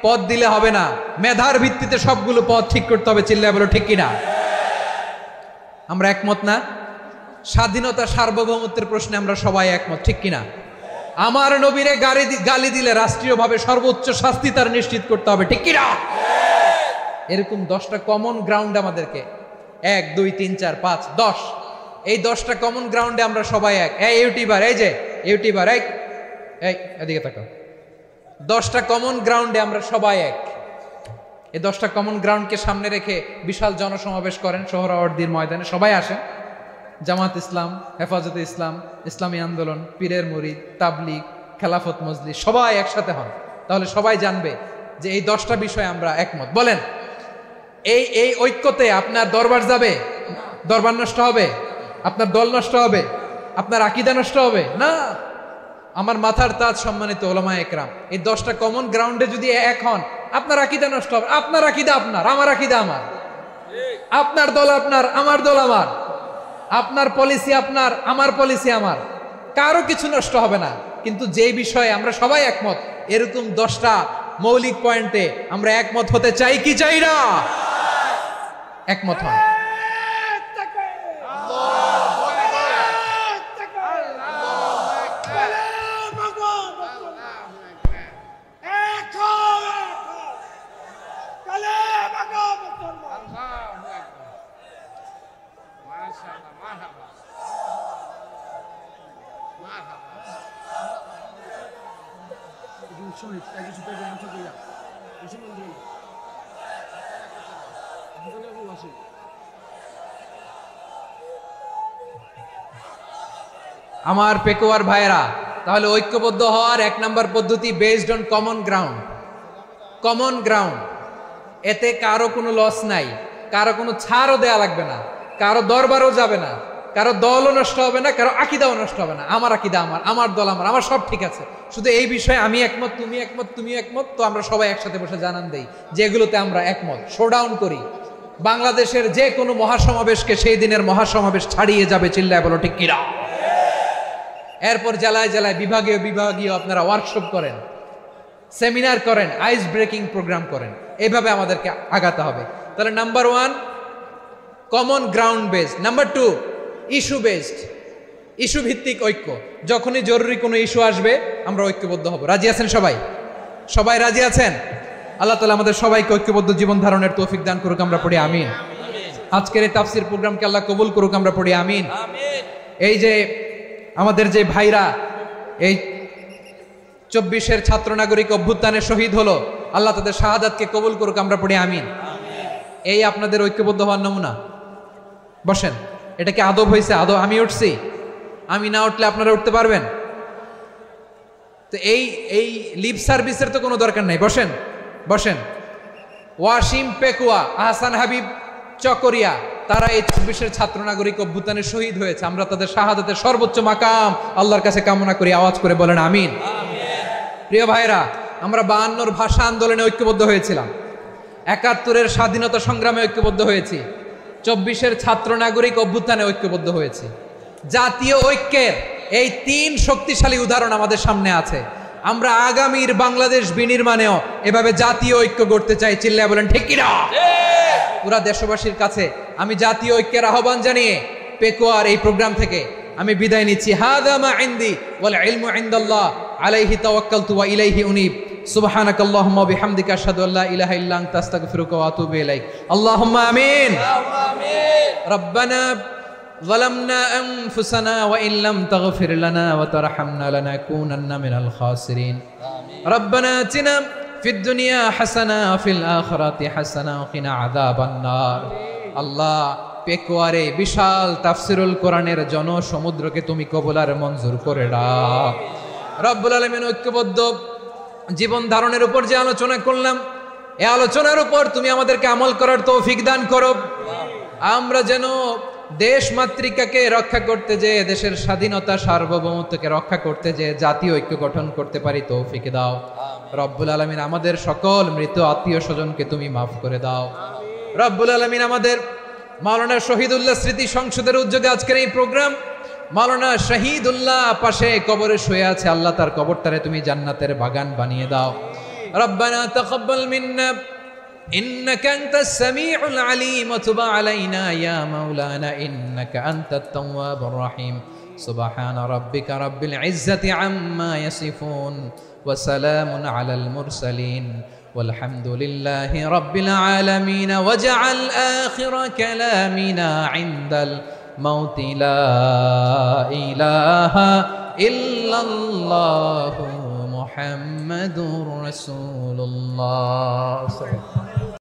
পদ দিলে হবে না, মেধার ভিত্তিতে সবগুলো পদ ঠিক করতে হবে, চিল্লায় বলো ঠিক কিনা? আমরা একমত না? স্বাধীনতা সার্বভৌমত্বের প্রশ্নে আমরা সবাই একমত, ঠিক কিনা? আমার নবীরে গালি দিলে রাষ্ট্রীয়ভাবে সর্বোচ্চ শাস্তি তার নিশ্চিত করতে হবে, ঠিক কিনা? এরকম 10টা কমন গ্রাউন্ড আমাদেরকে, 1 2 3 4 5 10, এই 10টা কমন গ্রাউন্ডে আমরা সবাই এক। এই ইউটিউবার, এই যে ইউটিউবার, এই এদিকে তাকাও, 10টা কমন গ্রাউন্ডে আমরা সবাই এক। এই 10টা কমন গ্রাউন্ডকে সামনে রেখে বিশাল জনসমাবেশ করেন সোহরাওয়ার্দীর ময়দানে, সবাই আসেন। জামাত ইসলাম, হেফাজতে ইসলাম, ইসলামী আন্দোলন, পীরের মুরিদ, তাবলীগ, খেলাফত মজলিস, সবাই একসাথে হন, তাহলে সবাই জানবে যে এই 10টা বিষয়ে আমরা একমত। বলেন, এই ঐক্যতে আপনার দরবার যাবে? দরবার নষ্ট হবে? আপনার দল নষ্ট হবে? আপনার আকীদা নষ্ট হবে না? আমার মাথার তাজ সম্মানিত ওলামায়ে একরাম, এই 10টা কমন গ্রাউন্ডে যদি এক হন, আপনার আকীদা নষ্ট হবে। আপনার আকীদা আপনার, আমার আকীদা আমার, আপনার দল আপনার, আমার দল আমার, আপনার পলিসি আপনার, আমার পলিসি আমার, কারো কিছু নষ্ট হবে না। কিন্তু যে বিষয়ে আমরা সবাই একমত, এরকম 10টা মৌলিক পয়েন্টে আমরা একমত হতে চাই কি চাই না? একমত হন। আমার পেকুয়ার ভাইরা, তাহলে ঐক্যবদ্ধ হওয়ার 1 নম্বর পদ্ধতি based on common ground. Common ground, এতে কারো কোনো লস নাই, কারো কোনো ছাড়ও দেয়া লাগবে না, কারো দরবারও যাবে না, কারো দলও নষ্ট হবে না, কারো আকীদাও নষ্ট হবে না। আমার আকীদা আমার, আমার দল আমার, আমার সব ঠিক আছে। শুধু এই বিষয়ে আমি একমত, তুমি একমত, তুমি একমত, তো আমরা সবাই একসাথে বসে জানান দেই যেগুলোতে আমরা একমত, শোডাউন করি। বাংলাদেশের যে কোনো মহাসমাবেশকে সেই দিনের মহাসমাবেশ ছাড়িয়ে যাবে, চিল্লায় বলো ঠিক কিনা? এরপর জেলায় জেলায় বিভাগীয় বিভাগীয় আপনারা ওয়ার্কশপ করেন, সেমিনার করেন, আইস ব্রেকিং প্রোগ্রাম করেন, এইভাবে আমাদেরকে আগাতে হবে। তাহলে number 1 common ground based, number 2 issue based, issue ভিত্তিক ঐক্য। যখনই জরুরি কোনো ইস্যু আসবে আমরা ঐক্যবদ্ধ হব। রাজি আছেন সবাই? সবাই রাজি আছেন? আল্লাহ তাআলা আমাদের সবাইকে ঐক্যবদ্ধ জীবন ধারণের তৌফিক দান করুক, আমরা পড়ি আমিন। আজকের এই তাফসীর প্রোগ্রামকে আল্লাহ কবুল করুক, আমরা পড়ি আমিন। এই যে আমাদের যে ভাইরা এই 24-এর ছাত্র নাগরিক অভ্যুত্থানে শহীদ হলো, আল্লাহ তাদের শাহাদাতকে কবুল করুক, আমরা পড়ি আমিন। এই আপনাদের ঐক্যবদ্ধ হওয়ার নমুনা। বসেন, এটা কি আদব হয়েছে? আদব? আমি উঠছি, আমি না উঠলে আপনারা উঠতে পারবেন? তো এই লিপ সার্ভিসের তো কোনো দরকার নাই। বসেন, বসেন। ওয়াসিম পেকুয়া, আহসান হাবিব চকরিয়া, তারা এই 24-এর ছাত্র নাগরিক অভ্যুত্থানে শহীদ হয়েছে। আমরা তাদের শাহাদাতের সর্বোচ্চ মাকাম আল্লাহর কাছে কামনা করি। আওয়াজ করে বলেন আমিন। প্রিয় ভাইরা, আমরা 52-র ভাষা আন্দোলনে ঐক্যবদ্ধ হয়েছিলাম, 71-এর স্বাধীনতা সংগ্রামে ঐক্যবদ্ধ হয়েছি, 24-এর ছাত্র নাগরিক অভ্যুত্থানে ঐক্যবদ্ধ হয়েছি। জাতীয় ঐক্যের এই 3 শক্তিশালী উদাহরণ আমাদের সামনে আছে। আমরা আগামীর বাংলাদেশ বিনির্মাণেও এভাবে জাতীয় ঐক্য গড়তে চাই, চিল্লায় বলেন ঠিক কিনা? পুরা দেশবাসীর কাছে আমি জাতীয় ঐক্যের আহ্বান জানিয়ে পেকুয়ার এই প্রোগ্রাম থেকে আমি বিদায় নিচ্ছি। হাদা মা ইনদি ওয়াল ইলমু ইনদাল্লাহ আলাইহি তাওয়াক্কালতু ওয়া ইলাইহি উনীব। সুবহানাকাল্লাহুম্মা ওয়া বিহামদিকা আশহাদু আল্লা ইলাহা ইল্লা আনতা আস্তাগফিরুকা ওয়া আতুবু ইলাইক। আল্লাহুম্মা আমিন। রব্বানা ظلمنا أنفسنا وإن لم تغفر لنا وترحمنا لنكونن من الخاسرين. ربنا آتنا في الدنيا حسنة وفي الآخرة حسنة وقنا عذاب النار. আল্লাহ পেকুয়ারে বিশাল তাফসিরুল কোরআনের জনসমুদ্রকে তুমি কবুল আর মঞ্জুর করে দাও। রব্বুল আলামিন ঐক্যবদ্ধ জীবন ধারণের উপর যে আলোচনা করলাম, এই আলোচনার উপর তুমি আমাদেরকে আমল করার তৌফিক দান করো। আমরা যেন দেশ মাতৃকাকে রক্ষা করতে যে, দেশের স্বাধীনতা সার্বভৌমত্বকে রক্ষা করতে যে জাতীয় ঐক্য গঠন করতে পারি তৌফিক দাও। রব্বুল আলামিন আমাদের সকল মৃত আত্মীয় স্বজনকে তুমি মাফ করে দাও। রব্বুল আলামিন আমাদের মাওলানা শহীদুল্লাহ স্মৃতি সংসদের উদ্যোগে আজকের এই প্রোগ্রাম, মাওলানা শহীদুল্লাহ পাশে কবরে শুয়ে আছে, আল্লাহ তার কবরটারে তুমি জান্নাতের বাগান বানিয়ে দাও। রব্বানা তাকাব্বাল মিন্না ইন্নাকা আনতাস সামিউল আলিম ওয়া তুব আলাইনা ইয়া মাওলানা ইন্নাকা আনতাত তাওয়াবুর রহিম। সুবহানা রাব্বিকা রাব্বিল ইজ্জাতি আম্মা ইয়াসিফুন ওয়া সালামুন আলাল মুরসালিন والحمد لله رب العالمين واجعل آخر كلامنا عند الموت لا إله إلا الله محمد رسول الله.